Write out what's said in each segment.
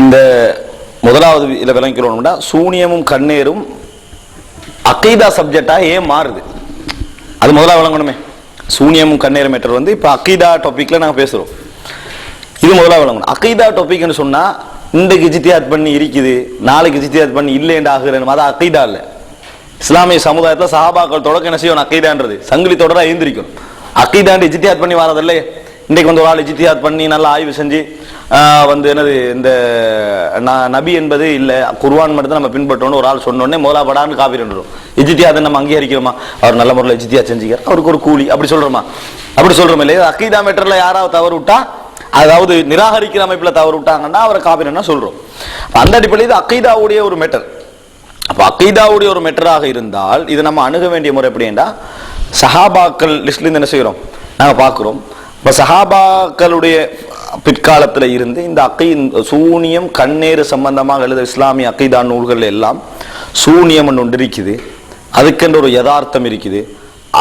இந்த முதலாவது இதில் விளங்கிக்கணும்னா சூனியமும் கண்ணீரும் அகீதா சப்ஜெக்டாக ஏன் மாறுது, அது முதலாக விளங்கணுமே. சூனியமும் கண்ணீரும் மேட்டர் வந்து இப்போ அகீதா டாபிக்ல நாங்கள் பேசுகிறோம். இது முதலாக விளங்கணும். அகீதா டாபிக்னு சொன்னால் இன்றைக்கு ஜித்தியாத் பண்ணி இருக்குது, நாளைக்கு ஜித்தியாத் பண்ணி இல்லைன்னு ஆகுறேன்னு அது அகீதா இல்லை. இஸ்லாமிய சமுதாயத்தில் சஹாபாக்கள் தொடக்க என்ன செய்யணும், அகீதான்றது சங்கிலி தொடராக எழுந்திருக்கணும். அகீதாண்டு ஜித்தியாத் பண்ணி வரதில்லை. இன்றைக்கு வந்து ஒரு ஆள் ஜித்தியாத் பண்ணி நல்லா ஆய்வு செஞ்சு வந்து என்னது இந்த நபி என்பது இல்லை, குர்ஆன் மட்டும் தான் நம்ம பின்பற்றோன்னு ஒரு ஆள் சொன்னோடனே முதலா படான்னு காப்பீடுன்றோம். இஜித்தியாதை நம்ம அங்கீகரிக்கிறோமா, அவர் நல்ல முறையில் இஜித்தியாத் செஞ்சுக்கிறார், அவருக்கு ஒரு கூலி அப்படி சொல்றோமா, அப்படி சொல்றோம் இல்லையா. அகீதா மேட்டர்ல யாராவது தவறு விட்டா, அதாவது நிராகரிக்கிற அமைப்புல தவறு விட்டாங்கன்னா அவரை காப்பீடுன்னா சொல்றோம். அந்த அடிப்படையில் இது அகீதாவுடைய ஒரு மேட்டர். அப்போ அகீதாவுடைய ஒரு மெட்டராக இருந்தால் இது நம்ம அணுக வேண்டிய முறை எப்படின்னா, சஹாபாக்கள் லிஸ்ட்லேருந்து என்ன செய்கிறோம் நாங்கள் பார்க்குறோம். இப்போ சஹாபாக்களுடைய பிற்காலத்தில் இருந்து இந்த சூனியம் கண்ணேறு சம்பந்தமாக எழுத இஸ்லாமிய அகீதா நூல்கள் எல்லாம் சூனியம் ஒன்று இருக்குது, அதுக்கென்ற ஒரு யதார்த்தம் இருக்குது,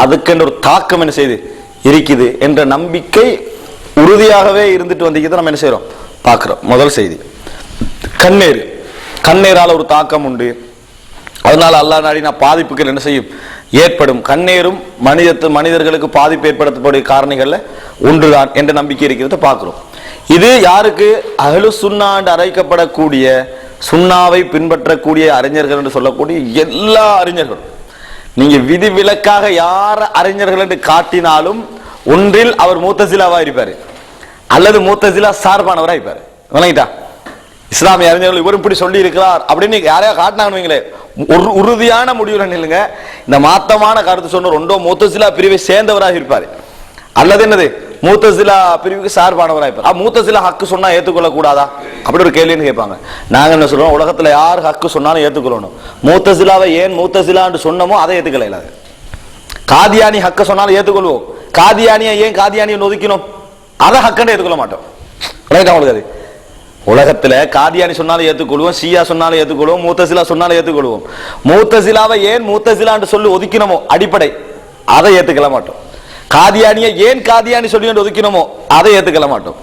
அதுக்கென்ற ஒரு தாக்கம் என்ன செய்யுது இருக்குது என்ற நம்பிக்கை உறுதியாகவே இருந்துட்டு வந்திருக்கிறது நம்ம என்ன செய்கிறோம் பார்க்குறோம். முதல் செய்தி, கண்ணேரால் ஒரு தாக்கம் உண்டு, அதனால அல்லாஹ் நாடினா பாதிப்புகள் என்ன செய்யும் ஏற்படும். கண்ணீரும் மனிதர்களுக்கு பாதிப்பு ஏற்படுத்தக்கூடிய காரணிகள்ல ஒன்றுதான் என்ற நம்பிக்கை இருக்கிறத பார்க்கிறோம். இது யாருக்கு அஹ்லு சுன்னா என்று அழைக்கப்படக்கூடிய சுன்னாவை பின்பற்றக்கூடிய அறிஞர்கள் என்று சொல்லக்கூடிய எல்லா அறிஞர்களும், நீங்க விதி விலக்காக யார் அறிஞர்கள் என்று காட்டினாலும் ஒன்றில் அவர் முத்தசிலாவா இருப்பாரு அல்லது முத்தசிலா சார்பானவரா இருப்பாரு. விளங்கிட்டா, இஸ்லாமிய அறிஞர்கள் இவரும் இப்படி சொல்லி இருக்கிறார் அப்படின்னு யாரையா காட்டினாங்க ஒரு உறுதியான முடிவுல நில்லுங்க. இந்த மாத்தமான கருத்து சொன்ன ரெண்டோ முத்தசிலா பிரிவை சேர்ந்தவராக இருப்பாரு அல்லது என்னது முத்தசிலா பிரிவுக்கு சார்பானவராக இருப்பார். முத்தசிலா ஹக்கு சொன்னா ஏற்றுக்கொள்ள கூடாதா அப்படி ஒரு கேள்வின்னு கேட்பாங்க. நாங்க என்ன சொல்றோம், உலகத்துல யார் ஹக்கு சொன்னாலும் ஏற்றுக்கொள்ளணும். முத்தசிலாவை ஏன் முத்தசிலான்னு சொன்னமோ அதை ஏற்றுக்கல. காதியானி ஹக்க சொன்னாலும் ஏற்றுக்கொள்வோம், காதியானியை ஏன் காதியானியை ஒதுக்கணும் அதை ஹக்கன்னு ஏற்றுக்கொள்ள மாட்டோம். உங்களுக்கு உலகத்துல காதியானி சொன்னாலும் ஏற்றுக்கொள்வோம், ஷியா சொன்னாலும் ஏற்றுக்கொள்வோம், முத்தசிலா சொன்னாலும் ஏற்றுக்கொள்வோம். முத்தசிலாவை ஏன் முத்தசிலான்னு சொல்லி ஒதுக்கினமோ அடிப்படை அதை ஏற்றுக்கல மாட்டோம். காதியானியை ஏன் காதியானி சொல்லி ஒதுக்கினமோ அதை ஏற்றுக்கல மாட்டோம்.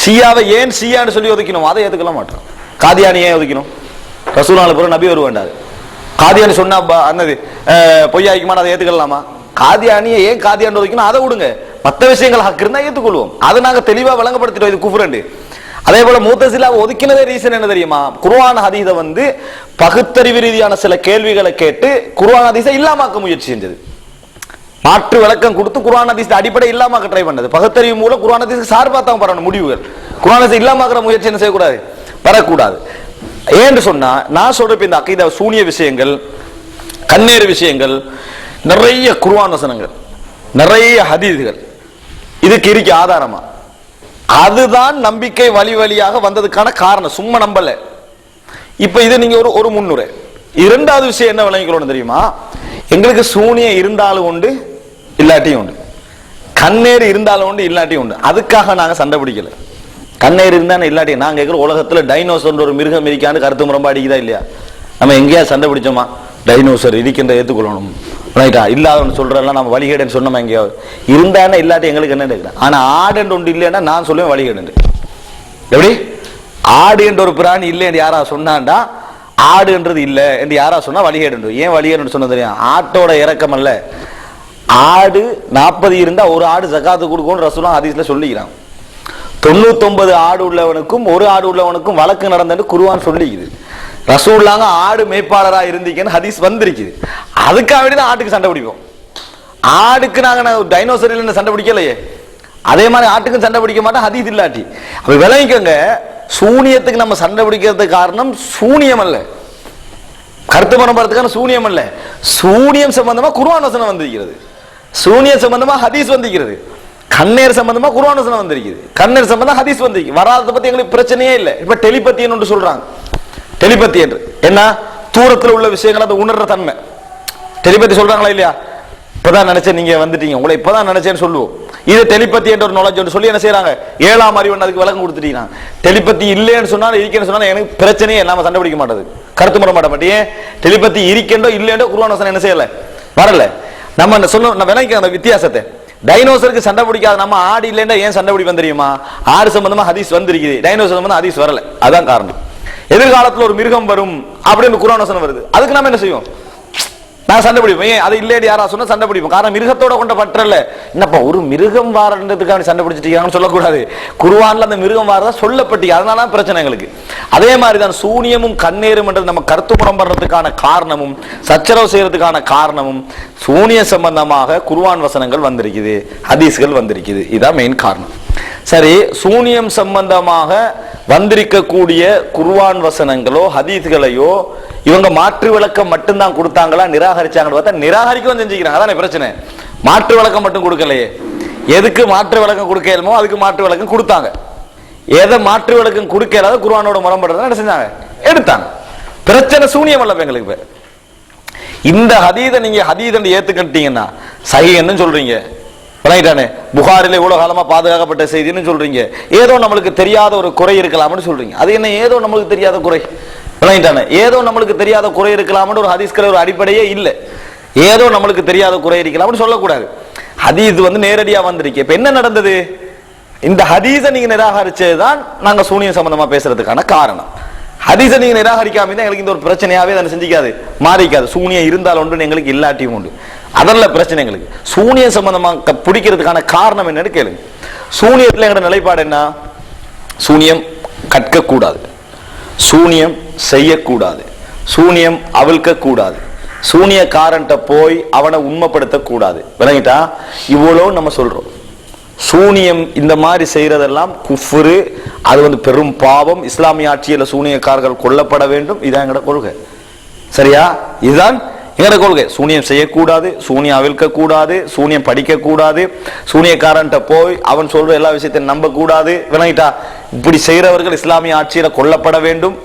ஷியாவை ஏன் ஷியான்னு சொல்லி ஒதுக்கினோமோ அதை ஏற்றுக்கல மாட்டோம். காதியானி ஏன் ஒதுக்கணும், ரசூலுல்லாஹி பிறகு நபி வர வேண்டாது. காதியானி சொன்னா அன்னது பொய்யாய்க்குமான அதை ஏற்றுக்கலாமா? காதியானியை ஏன் காதியான்னு ஒதுக்கணும் அதை விடுங்க, மற்ற விஷயங்கள் ஹக்கு இருந்தா ஏற்றுக்கொள்வோம். அதை நாங்க தெளிவா வழங்கப்படுத்திட்டோம், இது குஃப்ரண்டு. அதே போல முத்தசிலாவை ஒதுக்கினதே ரீசன் என்ன தெரியுமா, குர்ஆன் ஹதீஸை வந்து பகுத்தறிவு ரீதியான சில கேள்விகளை கேட்டு குர்ஆன் ஹதீஸை இல்லாமாக்க முயற்சி செஞ்சது. மாற்று விளக்கம் கொடுத்து குர்ஆன் ஹதீஸ் அடிப்படை இல்லாமக்க ட்ரை பண்ணது. பகுத்தறிவு மூலம் குர்ஆன் ஹதீஸ் சார்பா தான் வரணும் முடிவுகள். குர்ஆன் ஹதீஸ் இல்லாமக்கிற முயற்சி என்ன செய்யக்கூடாது, வரக்கூடாது. ஏன்னு சொன்னா நான் சொல்றப்ப இந்த அகீதா சூனிய விஷயங்கள் கண்ணேறு விஷயங்கள் நிறைய குர்ஆன் வசனங்கள் நிறைய ஹதீஸ்கள் இதுக்கு இருக்க ஆதாரமா, அதுதான் நம்பிக்கை வழி வழியாக வந்ததுக்கான காரணம், சும்மா நம்பல. இப்ப இது நீங்க ஒரு முன்னுரை. இரண்டாவது விஷயம் என்ன விளங்கிக்கணும் தெரியுமா, எங்களுக்கு சூனியம் இருந்தாலும் உண்டு இல்லாட்டியும் உண்டு, கண்ணேறு இருந்தாலும் உண்டு இல்லாட்டியும் உண்டு. அதுக்காக நாங்க சண்டை பிடிக்கல. கண்ணேறு இருந்தா இல்லாட்டி நாங்க கேட்கிற உலகத்துல டைனோசர் ஒரு மிருகம் இருக்கான்னு கருத்து முரம்பா அடிக்குதா இல்லையா? நம்ம எங்கேயா சண்டை பிடிச்சோமா, டைனோசர் இருக்கின்ற ஏற்றுக்கொள்ளணும் இல்லாதவன் சொல்றதெல்லாம் நம்ம வழிகேடுன்னு சொன்னோமா, எங்கேயாவது இருந்தானே இல்லாட்டி எங்களுக்கு என்ன கேட்கிறேன். ஆனா ஆடுன்னு ஒன்று இல்லைன்னா நான் சொல்லுவேன் வழிகேடு. எப்படி ஆடு என்ற ஒரு பிராணி இல்லை என்று யாரா சொன்னாண்டா, ஆடுன்றது இல்லை என்று யாரா சொன்னா வழிகேடு. ஏன் வழிகேடு சொன்ன தெரியும், ஆட்டோட இறக்கம் அல்ல. ஆடு 40 இருந்தா ஒரு ஆடு ஜகாத்து கொடுக்கும்னு ரசூலுல்லாஹ் ஹதீஸ்ல சொல்லிக்கிறான். 99 ஆடு உள்ளவனுக்கும் ஒரு ஆடு உள்ளவனுக்கும் வழக்கு நடந்தது குர்ஆன் சொல்லிக்குது. ரசூலுல்லாஹ் ஆடு மேய்ப்பாளரா இருந்தீங்கன்னு ஹதீஸ் வந்திருக்குது. அதுக்காக வேண்டி தான் ஆட்டுக்கு சண்டை பிடிப்போம். ஆடுக்கு நாங்க டைனோசர் இல்லைன்னு சண்டை பிடிக்கலையே, அதே மாதிரி ஆட்டுக்கும் சண்டை பிடிக்க மாட்டோம் ஹதீஸ் இல்லாட்டி. அப்ப விளங்கிக்கோங்க, சூனியத்துக்கு நம்ம சண்டை பிடிக்கிறதுக்கு காரணம் சூனியம் அல்ல, கருத்து மரபுறதுக்கான சூனியம் அல்ல. சூனியம் சம்பந்தமா குர்ஆன் வசனம் வந்திருக்கிறது, சூனியம் சம்பந்தமா ஹதீஸ் வந்திருக்கிறது, கண்ணேர் சம்பந்தமா குர்ஆன் வசனம் வந்திருக்குது, கண்ணேர் சம்பந்தம் ஹதீஸ் வந்திருக்கு. வராததை பத்தி எங்களுக்கு பிரச்சனையே இல்லை. இப்ப டெலிபத்தின்னு ஒன்று சொல்றாங்க. டெலிபத்தி என்று என்ன, தூரத்தில் உள்ள விஷயங்கள் அதை உணர்ற தன்மை. டெலிபத்தி சொல்றாங்களா இல்லையா, இப்பதான் நினைச்சேன் நீங்க வந்துட்டீங்க, உங்களை இப்பதான் நினைச்சேன்னு சொல்லுவோம். இது டெலிபத்தி என்ற ஒரு நாலேஜ் சொல்லி என்ன செய்யறாங்க, 7ஆம் அறிவு அதுக்கு விளக்கம் கொடுத்துட்டீங்க. டெலிபத்தி இல்லைன்னு சொன்னாலும் இருக்கேன்னு சொன்னாலும் எனக்கு பிரச்சனையே இல்லாம சண்டை பிடிக்க மாட்டது, கருத்து முறை மாட்ட மாட்டேன். டெலிபத்தி இருக்கேண்டோ இல்லையோ குர்ஆன் வசனம் என்ன செய்யல வரல. நம்ம சொல்ல நான் விளங்கிக்க அந்த வித்தியாசத்தை. டைனோசருக்கு சண்டை பிடிக்காத நம்ம ஆடு இல்லைன்னா ஏன் சண்டை பிடிப்போம் தெரியுமா? ஆடு சம்பந்தமா ஹதீஸ் வந்திருக்குது, டைனோசர் சம்பந்தமா ஹதீஸ் வரல. அதான் காரணம். எதிர்காலத்தில் ஒரு மிருகம் வரும் அப்படின்னு குர்ஆன் வசனம் வருது, அதுக்கு நம்ம என்ன செய்வோம்? நான் சண்டை பிடிப்பேன். ஏன் அது இல்லையடி யாரா சொன்னா சண்டை பிடிப்போம். காரணம் மிருகத்தோட கொண்ட பற்றல. என்னப்பா ஒரு மிருகம் வாரன்றதுக்காக சண்டை பிடிச்சிட்டு சொல்லக்கூடாது. குர்ஆன்ல அந்த மிருகம் வாரதா சொல்லப்பட்டு, அதனால பிரச்சனை எங்களுக்கு. அதே மாதிரிதான் சூனியமும் கண்ணேரும் என்றது நம்ம கருத்து புறம்படுறதுக்கான காரணமும் சச்சரவு செய்யறதுக்கான காரணமும் சூனிய சம்பந்தமாக குர்ஆன் வசனங்கள் வந்திருக்குது, ஹதீஸ்கள் வந்திருக்குது. இதுதான் மெயின் காரணம். சரி, சூனியம் சம்பந்தமாக வந்திருக்கக்கூடிய குர்ஆன் வசனங்களோ ஹதீஸ்களையோ இவங்க மாற்று விளக்கம் மட்டும்தான் கொடுத்தாங்களா, நிராகரிச்சாங்கன்னு பார்த்தா நிராகரிக்கவும் செஞ்சுக்கிறாங்க. அதானே பிரச்சனை. மாற்று விளக்கம் மட்டும் கொடுக்கலையே. எதுக்கு மாற்று விளக்கம் கொடுக்கலுமோ அதுக்கு மாற்று விளக்கம் கொடுத்தாங்க. எதை மாற்று விளக்கம் கொடுக்கலாத குர்ஆனோட முரண்படுறத என்ன செஞ்சாங்க? எடுத்தாங்க. பிரச்சனை சூனியம் அல்ல எங்களுக்கு. இந்த ஹதீதை நீங்க ஹதீதை ஏத்துக்கிட்டீங்கன்னா சஹீஹ்னு சொல்றீங்க, புகாரில இவ்வளவு காலமா பாதுகாக்கப்பட்ட செய்தின்னு சொல்றீங்க. ஏதோ நம்மளுக்கு தெரியாத ஒரு குறை இருக்கலாம்னு சொல்றீங்க. அது என்ன ஏதோ நம்மளுக்கு தெரியாத குறை? ஏதோ நம்மளுக்கு தெரியாத குறை இருக்கலாம்னு ஒரு ஹதீஸ்கிற ஒரு அடிப்படையே இல்லை. ஏதோ நம்மளுக்கு தெரியாத குறை இருக்கலாம்னு சொல்லக்கூடாது. ஹதீஸ் நேரடியா வந்திருக்கு. இப்ப என்ன நடந்தது? இந்த ஹதீஸை நீங்க நிராகரிச்சதுதான் நாங்க சூனியம் சம்பந்தமா பேசுறதுக்கான காரணம். ஹதீஸை நீங்க நிராகரிக்காம தான் எங்களுக்கு இந்த ஒரு பிரச்சனையாவே அதை செஞ்சிக்காது, மாறிக்காது. சூனியம் இருந்தால் ஒன்று எங்களுக்கு இல்லாட்டியும் உண்டு. அதெல்லாம் பிரச்சனை எங்களுக்கு. சூனியம் சம்பந்தமா பிடிக்கிறதுக்கான காரணம் என்னன்னு கேளுங்க. சூனியத்துல எங்களோட நிலைப்பாடு என்ன? சூனியம் கற்கக்கூடாது, சூனியம் செய்யக்கூடாது, சூனியம் அவிழ்க்க கூடாது, சூனியக்காரன்ட்ட போய் அவனை உண்மைப்படுத்த கூடாது. விளங்கிட்டா? இவ்வளவு நம்ம சொல்றோம். சூனியம் இந்த மாதிரி செய்யறதெல்லாம் குஃப்ரு, அது பெரும் பாவம். இஸ்லாமிய ஆட்சியில சூனியக்காரர்கள் கொல்லப்பட வேண்டும். இதான் எங்கட கொள்கை. சரியா? இதுதான் எங்கட கொள்கை. சூனியம் செய்யக்கூடாது, சூனியம் அவிழ்க்க கூடாது, சூனியம் படிக்க கூடாது, சூனியக்காரன்ட்ட போய் அவன் சொல்ற எல்லா விஷயத்தையும் நம்ப கூடாது. விளங்கிட்டா? இப்படி செய்யறவர்கள் இஸ்லாமிய ஆட்சியில கொல்லப்பட வேண்டும்.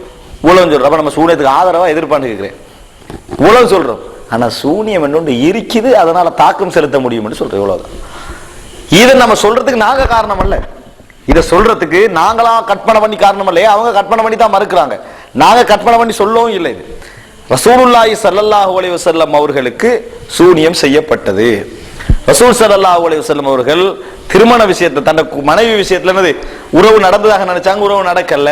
உலகம் சொல்றோம். நம்ம சூனியத்துக்கு ஆதரவா எதிர்ப்பான்னு கேட்கிறேன். உலகம் சொல்றோம். ஆனா சூனியம் என்ன இருக்குது, அதனால தாக்கம் செலுத்த முடியும் சொல்றோம். இவ்வளவுதான். இதை நம்ம சொல்றதுக்கு நாங்க காரணம் அல்ல. இதை சொல்றதுக்கு நாங்களா கற்பனை பண்ணி காரணம் இல்லையே. அவங்க கற்பனை பண்ணி தான் மறுக்கிறாங்க. நாங்க கற்பனை பண்ணி சொல்லவும் இல்லை. இது ரசூலுல்லாஹி ஸல்லல்லாஹு அலைஹி வஸல்லம் அவர்களுக்கு சூனியம் செய்யப்பட்டது. ரசூல் ஸல்லல்லாஹு அலைஹி வஸல்லம் அவர்கள் திருமண விஷயத்துல தன் மனைவி விஷயத்துல என்னது உறவு நடந்ததாக நினைச்சாங்க, உறவு நடக்கல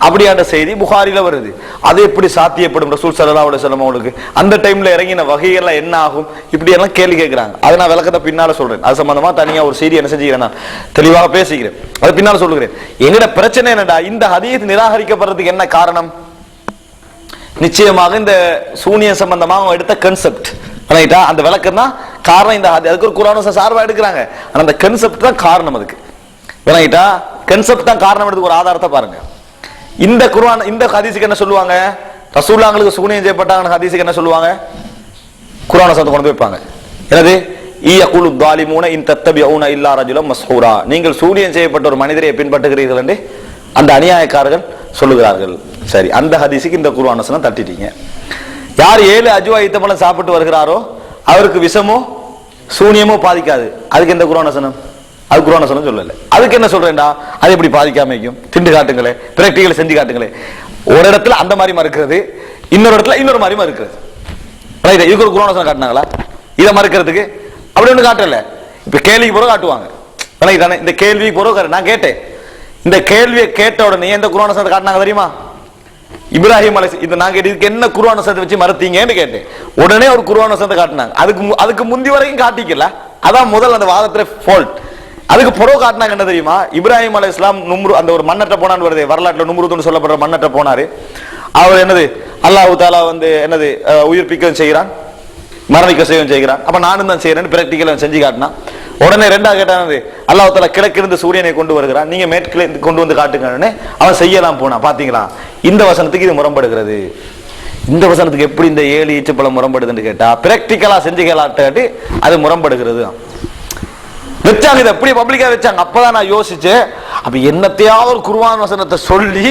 அப்படியான செய்தி புகாரில வருது. அது எப்படி சாத்தியப்படும்? ரசூல் ஸல்லல்லாஹு அலைஹி வஸல்லம் அவங்களுக்கு அந்த டைம்ல இறங்கின வகைகள்லாம் என்ன ஆகும்? இப்படி எல்லாம் கேள்வி கேட்கிறாங்க. அதை நான் விளக்கத்தை பின்னால சொல்றேன். அது சம்பந்தமா தனியா ஒரு செய்தி என்ன செஞ்சுக்கிறேன், நான் தெளிவாக பேசிக்கிறேன். அது பின்னால சொல்லுகிறேன். எங்கட பிரச்சனை என்னடா, இந்த ஹதீஸ் நிராகரிக்கப்படுறதுக்கு என்ன காரணம்? நிச்சயமாக இந்த சூனிய சம்பந்தமாக எடுத்த கன்செப்ட், அந்த விளக்கம் தான் காரணம். இந்த அதுக்கு ஒரு குர்ஆன் சார்பா எடுக்கிறாங்க. ஆனா அந்த கன்செப்ட் தான் காரணம். அதுக்கு கன்செப்ட் தான் காரணம். எடுத்து ஒரு ஆதாரத்தை பாருங்க. இந்த குர்ஆன் இந்த ஹதீஸுக்கு என்ன சொல்லுவாங்க? ரசூலுல்லாஹ்களுக்கு சூனியம் செய்யப்பட்டாங்க ஹதீஸுக்கு என்ன சொல்லுவாங்க? குர்ஆன் வசனத்தை கொண்டு வைப்பாங்க. என்னது? யகுலு ஸாலிமூன இன் தத்தபிஊன இல்லா ரஜுலம் மஸ்ஹூரா. நீங்கள் சூனியம் செய்யப்பட்ட ஒரு மனிதரை பின்பற்றுகிறீர்கள் என்று அந்த அநியாயக்காரர்கள் சொல்லுகிறார்கள். சரி, அந்த ஹதீஸுக்கு இந்த குர்ஆன் வசனம் தட்டிட்டீங்க. யார் 7 அஜ்வா ஈத்தப்பழம் சாப்பிட்டு வருகிறாரோ அவருக்கு விஷமோ சூனியமோ பாதிக்காது. அதுக்கு எந்த குர்ஆன் வசனம்? அது குர்ஆன் வசனம் சொல்லல. அதுக்கு என்ன சொல்றேன்டா, அது எப்படி பாதிக்காம வைக்கும்? திண்டு காட்டுங்களே, பிராக்டிகலை செஞ்சு காட்டுங்களே. ஒரு இடத்துல அந்த மாதிரி மறுக்கிறது, இன்னொரு இடத்துல இன்னொரு மாதிரி மறுக்கிறது. இதுக்கு ஒரு குர்ஆன் வசனம் காட்டினாங்களா? இதை மறுக்கிறதுக்கு அப்படி ஒன்று காட்டல. இப்ப கேள்விக்கு பிறகு காட்டுவாங்க. இந்த கேள்வி பிறகு நான் கேட்டேன். இந்த கேள்வியை கேட்ட உடனே எந்த குர்ஆன் வசனத்தை காட்டினாங்க தெரியுமா? இப்ராஹிம் அலைஹிஸ்ஸலாம். இது நான் கேட்டு இதுக்கு என்ன குர்ஆன் வசனத்தை வச்சு மறுத்தீங்கன்னு கேட்டேன். உடனே ஒரு குர்ஆன் வசனத்தை காட்டினாங்க. அதுக்கு முந்தி வரைக்கும் காட்டிக்கல. அதான் முதல் அந்த வாதத்துல ஃபால்ட். அதுக்கு புறவு காட்டினாங்க என்ன தெரியுமா? இப்ராஹிம் அலைஹிஸ்ஸலாம் அந்த ஒரு மண்ணற்ற போனான்னு வருது வரலாற்றுல, நும்ருதுன்னு சொல்லப்படுற மண்ணற்ற போனாரு. அவர் என்னது அல்லாஹ் தஆலா என்னது உயிர்ப்பிக்கவும் செய்கிறான், மரணிக்க செய்யவும் செய்கிறான். அப்ப நானும் தான் செய்யறேன்னு பிராக்டிகலா செஞ்சு காட்டினா. உடனே ரெண்டாவது கேட்டானது அல்லாஹ் தஆலா கிழக்கிருந்து சூரியனை கொண்டு வருகிறான், நீங்க மேற்கில கொண்டு வந்து காட்டுங்கன்னு அவன் செய்யலாம் போனான். பாத்தீங்களா? இந்த வசனத்துக்கு இது முரண்படுகிறது. இந்த வசனத்துக்கு எப்படி இந்த 7 ஈச்சப்பழம் முரண்படுதுன்னு கேட்டா பிராக்டிகலா செஞ்சு கேளாட்டி அது முரண்படுகிறது. வச்சாங்க, இதை எப்படி பப்ளிக்கா வச்சாங்க. அப்பதான் நான் யோசிச்சேன், அப்ப என்னத்தையாவது ஒரு குர்ஆன் வசனத்தை சொல்லி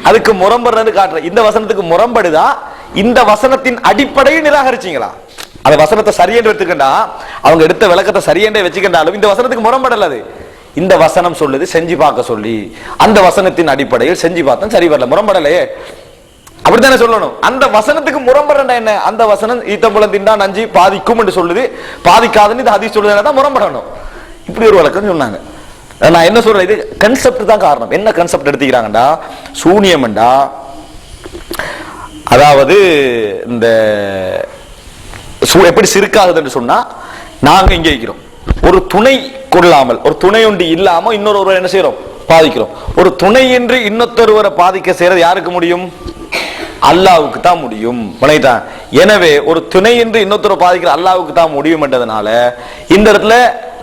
அதுக்கு முரண்படுறது காட்டுறேன். இந்த வசனத்துக்கு முரண்படுதா? இந்த வசனத்தின் அடிப்படையை நிராகரிச்சீங்களா? அந்த வசனத்தை சரியென்று எடுத்துக்கண்டா, அவங்க எடுத்த விளக்கத்தை சரியென்றே வச்சுக்கின்றாலும் இந்த வசனத்துக்கு முரண்படலாது. இந்த வசனம் சொல்லுது செஞ்சு பார்க்க சொல்லி, அந்த வசனத்தின் அடிப்படையில் செஞ்சு பார்த்தா சரி வரல, முரண்படலையே. அப்படித்தானே சொல்லணும். அந்த வசனத்துக்கு முரண்படா என்ன? அந்த வசனம் ஈத்தம்பழம் திண்டா நஞ்சு பாதிக்கும் என்று சொல்லுது, பாதிக்காதுன்னு இந்த ஹதீஸ் சொல்லுதுன்னா தான் முரண்படணும். இப்படி ஒரு வழக்கம் சொன்னாங்க. நான் என்ன சொல்றேன், இது கன்செப்ட் தான் காரணம். என்ன கன்செப்ட் எடுத்துக்கிறாங்கடா, சூனியம்டா அதாவது இந்த எப்படி சிறுக்காகுதுன்னு சொன்னா, நாங்க இங்க இருக்கிறோம், ஒரு துணை கொள்ளாமல், ஒரு துணை ஒன்று இல்லாம இன்னொருவரை என்ன செய்யறோம், பாதிக்கிறோம். ஒரு துணையின்றி இன்னொருவரை பாதிக்க செய்யறது யாருக்கு முடியும்? அல்லாவுக்கு தான் முடியும். எனவே ஒரு துணையின்றி இன்னொருத்தரை பாதிக்கிற அல்லாவுக்கு தான் முடியும் என்றதுனால இந்த இடத்துல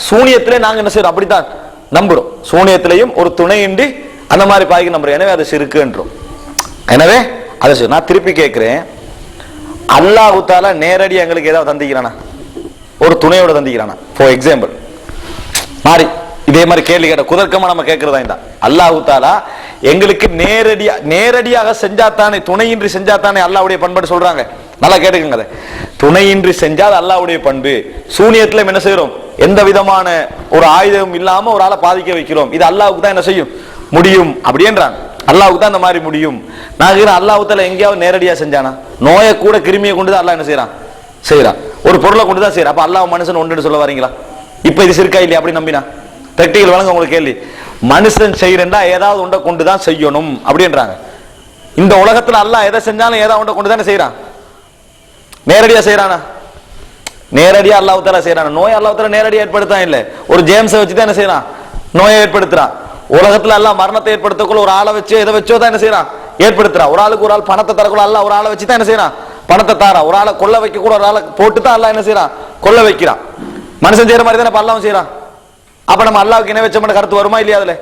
சூனியத்திலே நாங்க என்ன செய்யறோம், அப்படித்தான் நம்புறோம். சூனியத்திலையும் ஒரு துணையின்றி அந்த மாதிரி பாதிக்க நம்புறோம். எனவே அது சிறுக்குன்றோம். எனவே அதை நான் திருப்பி கேட்கிறேன், அல்லாஹ் தாலா நேரடி எங்களுக்கு ஏதாவது தந்திக்கிறானா? ஒரு துணையோட தந்திக்கிறானா? ஃபார் எக்ஸாம்பிள் மாறி இதே மாதிரி கேள்வி கேட்ட குதர்க்கமா நம்ம கேட்கிறதா இந்த அல்லாஹ் தாலா எங்களுக்கு நேரடியாக செஞ்சாத்தானே, துணையின்றி செஞ்சாத்தானே அல்லாஹ்வுடைய பண்பு சொல்றாங்க. நல்லா கேட்டுக்கங்க, துணையின்றி செஞ்சால் அல்லாஹ்வுடைய பண்பு. சூனியத்துல என்ன செய்யறோம், எந்த விதமான ஒரு ஆயுதம் இல்லாம ஒரு ஆளை பாதிக்க வைக்கிறோம், இது அல்லாஹ்வுக்கு தான் என்ன செய்யும் முடியும் அப்படின்றாங்க. அல்லாஹ்வுக்கு தான் இந்த மாதிரி முடியும். நான் அல்லாஹ் தாலா எங்கேயாவது நேரடியா செஞ்சானா? நோயை கூட கிருமியை கொண்டு தான் அல்லாஹ் என்ன செய்யறான், ஒரு பொருளை கொண்டு தான் செய்யறான். அப்ப அல்லாஹ் மனுஷன் ஒன்று சொல்ல வரீங்களா? இப்ப இது சிறுக்கா இல்லையா அப்படி நம்பினா? பிராக்டிகல் வழங்க உங்களுக்கு கேள்வி. மனுஷன் செய்யறா ஏதாவது ஒன்றை கொண்டுதான் செய்யணும் அப்படின்றாங்க. இந்த உலகத்துல அல்லாஹ் எதை செஞ்சாலும் ஏதாவது ஒன்றை கொண்டு தானே செய்யறான். நேரடியா செய்யறானா? நேரடியா அல்லாஹ் தாலா செய்யறானா? நோய் அல்லாஹ் தாலா நேரடியா ஏற்படுத்தான் இல்ல, ஒரு ஜேம்ஸை வச்சு தான் என்ன செய்யறான், நோயை ஏற்படுத்துறான். உலகத்துல எல்லாம் மரணத்தை ஏற்படுத்தக்குள்ள ஒரு ஆளை வச்சு எதை வச்சோ தான் என்ன செய்யறான், ஏற்படுத்துறான். ஒரு ஆளுக்கு ஒரு ஆள் பணத்தை தரக்குள்ள அல்லாஹ் ஒரு ஆளை வச்சு தான் என்ன செய்யறான், பணத்தை தாரா. ஒரு ஆளை கொல்ல வைக்க கூட ஒரு ஆளை போட்டு தான் அல்லாஹ் என்ன செய்யறான், கொல்ல வைக்கிறான். மனுஷன் செய்யற மாதிரி தானே அல்லாஹ்வும் செய்யறான். அப்ப நம்ம அல்லாஹ்வுக்கு இணை வச்ச கருத்து வருமா இல்லையா? அதுல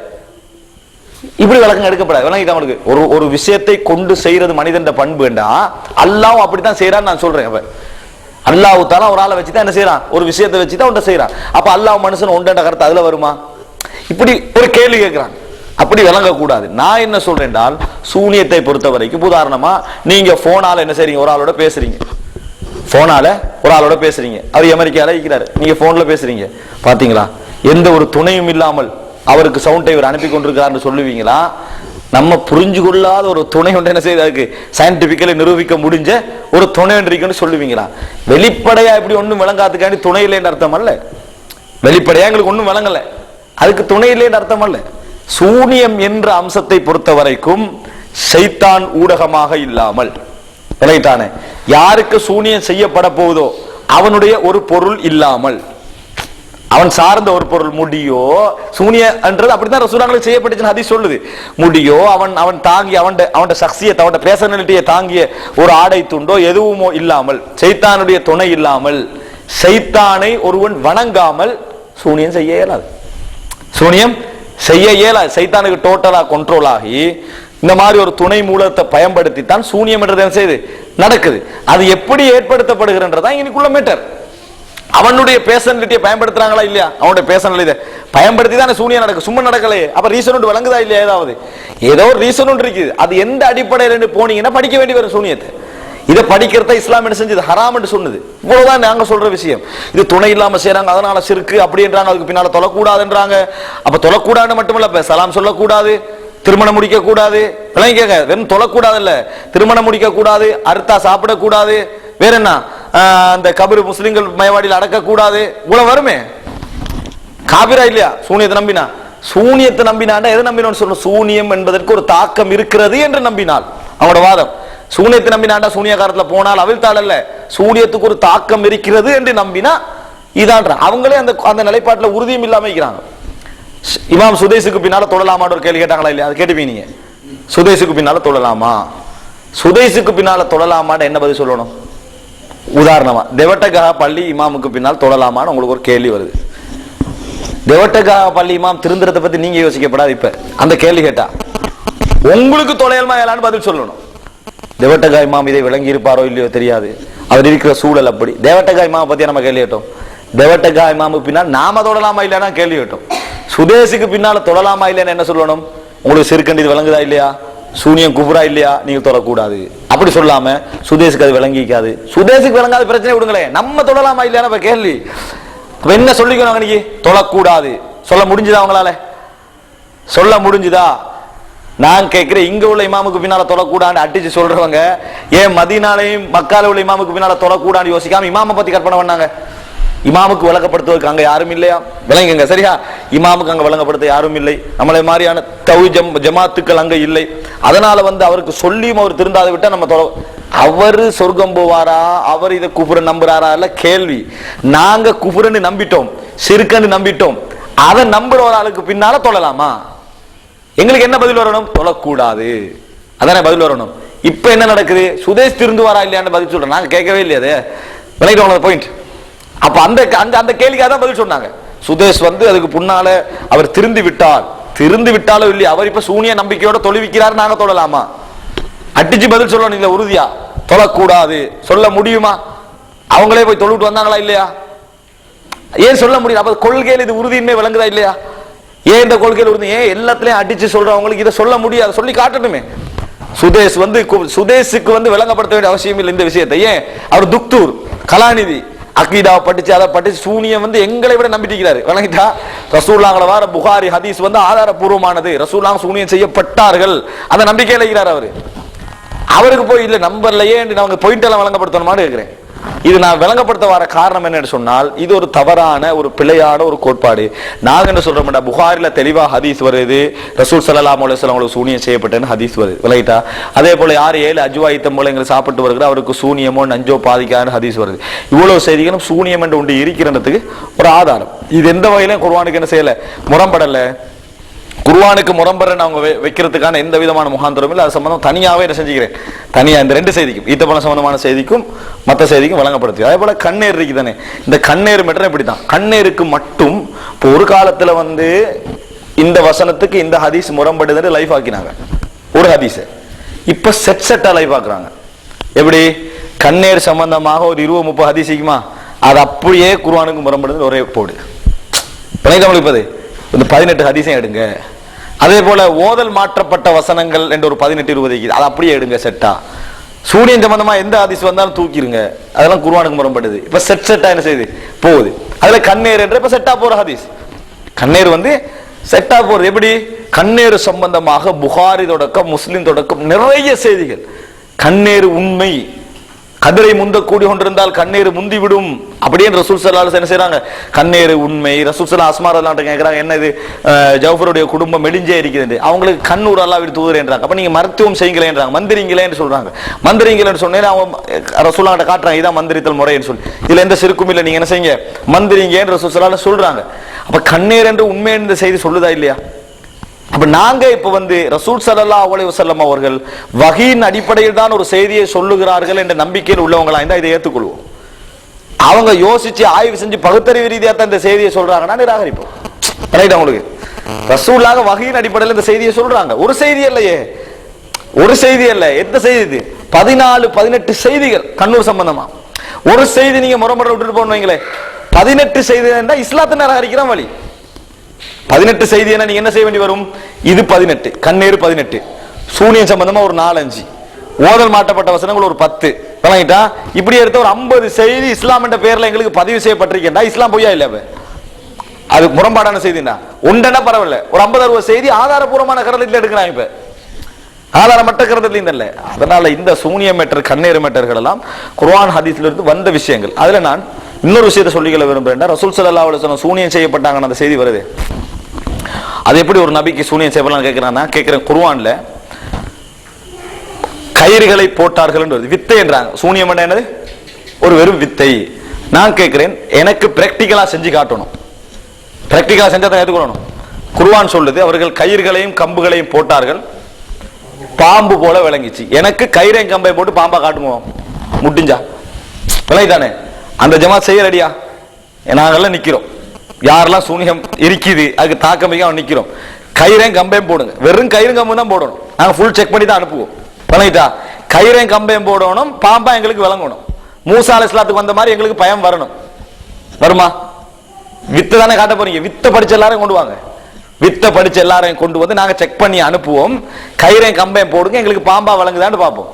இப்படி விளக்கம் எடுக்கப்படாது. விளங்கிட்டு ஒரு விஷயத்தை கொண்டு செய்யறது மனிதன் பண்பு வேண்டா, அல்லாஹ்வும் அப்படித்தான் செய்யறான்னு நான் சொல்றேன். அப்ப அல்லாஹ் தாலா ஒரு ஆளை வச்சுதான் என்ன செய்யறான், ஒரு விஷயத்தை வச்சுதான் ஒன்றை செய்யறான். அப்ப அல்லாஹ் மனுஷன் ஒன்றென்ற கருத்து அதுல வருமா? இப்படி ஒரு கேள்வி கேட்கிறான். அப்படி விளங்கக்கூடாது. நான் என்ன சொல்றேன் என்றால், சூனியத்தை பொறுத்த வரைக்கும் உதாரணமா நீங்க போனால என்ன செய்றீங்க, ஒரு ஆளோட பேசுறீங்க, போனால ஒரு ஆளோட பேசுறீங்க, அவர் அமெரிக்கால இருக்கிறாரு, நீங்க போன்ல பேசுறீங்க, பாத்தீங்களா எந்த ஒரு துணையும் இல்லாமல் அவருக்கு சவுண்டை இவர் அனுப்பி கொண்டிருக்கிறார்னு சொல்லுவீங்களா? நம்ம புரிஞ்சு கொள்ளாத ஒரு துணை ஒன்று என்ன செய்யறதுக்கு சயின்டிபிக்கலி நிரூபிக்க முடிஞ்ச ஒரு துணை ஒன்றிருக்குன்னு சொல்லுவீங்களா? வெளிப்படையா இப்படி ஒன்றும் விளங்காதுக்காண்டி துணை இல்லைன்னு அர்த்தம் அல்ல. வெளிப்படையா எங்களுக்கு ஒன்றும் விளங்கல, அதுக்கு துணை இல்லைன்னு அர்த்தம் அல்ல. சூனியம் என்ற அம்சத்தை பொறுத்த வரைக்கும் ஷைத்தான் ஊடகமாக இல்லாமல், விளையிட்டானே, யாருக்கு சூனியம் செய்யப்பட போவதோ அவனுடைய ஒரு பொருள் இல்லாமல், அவன் சார்ந்த ஒரு பொருள், முடியோ சூனியன்றது அப்படித்தான் ரசூலுல்லாஹி செய்யப்பட்டுச்சுன்னு ஹதீஸ் சொல்லுது. முடியோ அவன் தாங்கி அவன் சக்சியத்தை, அவன் பேர்சனாலிட்டியை தாங்கிய ஒரு ஆடை துண்டோ எதுவுமோ இல்லாமல், ஷைத்தானுடைய துணை இல்லாமல், ஷைத்தானை ஒருவன் வணங்காமல் சூனியம் செய்ய இயலாது. சூனியம் செய்ய இயலாது. ஷைத்தானுக்கு டோட்டலா கண்ட்ரோல் ஆகி இந்த மாதிரி ஒரு துணை மூலத்தை பயன்படுத்தித்தான் சூனியம் என்றது என்ன செய்யுது, நடக்குது. அது எப்படி ஏற்படுத்தப்படுகிறன்றதான் இன்னைக்குள்ள மேட்டர். அவனுடைய பேர்சனாலிட்டியை பயன்படுத்துறாங்களா இல்லையா? அவனுடைய பேர்சனாலிட்டியை பயன்படுத்தி தான் சூனியம் நடக்கு, சும்மா நடக்கலையே. அப்ப ரீசன் ஒன்று விளங்குதா இல்லையா? ஏதோ ஒரு ரீசன் ஒன்று இருக்குது. அது எந்த அடிப்படையில் போனீங்கன்னா படிக்க வேண்டி வரும் சூனியத்தை. இதை படிக்கிறத இஸ்லாம் என்ன செஞ்சது, ஹராம் என்று சொன்னது. இவ்வளவுதான் நாங்க சொல்ற விஷயம். இது துணை இல்லாம செய்யறாங்க, அதனால சிறுக்கு அப்படின்றாங்க, அதுக்கு பின்னால தொழக்கூடாதுன்றாங்க. அப்ப தொழக்கூடாதுன்னு மட்டுமல்ல, இப்ப சலாம் சொல்லக்கூடாது, திருமணம் முடிக்க கூடாது, கேட்க வெறும் தொழக்கூடாது இல்ல, திருமணம் முடிக்க கூடாது, அறுத்தா சாப்பிடக்கூடாது, வேற என்ன, அந்த கபரு முஸ்லிம்கள் மயவாடியில் அடக்கக்கூடாது, இவ்வளவு வருமே. காபிரா இல்லையா சூனியத்தை நம்பினா? சூனியத்தை நம்பினாண்டா எதை நம்பினோன்னு சொல்லணும், சூனியம் என்பதற்கு ஒரு தாக்கம் இருக்கிறது என்று நம்பினால். அவனோட வாதம் சூனியத்தை நம்பினாண்டா சூனிய காலத்துல போனால் அவிழ்த்தாள் அல்ல, சூனியத்துக்கு ஒரு தாக்கம் இருக்கிறது என்று நம்பினா இதான். அவங்களே அந்த நிலைப்பாட்டில் உறுதியும் இல்லாம இருக்கிறாங்க. இமாம் சுதேசுக்கு பின்னால தொழலாமான்னு ஒரு கேள்வி கேட்டாங்களா இல்லையா? அது கேட்டுப்பீங்க. நீங்க சுதேசுக்கு பின்னால தொழலாமா, சுதேசுக்கு பின்னால தொழலாமான்னு என்ன பதில் சொல்லணும்? உதாரணமா தெவட்டகா பள்ளி இமாமுக்கு பின்னால் தொழலாமான்னு உங்களுக்கு ஒரு கேள்வி வருது. தெவட்டகா பள்ளி இமாம் திருந்திரத்தை பத்தி நீங்க யோசிக்கப்படாது. இப்ப அந்த கேள்வி கேட்டா உங்களுக்கு தொலையல்மா ஏலான்னு பதில் சொல்லணும். தெவட்டகா இமாம் இதை விளங்கி இருப்பாரோ இல்லையோ தெரியாது, அவர் இருக்கிற சூழல் அப்படி. தேவட்டகா இமாமை பத்தி நம்ம கேள்வி கேட்டோம். தேவட்டகா இமாமுக்கு பின்னால் நாம தொழலாமா இல்லையா கேள்வி கேட்டோம். சுதேசுக்கு பின்னால தொழலாமா இல்லைன்னு என்ன சொல்லணும்? உங்களுக்கு சிறுக்கண்டி இது விளங்குதா இல்லையா, சூனியம் குபுரா இல்லையா, நீங்க தொழக்கூடாது அப்படி சொல்லாம சுதேசுக்கு அது விளங்கிக்காது. சுதேசுக்கு விளங்காத பிரச்சனை விடுங்களேன், நம்ம தொழலாமா இல்லையா கேள்வி. என்ன சொல்லிக்கணும், அன்னைக்கு தொழக்கூடாது சொல்ல முடிஞ்சுதா? அவங்களால சொல்ல முடிஞ்சுதா? நான் கேட்கிறேன், இங்க உள்ள இமாமுக்கு பின்னால தொழக்கூடாது அடிச்சு சொல்றவங்க ஏன் மதீனாலையும் மக்கால உள்ள இமாமுக்கு பின்னால தொழக்கூடாது யோசிக்காம இமாமை பத்தி கற்பனை பண்ணாங்க? இமாமுக்கு விளங்கப்படுத்துவதற்கு அங்க யாரும் இல்லையா? விளங்குங்க சரியா? இமாமுக்கு அங்க விளங்கப்படுத்த யாரும் இல்லை. நம்மளை மாதிரியான ஜமாத்துக்கள் அங்க இல்லை. அதனால அவருக்கு சொல்லியும் அவர் திருந்தாத விட்டா நம்ம அவரு சொர்க்கம் போவாரா, அவர் இதை குஃப்ர நம்புறாரா இல்ல கேள்வி. நாங்க குஃப்ரன்னு நம்பிட்டோம், ஷிர்க்னு நம்பிட்டோம். அதை நம்புற ஒரு ஆளுக்கு பின்னால தொழலாமா? எங்களுக்கு என்ன பதில் வரணும்? தொழக்கூடாது, அதானே பதில் வரணும். இப்ப என்ன நடக்குது? சுதேஷ் திருந்துவாரா இல்லையான்னு பதில் சொல்றோம். நாங்க கேட்கவே இல்லையா? அது விளையாட்டு பாயிண்ட். அப்ப அந்த அந்த கேள்விக்காக தான் பதில் சொன்னாங்க. சுதேஷ் அதுக்கு முன்னால அவர் திருந்து விட்டாலும் இல்லையா, அவர் இப்ப சூனிய நம்பிக்கையோட தொழுவிக்கிறார், நாங்க தொழலாமா? அடிச்சு பதில் சொல்லணும். இல்ல உறுதியா தொழக்கூடாது சொல்ல முடியுமா? அவங்களே போய் தொழுவிட்டு வந்தாங்களா இல்லையா? ஏன் சொல்ல முடியும்? அப்ப கொள்கையில் இது உறுதியின்மை விளங்குதா இல்லையா? ஏன் இந்த கொள்கையில் உறுதி? ஏன் எல்லாத்திலையும் அடிச்சு சொல்றவங்களுக்கு இதை சொல்ல முடியாது? சொல்லி காட்டணுமே. சுதேஷ் சுதேஷுக்கு விளங்கப்படுத்த வேண்டிய அவசியம் இல்லை இந்த விஷயத்தை. ஏன்? அவர் துக்தூர் கலாநிதி, அகீதாவை படிச்சு அதை படிச்சு சூனியம் எங்களை விட நம்பிட்டிருக்கிறாரு. வணங்கிட்டா ரசூலுல்லாஹ்ல வர புகாரி ஹதீஸ் ஆதாரபூர்வமானது. ரசூலுல்லாஹ் சூனியம் செய்யப்பட்டார்கள் அந்த நம்பிக்கையில இருக்கிறார் அவரு. அவருக்கு போய் இல்ல நம்பர்லையே அவங்க பாயிண்ட் எல்லாம் விளங்கப்படுத்தணுமான்னு கேட்கிறேன். இது நான் விளங்கப்படுத்த வர காரணம் என்னன்னு சொன்னால், இது ஒரு தவறான ஒரு பிழையான ஒரு கோட்பாடு. நாங்க என்ன சொல்றோம், புகாரில தெளிவா ஹதீஸ் வருது, ரசூல் ஸல்லல்லாஹு அலைஹி வஸல்லம் சூனியம் செய்யப்பட்டேன்னு ஹதீஸ் வருது. விளையாட்டா அதே போல யார் 7 அஜ்வாயித்தம் போல எங்களை சாப்பிட்டு வருகிற அவருக்கு சூனியமோ நஞ்சோ பாதிக்காதுன்னு ஹதீஸ் வருது. இவ்வளவு செய்திகளும் சூனியம் என்று ஒன்று இருக்கிறதுக்கு ஒரு ஆதாரம். இது எந்த வகையிலும் குர்ஆனுக்கு என்ன செய்யல, முரண்படல. குர்ஆனுக்கு முரண்படுறன்னு அவங்க வைக்கிறதுக்கான எந்த விதமான முகாந்திரமும் இல்லை. அது சம்பந்தம் தனியாவே என்ன செஞ்சுக்கிறேன், தனியா இந்த 2 செய்திக்கும் ஈத்தப்பழம் சம்பந்தமான செய்திக்கும் மற்ற செய்திக்கும் வழங்கப்படுது. அதே போல கண்ணேர் இருக்கு தானே, இந்த கண்ணேர் மட்டும் இப்படித்தான். கண்ணேருக்கு மட்டும் இப்போ ஒரு காலத்துல இந்த வசனத்துக்கு இந்த ஹதீஸ் முரண்படுதுன்னு லைஃப் ஆக்கினாங்க ஒரு ஹதீஸ். இப்ப செட்டா லைஃப் ஆக்குறாங்க. எப்படி? கண்ணேர் சம்பந்தமாக ஒரு 20-30 ஹதீஸுக்குமா, அது அப்படியே குர்ஆனுக்கு முரண்படுது ஒரே போடு. தமிழ்ப்பது இந்த 18 ஹதீஸையும் எடுங்க. அதே போல ஓதல் மாற்றப்பட்ட வசனங்கள் என்று ஒரு 18-20 அதை அப்படியே எடுங்க செட்டா. சூனியம் சம்பந்தமா எந்த ஹதீஸ் வந்தாலும் தூக்கிடுங்க, அதெல்லாம் குர்ஆனுக்கு முரண்படுது. இப்ப செட்டா என்ன செய்யுது போகுது. அதுல கண்ணேர் என்ற இப்ப செட்டா போற ஹதீஸ், கண்ணேர் செட்டா போறது. எப்படி? கண்ணேர் சம்பந்தமாக புகாரி தொடக்கம் முஸ்லிம் தொடக்கம் நிறைய செய்திகள். கண்ணேர் உண்மை, கதிரை முந்தக்கூடி கொண்டிருந்தால் கண்ணீர் முந்திவிடும் அப்படியே ரசூல் ஸல்லல்லாஹு அலைஹி வஸல்லம் என்ன செய்றாங்க, கண்ணீர் உண்மை. ரசூல் ஸல்லல்லாஹு அஸ்மா ரலியல்லாஹு கேக்குறாங்க, என்ன இது ஜௌஃபருடைய குடும்பம் மெலிஞ்சே இருக்குது, அவங்களுக்கு கண்ணூர் அல்லாஹ் விட்டு தூதுறேன்றாங்க. அப்ப நீங்க மருத்துவம் செய்யுங்களேன்றாங்க, மந்திரிங்களேன்னு சொல்றாங்க. மந்திரிங்களேன்னு சொன்னேன் அவங்க ரசூலுல்லாஹ் கிட்ட காட்டுறாங்க, இதான் மந்திரித்தல் முறைன்னு சொல்லி. இதுல எந்த சிறுக்கும் இல்லை, நீங்க என்ன செய்யுங்க மந்திரிங்கன்னு ரசூல் ஸல்லல்லாஹு அலைஹி சொல்றாங்க. அப்ப கண்ணீர் என்று உண்மை இந்த செய்தி சொல்லுதா இல்லையா? அப்ப நாங்க இப்ப ரசூல் ஸல்லல்லாஹு அலைஹி வஸல்லம் அவர்கள் வஹீயின் அடிப்படையில் தான் ஒரு செய்தியை சொல்லுகிறார்கள் என்ற நம்பிக்கையில் உள்ளவங்களா இருந்தா இதை ஏற்றுக்கொள்வோம். அவங்க யோசிச்சு ஆய்வு செஞ்சு பகுத்தறிவு ரீதியா தான் இந்த செய்தியை சொல்றாங்கன்னா நிராகரிப்போம். உங்களுக்கு ரசூலுல்லாஹ் வஹீயின் அடிப்படையில் இந்த செய்தியை சொல்றாங்க. ஒரு செய்தி இல்லையே, ஒரு செய்தி அல்ல. எந்த செய்தி இது? 14-18 செய்திகள் கண்ணூர் சம்பந்தமா. ஒரு செய்தி நீங்க முரண்பட விட்டுட்டு போனீங்களே, 18 செய்தி இஸ்லாத்தை நிராகரிக்கிற வழி. 18 செய்தி என்ன, நீங்க என்ன செய்ய வேண்டி வரும்? இது 18, கண்ணேறு 18, சூனியம் சம்பந்தமா ஒரு 4-5, ஓதல் மாட்டப்பட்ட வசனங்கள் ஒரு 10, விளங்கிட்டா? இப்படி எடுத்த ஒரு 50 செய்தி இஸ்லாம் என்ற பேர்ல எங்களுக்கு பதிவு செய்யப்பட்டிருக்கேன்டா. இஸ்லாம் பொய்யா இல்ல? அது முரண்பாடான செய்தினா உண்டனா பரவாயில்ல. ஒரு 50-60 செய்தி ஆதாரபூர்வமான கருத்துல எடுக்கிறாங்க. இப்ப ஆதாரமற்ற கருத்துல இல்ல. அதனால இந்த சூனிய மேட்டர் கண்ணேறு மேட்டர்கள் எல்லாம் குர்ஆன் ஹதீஸ்ல இருந்து வந்த விஷயங்கள். அதுல நான் இன்னொரு விஷயத்தை சொல்லிக்கொள்ள விரும்புறேன். ரசூல் ஸல்லல்லாஹு அலைஹி வஸல்லம் சூனியம் செய்யப்பட்டாங்கன்னு அந்த செய்தி வருது. அது எப்படி ஒரு நபிக்கு சூனியம் செய்யப்படலாம் கேட்கிறான்னா, கேட்கிறேன் குர்ஆன்ல கயிறுகளை போட்டார்கள் என்று வருது. வித்தை என்றாங்க. சூனியம் என்னது? ஒரு வெறும் வித்தை. நான் கேட்கிறேன், எனக்கு பிராக்டிகலா செஞ்சு காட்டணும். பிராக்டிகலா செஞ்சா தான் ஏற்றுக்கொள்ளணும். குர்ஆன் சொல்லுது அவர்கள் கயிறுகளையும் கம்புகளையும் போட்டார்கள், பாம்பு போல விளங்கிச்சு. எனக்கு கயிறையும் கம்பை போட்டு பாம்பா காட்டுவோம் முடிஞ்சா விளங்கிதானே? அந்த ஜமாத் செய்ய ரெடியா? நாங்கெல்லாம் நிக்கிறோம். யாரெல்லாம் சூனியம் இருக்குது அதுக்கு தாக்கமிக்க நிக்கிறோம். கயிறையும் கம்பையும் போடுங்க. வெறும் கயிறும் கம்பும் தான் போடணும். நாங்க ஃபுல் செக் பண்ணி தான் அனுப்புவோம். விளங்கிட்டா? கயிறையும் கம்பையும் போடணும், பாம்பா எங்களுக்கு விளங்கணும். மூசா அலைஹிஸ்ஸலாத்துக்கு வந்த மாதிரி எங்களுக்கு பயம் வரணும். வருமா? வித்தை தானே காட்ட போறீங்க. வித்தை படிச்ச எல்லாரையும் கொண்டு வாங்க. வித்தை படிச்ச எல்லாரையும் கொண்டு வந்து நாங்க செக் பண்ணி அனுப்புவோம். கயிறையும் கம்பையும் போடுங்க, எங்களுக்கு பாம்பா விளங்குதான்னு பார்ப்போம்.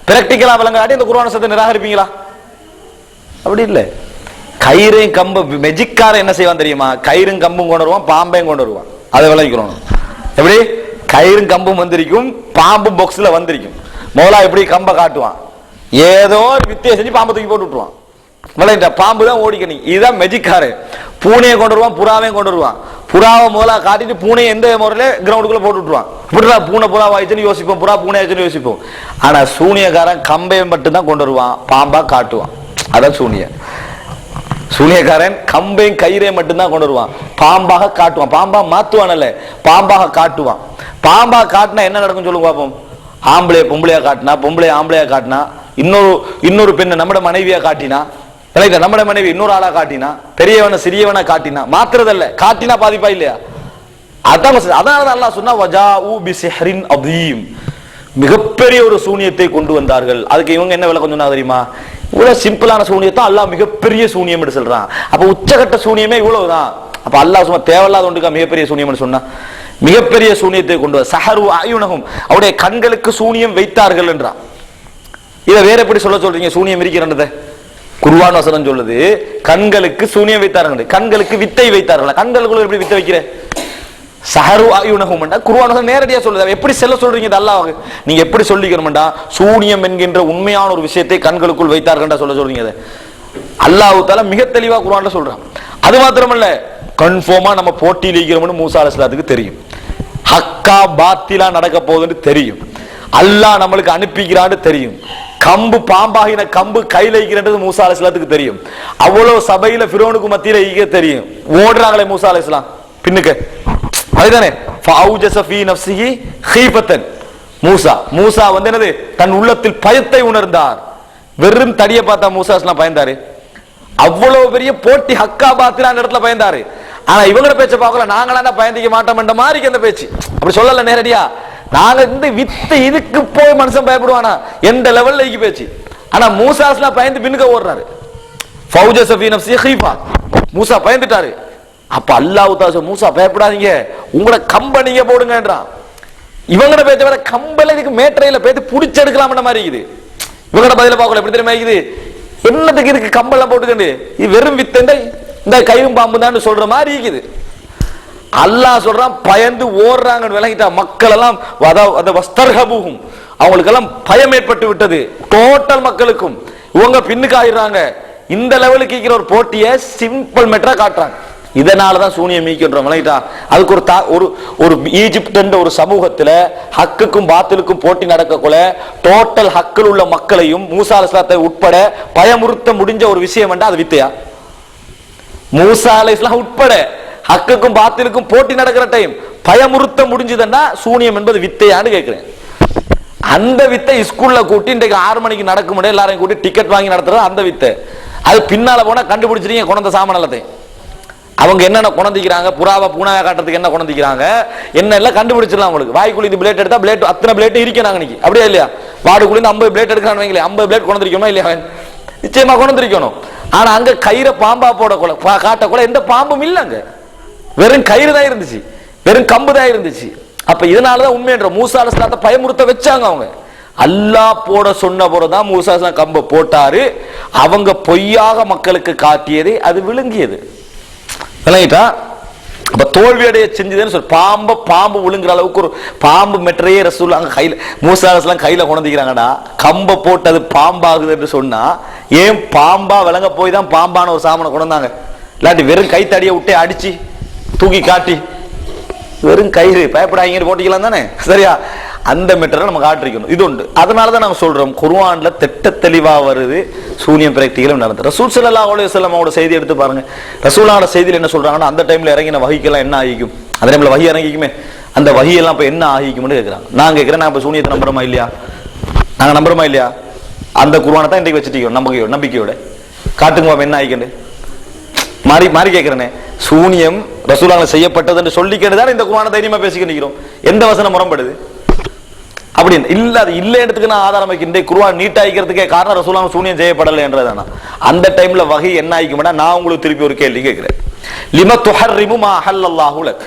பிராக்டிகலா விளங்காட்டி இந்த குர்ஆன் சத்தை நிராகரிப்பீங்களா? அப்படி இல்லை. கயிறையும் கம்பு மெஜிக்கார என்ன செய்வான் தெரியுமா? கயிறும் கம்பும் கொண்டு வருவான், பாம்பையும் கொண்டு வருவான். அதை விளங்கிக்கிறோம். எப்படி? கயிறும் கம்பும் வந்திருக்கும், பாம்பு பாக்ஸ்ல வந்திருக்கும். மௌலா எப்படி கம்பை காட்டுவான்? ஏதோ ஒரு வித்தியை செஞ்சு பாம்பை தூக்கி போட்டு விட்டுருவான். பாம்பு தான் ஓடிக்கணி. இதுதான் மெஜிக்காரு. பூனையை கொண்டு வருவான், புறாவையும் கொண்டு வருவான். புறாவை முதலா காட்டிட்டு பூனையை எந்த முறையில கிரவுண்டுக்குள்ள போட்டு விட்டுருவான். இப்படிதான் பூனை புறா ஆயிடுச்சுன்னு யோசிப்போம், புறா பூனை ஆயிடுச்சுன்னு யோசிப்போம். ஆனா சூனியக்காரன் கம்பையை மட்டும்தான் கொண்டு வருவான், பாம்பா காட்டுவான். அதான் சூனியக்காரன் கம்பையும் கயிறையும் மட்டும்தான் கொண்டு வருவான், பாம்பாக காட்டுவான். பாம்பா மாத்துவானல்ல, பாம்பாக காட்டுவான். பாம்பா காட்டினா என்ன நடக்கும் சொல்லுங்க பாப்போம். ஆம்பளைய பொம்பளையா காட்டினா, பொம்பளைய ஆம்பளையா காட்டினா, இன்னொரு பெண்ணை நம்ம மனைவியா காட்டினா, நம்ம மனைவி இன்னொரு ஆளா காட்டினா, பெரியவனை சிறியவனை காட்டினா, மாத்துறதல்ல, காட்டினா பாதிப்பா இல்லையா? அதனால அல்லாஹ் சொன்னா வஜாஉ பிசிஹ்ரின் அதீம், மிகப்பெரிய ஒரு சூனியத்தை கொண்டு வந்தார்கள். அதுக்கு இவங்க என்ன விளக்கம் சொன்னா தெரியுமா? இவ்வளவு சிம்பிளான சூனியத்தை அல்லாஹ் மிகப்பெரிய சூனியம் என்று சொல்றான். அப்ப உச்சகட்ட சூனியமே இவ்வளவுதான். அப்ப அல்லாஹ் சும்மா தேவையில்லாத ஒன்றுக்கா மிகப்பெரிய சூனியம் சொன்னா? மிகப்பெரிய சூனியத்தை கொண்டு வர சஹரு அயுனஹும், அவருடைய கண்களுக்கு சூனியம் வைத்தார்கள் என்றான். இதை வேற எப்படி சொல்றீங்க? சூனியம் இருக்கிறது குர்ஆன் வசனம் சொல்லுது, கண்களுக்கு சூனியம் வைத்தார்கள், கண்களுக்கு வித்தை வைத்தார்கள். கண்களுக்குள்ள எப்படி வித்தை வைக்கிற? சஹரு அயுனஹும் குர்ஆன் வசனம் நேரடியா சொல்லுது. எப்படி சொல்றீங்க அல்லாஹ்? நீங்க எப்படி சொல்லிக்கணும்டா, சூனியம் என்கின்ற உண்மையான ஒரு விஷயத்தை கண்களுக்குள் வைத்தார்கள் சொல்றீங்க. அல்லாஹ் தஆலா மிக தெளிவா குர்ஆன்ல சொல்றான். அது மாத்திரமல்ல, கன்ஃபார்மா நம்ம போட்டியில் இருக்கிறோம்னு மூசா அலைஹிஸ்ஸலாத்துக்கு தெரியும். ஹக்கா பாத்திலா நடக்க போகுதுன்னு தெரியும். அல்லாஹ் நம்மளுக்கு அனுப்பிக்கிறான்னு தெரியும். கம்பு பாம்பாகின கம்பு கையில இருக்கிறது மூசா அலைஹிஸ்ஸலாத்துக்கு தெரியும். அவ்வளவு சபையில ஃபிரௌனுக்கு மத்தியில ஈக தெரியும். ஓடுறாங்களே மூசா அலைஹிஸ்ஸலாம் பின்னுக்கு, அதுதானே ஃபஅவுஜஸ ஃபீ நஃப்ஸிஹி ஹீஃபத்தன். மூசா வந்து என்னது, தன் உள்ளத்தில் பயத்தை உணர்ந்தார். வெறும் தடியை பார்த்தா மூசா அலைஹிஸ்ஸலாம் பயந்தாரு. அவ்வளவு பெரிய போட்டி ஹக்கா பாத்திலான இடத்துல பயந்தாரு. ஆனா இவங்களோட பேச்ச பார்க்கல, நாங்களா பயந்திக்க மாட்டோம் என்ற மாதிரி அந்த பேச்சு. அப்படி சொல்லல நேரடியா. நாங்க இந்த வித்து இதுக்கு போய் மனுஷன் பயப்படுவானா எந்த லெவல்ல இருக்கு பேச்சு. ஆனா மூசா அலைஹிஸ்ஸலாம் பயந்து பின்னுக்க ஓடுறாரு. ஃபௌஜஸ ஃபீ நஃப்ஸிஹி ஹீஃபா, மூசா பயந்துட்டாரு. அப்ப அல்லாஹ் தஆலா மூசா பயப்படாதீங்க, உங்களோட கம்ப நீங்க போடுங்கன்றான். இவங்களோட பேச்ச வர கம்பல இதுக்கு மேட்ரையில பேத்து புடிச்செடுக்கலாம்ன்ற மாதிரி இருக்குது. இவங்களோட பதில பார்க்கல எப்படி தெரியுமா இருக்குது? என்னத்துக்கு இதுக்கு கம்பெல்லாம் போட்டுக்கண்டு, இது வெறும் வித்தண்டை இந்த கையும் பாம்பு தான் சொல்ற மாதிரி இருக்குது. அல்லாஹ் சொல்றான் பயந்து ஓடுறாங்கன்னு விளங்கிட்டா மக்கள் எல்லாம் வஸ்தர்ஹபுஹும், அவங்களுக்கெல்லாம் பயம் ஏற்பட்டு விட்டது. டோட்டல் மக்களுக்கும் இவங்க பின்னுக்கு ஆயிடுறாங்க. இந்த லெவலுக்கு இருக்கிற ஒரு போட்டியை சிம்பிள் மெட்ரா காட்டுறாங்க. இதனாலதான் சூனியம் மீக்கின்றோம் விளங்கிட்டா. அதுக்கு ஒரு ஈஜிப்ட் என்ற ஒரு சமூகத்துல ஹக்குக்கும் பாத்திலுக்கும் போட்டி நடக்கக்குள்ள டோட்டல் ஹக்கில் உள்ள மக்களையும் மூசா அலைஹிஸ்ஸலாத்தை உட்பட பயமுறுத்த முடிஞ்ச ஒரு விஷயம் என்றா அது வித்தையா? மூசா அலைஹிஸ்ஸலாம் உட்பட ஹக்குக்கும் பாத்திலுக்கும் போட்டி நடக்கிற டைம் பயமுறுத்த முடிஞ்சதுன்னா சூனியம் என்பது வித்தையான்னு கேட்கிறேன். அந்த வித்தை ஸ்கூல்ல கூட்டி இன்றைக்கு 6 மணிக்கு நடக்கும் முடியாது எல்லாரையும் கூட்டி டிக்கெட் வாங்கி நடத்துறது அந்த வித்தை. அது பின்னால போனா கண்டுபிடிச்சிருக்கீங்க குழந்தை சாமானத்தை. அவங்க என்னென்ன குணந்திக்கிறாங்க, புறாவை பூனாவை காட்டுறதுக்கு என்ன குணந்திக்கிறாங்க என்ன எல்லாம் கண்டுபிடிச்சிடலாம். அவங்களுக்கு வாய்க்குள்ளி இது பிளேட் எடுத்தா பிளேட் அத்தனை பிளேட் இருக்கிறாங்க இன்னைக்கு, அப்படியே இல்லையா? வார்டுக்குள்ளே 50 பிளேட் எடுக்கிறான்னு வைங்களேன், 50 பிளேட் குணந்திருக்கணுமா இல்லையா? நிச்சயமா குணந்திருக்கணும். ஆனா அங்க கயிறை பாம்பா போட காட்டக்கூட எந்த பாம்பும் இல்லைங்க, வெறும் கயிறு தான் இருந்துச்சு, வெறும் கம்பு தான் இருந்துச்சு. அப்ப இதனாலதான் உண்மைன்ற மூசா அலைஹிஸ்ஸலாத்தை பயமுறுத்த வச்சாங்க அவங்க. அல்லாஹ் போட சொன்ன போறதான் மூசா அலைஹிஸ்ஸலாம் கம்பை போட்டாரு. அவங்க பொய்யாக மக்களுக்கு காட்டியதை அது விழுங்கியது விளங்கிட்டா. அப்ப தோல்வி அடைய செஞ்சதுன்னு சொல்லி பாம்பு விழுங்குற அளவுக்கு ஒரு பாம்பு மெட்ரையே ரசூல் அங்க கையில மூசா அலைஹிஸ்ஸலாம் கையில கொண்டிருக்கிறாங்கடா. கம்பை போட்டு அது பாம்பாகுது என்று சொன்னா ஏன் பாம்பா விளங்க போய் தான் பாம்பான ஒரு சாமனை கொண்டாங்க. இல்லாட்டி வெறும் கைத்தடியை விட்டே அடிச்சு தூக்கி காட்டி வெறும் கயிறு பயப்படாங்க போட்டிக்கலாம் தானே, சரியா? அந்த மெட்டரை நம்ம காட்டிருக்கணும். இது உண்டு. அதனாலதான் நாங்க சொல்றோம் குர்ஆன்ல திட்ட தெளிவா வருது சூனியம் பிராக்டிகலும் நடந்தது. ரசூல் ஸல்லல்லாஹு அலைஹி வஸல்லம் அவரோட செய்தி எடுத்து பாருங்க. ரசூலோட செய்தியில் என்ன சொல்றாங்கன்னா, அந்த டைம்ல இறங்கின வஹிக்கெல்லாம் என்ன ஆகிக்கும், அந்த டைம்ல வஹி இறங்கிக்குமே, அந்த வஹியெல்லாம் இப்ப என்ன ஆகிக்கும்னு கேட்கிறாங்க. நான் கேட்கிறேன், நான் இப்ப சூனியத்தை நம்புறோமா இல்லையா? நாங்க நம்புறோமா இல்லையா? அந்த குர்ஆனை தான் இன்றைக்கு வச்சுட்டீங்க நம்பிக்கையோட காட்டுங்க என்ன ஆகிக்கண்டு மாறி கேட்கிறேனே. சூனியம் ரசூலால செய்யப்பட்டது என்று சொல்லிக்கிறதுதான் இந்த குர்ஆனை தைரியமா பேசிக்க நிக்கிறோம். எந்த வசனம் முரண்படுது? அப்படி இல்ல, அது இல்ல இடத்துக்கு நான் ஆதாரம் வைக்கின்றேன். குர்ஆன் நீட்டா ஆகிக்கிறதுக்கே காரணம் ரசூலாங்க சூனியம் செய்யப்படலை என்றதானா? அந்த டைம்ல வஹி என்ன ஆகிக்கும்னா, நான் உங்களுக்கு திருப்பி ஒரு கேள்வி கேட்கிறேன். லிம துஹர்ரிமு மா ஹல்லல்லாஹு லக்,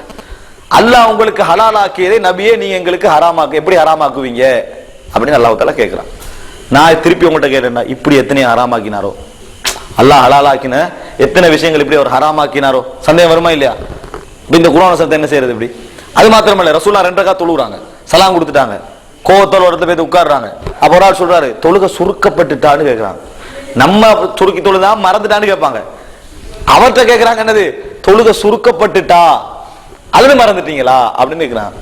அல்லாஹ் உங்களுக்கு ஹலாலாக்கியதை நபியே நீங்க எங்களுக்கு ஹராமாக்கு எப்படி ஹராமாக்குவீங்க அப்படின்னு அல்லாஹ் தஆலா கேட்கிறான். நான் திருப்பி உங்கள்கிட்ட கேட்டேன்னா, இப்படி எத்தனை ஹராமாக்கினாரோ, அல்லாஹ் ஹலாலாக்கின எத்தனை விஷயங்கள் இப்படி அவர் ஹராமாக்கினாரோ சந்தேகம் வருமா இல்லையா? இந்த குர்ஆன் வசனத்தை என்ன செய்யறது இப்படி? அது மாத்திரமல்ல, ரசூலா 2 ரக்காத் தொழுகிறாங்க, சலாம் கொடுத்துட்டாங்க, கோவத்தோட இடத்துல போய் உட்கார்றாங்க. அப்ப ஒரு ஆள் சொல்றாரு, தொழுகை சுருக்கப்பட்டுட்டான்னு கேட்கிறாங்க. நம்ம சுருக்கி தொழுதா மறந்துட்டான்னு கேட்பாங்க. அவர்கிட்ட கேட்கிறாங்க என்னது, தொழுக சுருக்கப்பட்டுட்டா அதுல மறந்துட்டீங்களா அப்படின்னு கேட்கிறாங்க.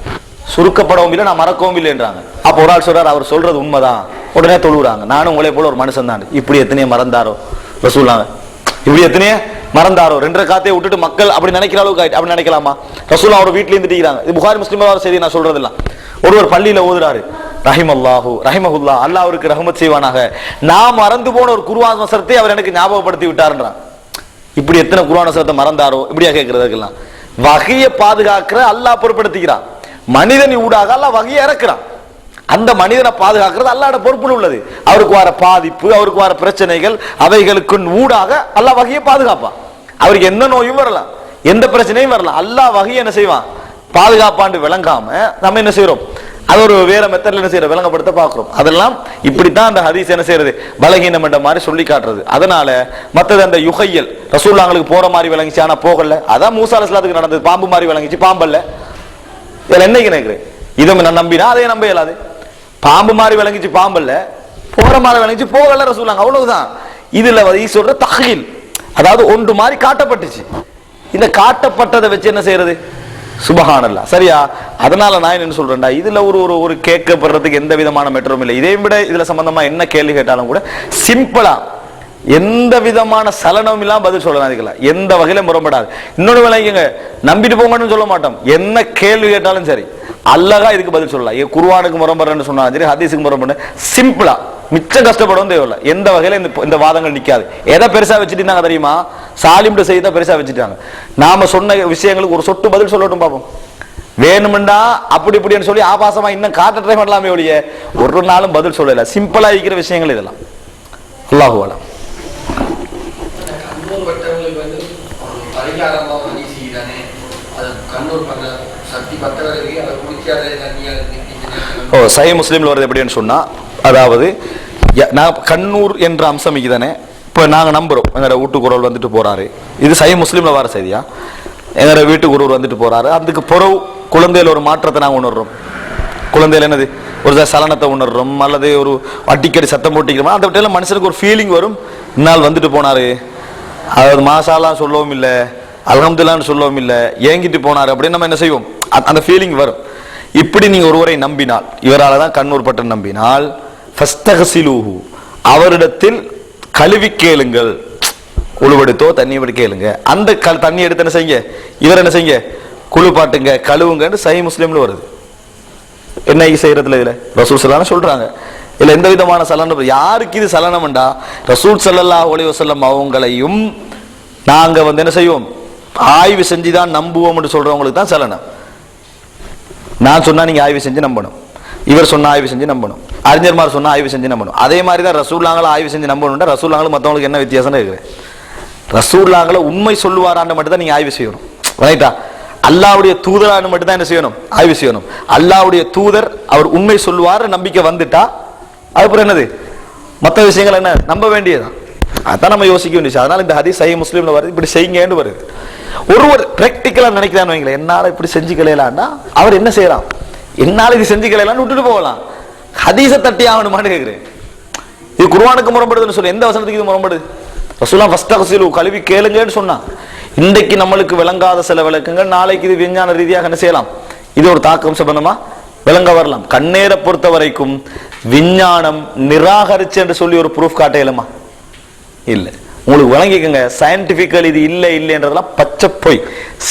சுருக்கப்படவும் இல்லை, நான் மறக்கவும் இல்லைன்றாங்க. அப்போ ஒரு ஆள் சொல்றாரு, அவர் சொல்றது உண்மைதான், உடனே தொழுகிறாங்க. நானும் உங்களே போல ஒரு மனுஷன் தான், இப்படி எத்தனையோ மறந்தாரோ ரசூலுல்லாஹ், இப்படி எத்தனையோ மறந்தாரோ, 2 ரக்காத்தையை விட்டுட்டு மக்கள் அப்படி நினைக்கிற அளவுக்கு அப்படி நினைக்கலாமா? ரசூலுல்லாஹ் அவர் வீட்டில இருந்துட்டாங்க. இது புகாரி முஸ்லிம் செய்தி, நான் சொல்றது இல்லை. ஒருவர் பள்ளியில ஓதுறாரு, ரஹிமஹுல்லா, அல்லாஹ் அவருக்கு ரஹமத் செய்வானாக, நான் மறந்து போன ஒரு குர்ஆன் வசனத்தை அவர் எனக்கு ஞாபகப்படுத்தி விட்டாருன்றான். இப்படி எத்தனை குர்ஆன் வசனத்தை மறந்தாரோ இப்படியா கேட்கறதுக்கெல்லாம் வகையை பாதுகாக்கிற அல்லாஹ் பொறுப்படுத்திக்கிறான். மனிதன் ஊடாக அல்லாஹ் வகையை இறக்குறான். அந்த மனிதனை பாதுகாக்கிறது அல்லாஹ்வோட பொறுப்புல உள்ளது. அவருக்கு வர பாதிப்பு, அவருக்கு வர பிரச்சனைகள், அவைகளுக்கு ஊடாக அல்லாஹ் வகையை பாதுகாப்பான். அவருக்கு எந்த நோயும் வரலாம், எந்த பிரச்சனையும் வரலாம். அல்லாஹ் வகையை என்ன செய்வான், பாதுகாப்பாண்டு விளங்காம நம்ம என்ன செய்யறோம், அது ஒரு வேற மெத்தட்ல என்ன செய்யற விளங்கப்படுத்த பாக்குறோம். அதெல்லாம் இப்படித்தான் அந்த ஹதீஸ் என்ன செய்யறது, பலகீனம் என்ற மாதிரி சொல்லி காட்டுறது. அதனால மற்றது அந்த யுகையல் ரசூலுல்லாஹ்களுக்கு போற மாதிரி விளங்கிச்சு, ஆனா போகல. அதான் மூசா அலைஹிஸ்ஸலாத்துக்கு நடந்தது, பாம்பு மாதிரி விளங்கிச்சு, பாம்பல்ல. இதுல என்னைக்கு நினைக்கிறேன், இதை நான் நம்பினா அதே நம்ப இயலாது. பாம்பு மாதிரி விளங்கிச்சு, பாம்பல்ல. போற மாதிரி விளங்கிச்சு, போகல ரசூலுல்லாஹ், அவ்வளவுதான். இதுல சொல்ற தஹீல், அதாவது ஒன்று மாதிரி காட்டப்பட்டுச்சு. இந்த காட்டப்பட்டதை வச்சு என்ன செய்யறது, சுபஹானல்லாஹ், சரியா? அதனால நான் என்ன சொல்றேன்டா, இதுல ஒரு கேட்கப்படுறதுக்கு எந்த விதமான மெட்டரும் இல்லை. இதை விட இதுல சம்பந்தமா என்ன கேள்வி கேட்டாலும் கூட சிம்பிளா எந்த விதமான சலனமும் இல்லாம பதில் சொல்லலாம். இதுக்கெல்லாம் எந்த வகையில முரண்படாது. இன்னொன்று விளங்கிங்க, நம்பிட்டு போங்கன்னு சொல்ல மாட்டோம். என்ன கேள்வி கேட்டாலும் சரி அழகா இதுக்கு பதில் சொல்லலாம். குர்ஆனுக்கு முரண்படுறேன்னு சொன்னாலும் சரி, ஹதீஸுக்கு முரண்படு, சிம்பிளா, மிச்சம் கஷ்டப்படவும் தேவையில்லை. எந்த வகையில இந்த வாதங்கள் நிக்காது. எதை பெருசா வச்சுட்டாங்க தெரியுமா, சாலிம்ட செய்த பெருசா வச்சுட்டாங்க. நாம சொன்ன விஷயங்களுக்கு ஒரு சொட்டு பதில் சொல்லட்டும் பாப்போம். வேணுமெண்டா அப்படி இப்படின்னு சொல்லி ஆபாசமா இன்னும் காட்ட ட்ரை பண்ணலாமே ஒழிய ஒரு நாளும் பதில் சொல்லல. சிம்பிளா இருக்கிற விஷயங்கள் இதெல்லாம். அல்லாஹு அலம். சஹீஹ் முஸ்லிம்ல வருது எப்படின்னு சொன்னா, அதாவது நான் கண்ணூர் என்ற அம்சம் தானே. இப்போ நாங்கள் நம்புறோம், எங்களோட வீட்டுக்கு ஒருவர் வந்துட்டு போறாரு. இது சஹீஹ் முஸ்லிம்ல வர செய்தியா, எங்களோட வீட்டுக்கு ஒருவர் வந்துட்டு போறாரு. அதுக்கு பிறகு குழந்தையில ஒரு மாற்றத்தை நாங்கள் உணர்றோம். குழந்தையில என்னது, ஒரு சலனத்தை உணர்றோம், அல்லது ஒரு அடிக்கடி சத்தம் போட்டிக்கிறோம். அந்த விட்டு மனுஷனுக்கு ஒரு ஃபீலிங் வரும், இந்நாள் வந்துட்டு போனாரு, அதாவது மாசாலாம் சொல்லவும் இல்லை, அல்ஹம்துலில்லாஹ்னு சொல்லவும் இல்லை, ஏங்கிட்டு போனாரு அப்படின்னு நம்ம என்ன செய்வோம், அந்த ஃபீலிங் வரும். இப்படி நீங்க ஒருவரை நம்பினால், இவரால் தான் கண்ணூர் பட்டன் நம்பினால், ஃபஸ்தக்சிலூஹு, அவரிடத்தில் கழுவி கேளுங்கள், உழுவெடுத்தோ தண்ணி எடுத்து கேளுங்க. அந்த தண்ணி எடுத்து என்ன செய்யுங்க, இவர் என்ன செய்யுங்க, குளிப்பாட்டுங்க, கழுவுங்கன்னு சஹீஹ் முஸ்லிம்ல வருது. என்ன செய்யறதுல இதுல ரசூல் ஸல்லல்லாஹு சொல்றாங்க. இதுல எந்த விதமான சலனம், யாருக்கு இது சலனம்டா, ரசூல் ஸல்லல்லாஹு அலைஹி வஸல்லம் அவங்களையும் நாங்க என்ன செய்வோம், ஆய்வு செஞ்சுதான் நம்புவோம் என்று சொல்றவங்களுக்கு தான் சலனம். நான் சொன்னா நீங்க ஆய்வு செஞ்சு நம்பணும், இவர் சொன்ன ஆய்வு செஞ்சு நம்பணும், அறிஞர்மார் சொன்ன ஆய்வு செஞ்சு நம்பணும். அதே மாதிரி தான் ரசூலுல்லாஹ்களை ஆய்வு செஞ்சு நம்பணும்னா ரசூலுல்லாஹ்களும் மற்றவங்களுக்கு என்ன வித்தியாசம் இருக்குது, ரசூலுல்லாஹ்களை உண்மை சொல்லுவாரான்னு மட்டும் தான் நீங்க ஆய்வு செய்யணும், ரைட்டா? அல்லாஹ்வுடைய தூதரான்னு மட்டும் தான் என்ன செய்யணும், ஆய்வு செய்யணும். அல்லாஹ்வுடைய தூதர் அவர் உண்மை சொல்லுவார் நம்பிக்கை வந்துட்டா அதுக்கப்புறம் என்னது, மற்ற விஷயங்கள் என்ன நம்ப வேண்டியதுதான். அதான் நம்ம யோசிக்க வேண்டியது. அதனால இந்த ஹதீஸ் சஹீஹ் முஸ்லிம்ல வருது, இப்படி செய்யுங்கன்னு வருது. ஒருவர் பிராக்டிக்கலா நினைக்கிறான்னு வைங்களேன், என்னால இப்படி செஞ்சுக்கலாம்னா அவர் என்ன செய்யலாம், என்னால இது செஞ்சுக்கலாம்னு விட்டுட்டு போகலாம். ஹதீஸை தட்டி ஆகணுமான்னு கேட்கிறேன். இது குர்ஆனுக்கு முரண்படுதுன்னு சொல்லி எந்த வசனத்துக்கு இது முரண்படுது? ரசூலுல்லாஹ் ஃபஸ்தக்சிலு, கழுவி கேளுங்கன்னு சொன்னா. இன்றைக்கு நம்மளுக்கு விளங்காத சில விளக்கங்கள் நாளைக்கு இது விஞ்ஞான ரீதியாக என்ன செய்யலாம், இது ஒரு தாக்கம் சம்பந்தமா விளங்க வரலாம். கண்ணேரை பொறுத்த வரைக்கும் விஞ்ஞானம் நிராகரிச்சு என்று சொல்லி ஒரு ப்ரூஃப் காட்ட இயலுமா? இல்ல. உங்களுக்கு விளங்கிக்கங்க, சயின்டிபிக்கல் இது இல்லை இல்லைன்றதெல்லாம் பச்சை பொய்.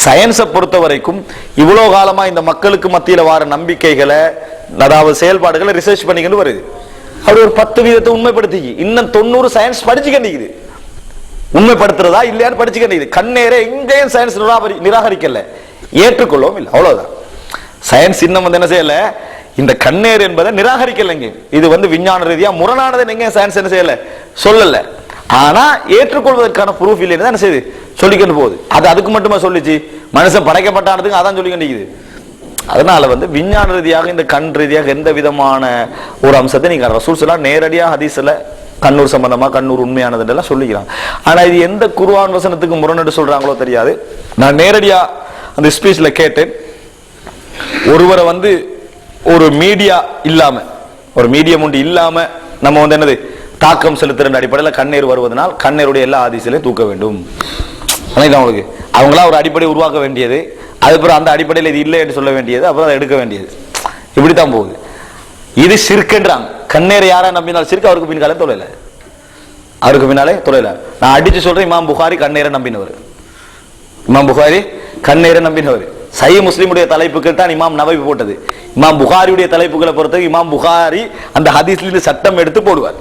சயின்ஸை பொறுத்த வரைக்கும் இவ்வளவு காலமா இந்த மக்களுக்கு மத்தியில வர நம்பிக்கைகளை, அதாவது செயல்பாடுகளை ரிசர்ச் பண்ணிக்கிட்டு வருது. அப்படி ஒரு 10 வீதத்தை உண்மைப்படுத்தி இன்னும் 90 சயின்ஸ் படிச்சுக்கிட்டு உண்மைப்படுத்துறதா இல்லையான்னு படிச்சுக்கிட்டு. கண்ணேரே எங்கேயும் சயின்ஸ் நிராகரிக்கல, ஏற்றுக்கொள்ளவும் இல்லை, அவ்வளவுதான். சயின்ஸ் இன்னும் என்ன செய்யல, இந்த கண்ணேர் என்பதை நிராகரிக்கலைங்க. இது விஞ்ஞான ரீதியா முரணானதை நீங்க சயின்ஸ் என்ன செய்யல, சொல்லல. ஆனா ஏற்றுக்கொள்வதற்கான ப்ரூஃப் இல்லைன்னு என்ன செய்யுது, சொல்லிக்கிட்டு போகுது. அது அதுக்கு மட்டுமா சொல்லிச்சு, மனுஷன் படைக்கப்பட்டானதுக்கு அதான் சொல்லிக்கிட்டு. அதனால விஞ்ஞான ரீதியாக இந்த கண் ரீதியாக எந்த விதமான ஒரு அம்சத்தை நீங்க ரசூல் ஸல்லல்லாஹு நேரடியா ஹதீஸ்ல கண்ணூர் சம்பந்தமா கண்ணூர் உண்மையானது எல்லாம் சொல்லிக்கிறாங்க. ஆனா இது எந்த குர்ஆன் வசனத்துக்கு முரணெடு சொல்றாங்களோ தெரியாது. நான் நேரடியா அந்த ஸ்பீச்ல கேட்டேன், ஒருவரை ஒரு மீடியா இல்லாம, ஒரு மீடியம் ஒன்று இல்லாம நம்ம என்னது தாக்கம் செலுத்துற அடிப்படையில் கண்ணீர் வருவதனால் கண்ணீருடைய எல்லா ஹதீஸையும் தூக்க வேண்டும். அவங்களுக்கு அவங்களா ஒரு அடிப்படை உருவாக்க வேண்டியது, அதுக்கப்புறம் அந்த அடிப்படையில் இது இல்லை என்று சொல்ல வேண்டியது, அப்புறம் அதை எடுக்க வேண்டியது, இப்படித்தான் போகுது. இது சிறுக்குன்றாங்க. கண்ணீரை யாரா நம்பினால் சிறுக்கு, அவருக்கு பின்னாலே தொலைல, அவருக்கு பின்னாலே தொலைல. நான் அடிச்சு சொல்றேன், இமாம் புகாரி கண்ணீரை நம்பினவர், இமாம் புகாரி கண்ணீரை நம்பினவர். சஹீஹ் முஸ்லிமுடைய தலைப்புகள் தான் இமாம் நவவி போட்டது. இமாம் புகாரியுடைய தலைப்புகளை பொறுத்தவரை இமாம் புகாரி அந்த ஹதீஸ்லிருந்து சட்டம் எடுத்து போடுவார்.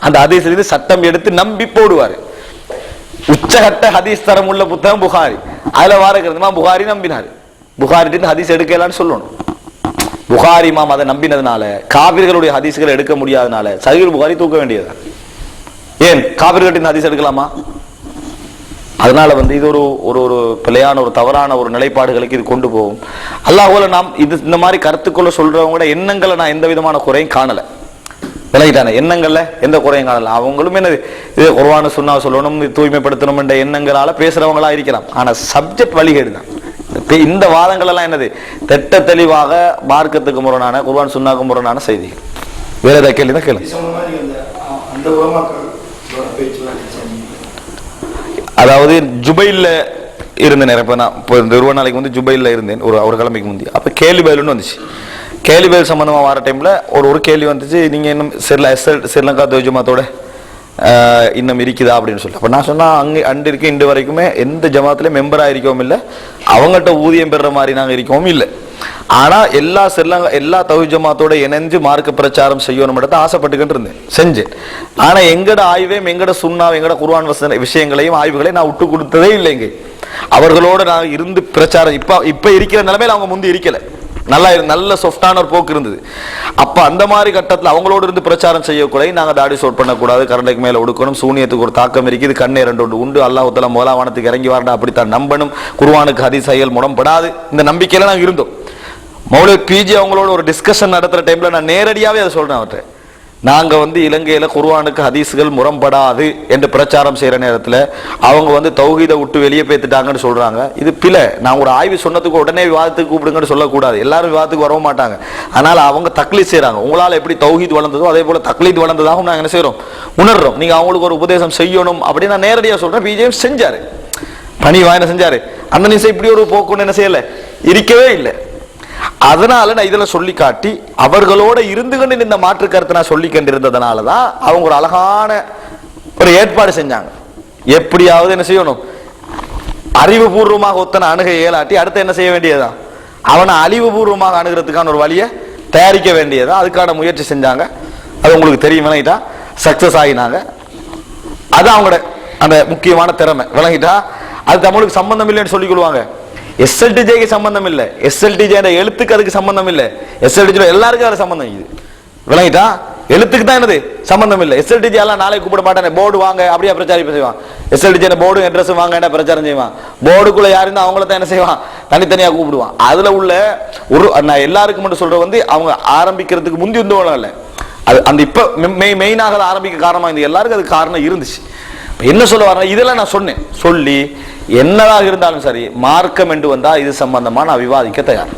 அந்த ஹதீஸ்லிருந்து சட்டம் எடுத்து நம்பி போடுவார். உச்சகட்ட ஹதீஸ் தரம் உள்ள புத்தகம் புகாரி. அதுல வாரக்கிறது இமாம் புகாரி நம்பினார். புகாரிட்டு ஹதீஸ் எடுக்கலான்னு சொல்லணும். புகாரி இமாம் அதை நம்பினதுனால காபிர்களுடைய ஹதீஸ்களை எடுக்க முடியாதனால சஹீஹ் புகாரி தூக்க வேண்டியதுதான். ஏன் காபிர்களின் ஹதீஸ் எடுக்கலாமா? அதனால இது ஒரு ஒரு பிழையான ஒரு தவறான ஒரு நிலைப்பாடுகளுக்கு இது கொண்டு போகும். அல்லாஹ்வுல நாம் இது இந்த மாதிரி கருத்துக்களை சொல்றவங்களோட எண்ணங்களை நான் எந்த விதமான குறையும் காணல. விலகிட்டான எண்ணங்கள்ல எந்த குறையும் காணல. அவங்களும் என்னது இது குர்ஆன் சுன்னா சொல்லணும், தூய்மைப்படுத்தணும் என்ற எண்ணங்களால பேசுறவங்களா இருக்கலாம். ஆனா சப்ஜெக்ட் வழிகேடு தான். இந்த வாதங்கள் எல்லாம் என்னது திட்ட தெளிவாக மார்க்கத்துக்கு முரணான குர்ஆன் சுன்னாக்கு முரணான செய்திகள். வேற ஏதாவது கேள்வி தான் கேளு. அதாவது ஜுபைல்ல இருந்தேன். இப்போ நான் இப்போ இந்த 20 நாளைக்கு ஜுபைல்ல இருந்தேன், ஒரு கிழமைக்கு முந்தி. அப்போ கேள்வி பதில்னு வந்துச்சு. கேள்வி பதில் சம்பந்தமாக வர டைம்ல ஒரு கேள்வி வந்துச்சு, நீங்க இன்னும் ஸ்ரீலங்கா ஜமாத்தோட இன்னும் இருக்குதா அப்படின்னு சொல்லி. அப்போ நான் சொன்னா அண்டு இருக்க இன்று வரைக்குமே எந்த ஜமாத்திலையும் மெம்பராக இருக்கவும் இல்லை, அவங்கள்ட்ட ஊதியம் பெறுற மாதிரி நாங்கள் இருக்கவும் இல்லை. ஆனா எல்லா தௌஹீத் ஜமாத்தோட இணைஞ்சு மார்க்க பிரச்சாரம் செய்யணும் மட்டும் ஆசைப்பட்டுக்கிட்டு இருந்தேன், செஞ்சேன். ஆனா எங்கட ஆய்வையும் எங்கட சுன்னா எங்கட குர்ஆன் விஷயங்களையும் ஆய்வுகளையும் நான் விட்டு கொடுத்ததே இல்லைங்க. அவர்களோட நான் இருந்து பிரச்சாரம் இப்ப இருக்கிற நிலைமையில அவங்க முந்தி இருக்கல, நல்ல சாஃப்டான ஒரு போக்கு இருந்தது. அப்ப அந்த மாதிரி கட்டத்தில் அவங்களோடு இருந்து பிரச்சாரம் செய்யக்கூடாது. நாங்க தாடி சோட் பண்ணக்கூடாது, கரண்டைக்கு மேல ஒடுக்கணும், சூனியத்துக்கு ஒரு தாக்கம் இருக்குது, கண்ணே 2 உண்டு, அல்லாஹ் தஆலா முதலாவானத்துக்கு இறங்கி வரண்டா, அப்படித்தான் நம்பணும், குர்ஆனுக்கு ஹதீஸ் செயல் முரண்படாது, இந்த நம்பிக்கையில நாங்க இருந்தோம். மௌலவி பிஜி அவங்களோட ஒரு டிஸ்கஷன் நடத்துற டைம்ல நான் நேரடியாவே அதை சொல்றேன் அவர்கிட்ட. நாங்க இலங்கையில குர்ஆனுக்கு ஹதீஸ்கள் முரண்படாது என்று பிரச்சாரம் செய்யற நேரத்துல அவங்க தௌஹீதை விட்டு வெளியே பேத்துட்டாங்கன்னு சொல்றாங்க. இது பிழை. நான் ஒரு ஆய்வு சொன்னதுக்கு உடனே விவாதத்துக்கு கூப்பிடுங்கன்னு சொல்லக்கூடாது. எல்லாரும் விவாதத்துக்கு வரவும் மாட்டாங்க. அதனால அவங்க தக்லீத் செய்யறாங்க. உங்களால எப்படி தௌஹீத் வளர்ந்ததோ அதே போல தக்லீத் வளர்ந்ததாகவும் நாங்க என்ன செய்யறோம், உணர்றோம். நீங்க அவங்களுக்கு ஒரு உபதேசம் செய்யணும் அப்படின்னு நான் நேரடியா சொல்றேன். பிஜேஎம் செஞ்சாரு, பணி வாயின செஞ்சாரு. அந்த நிமிஷம் இப்படி ஒரு போக்குன்னு என்ன செய்யல, இருக்கவே இல்லை. அதனால நான் இதுல சொல்லி காட்டி அவர்களோட இருந்து கொண்டு இந்த மாற்று கருத்தை நான் சொல்லி கொண்டிருந்ததுனாலதான் அவங்க ஒரு அழகான ஒரு ஏற்பாடு செஞ்சாங்க. எப்படியாவது என்ன செய்யணும், அறிவுபூர்வமாக ஒத்தனை அணுக இயலாட்டி அடுத்து என்ன செய்ய வேண்டியதுதான், அவனை அழிவுபூர்வமாக அணுகிறதுக்கான ஒரு வழியை தயாரிக்க வேண்டியதான். அதுக்கான முயற்சி செஞ்சாங்க. அது உங்களுக்கு தெரியும், விளங்கிட்டா சக்சஸ் ஆகினாங்க. அது அவங்களோட அந்த முக்கியமான திறமை, விளங்கிட்டா. அது தமிழுக்கு சம்பந்தம் இல்லைன்னு சொல்லிக் கொள்வாங்க. எஸ்எல்டிஜேக்கு சம்பந்தம் இல்லை, எஸ்எல்டிஜே எழுத்துக்கு அதுக்கு சம்பந்தம் இல்லை. எஸ்எல்டிஜே எல்லாருக்கும் அது சம்பந்தம் இது, விளங்கிட்டா. எழுத்துக்கு தான் என்னது சம்பந்தம் இல்லை. எஸ்எல்டிஜே எல்லாம் நாளை கூப்பிட மாட்டானே, போர்டு வாங்க அப்படியே பிரச்சாரம் செய்வான். எஸ்எல்டிஜே போர்டு அட்ரஸ் வாங்க என்ன பிரச்சாரம் செய்வான். போர்டுக்குள்ள யாரு இருந்தா அவங்கள தான் என்ன செய்வான், தனித்தனியா கூப்பிடுவான். அதுல உள்ள ஒரு நான் எல்லாருக்கும் மட்டும் சொல்ற அவங்க ஆரம்பிக்கிறதுக்கு முந்தி இல்லை, அது அந்த இப்ப மெயினாக ஆரம்பிக்க காரணமா இந்த எல்லாருக்கும் அது காரணம் இருந்துச்சு. என்ன சொல்ல வர, இதெல்லாம் நான் சொன்னேன். சொல்லி என்னதாக இருந்தாலும் சரி, மார்க்கம் என்று வந்தா இது சம்பந்தமா நான் விவாதிக்க தயார்.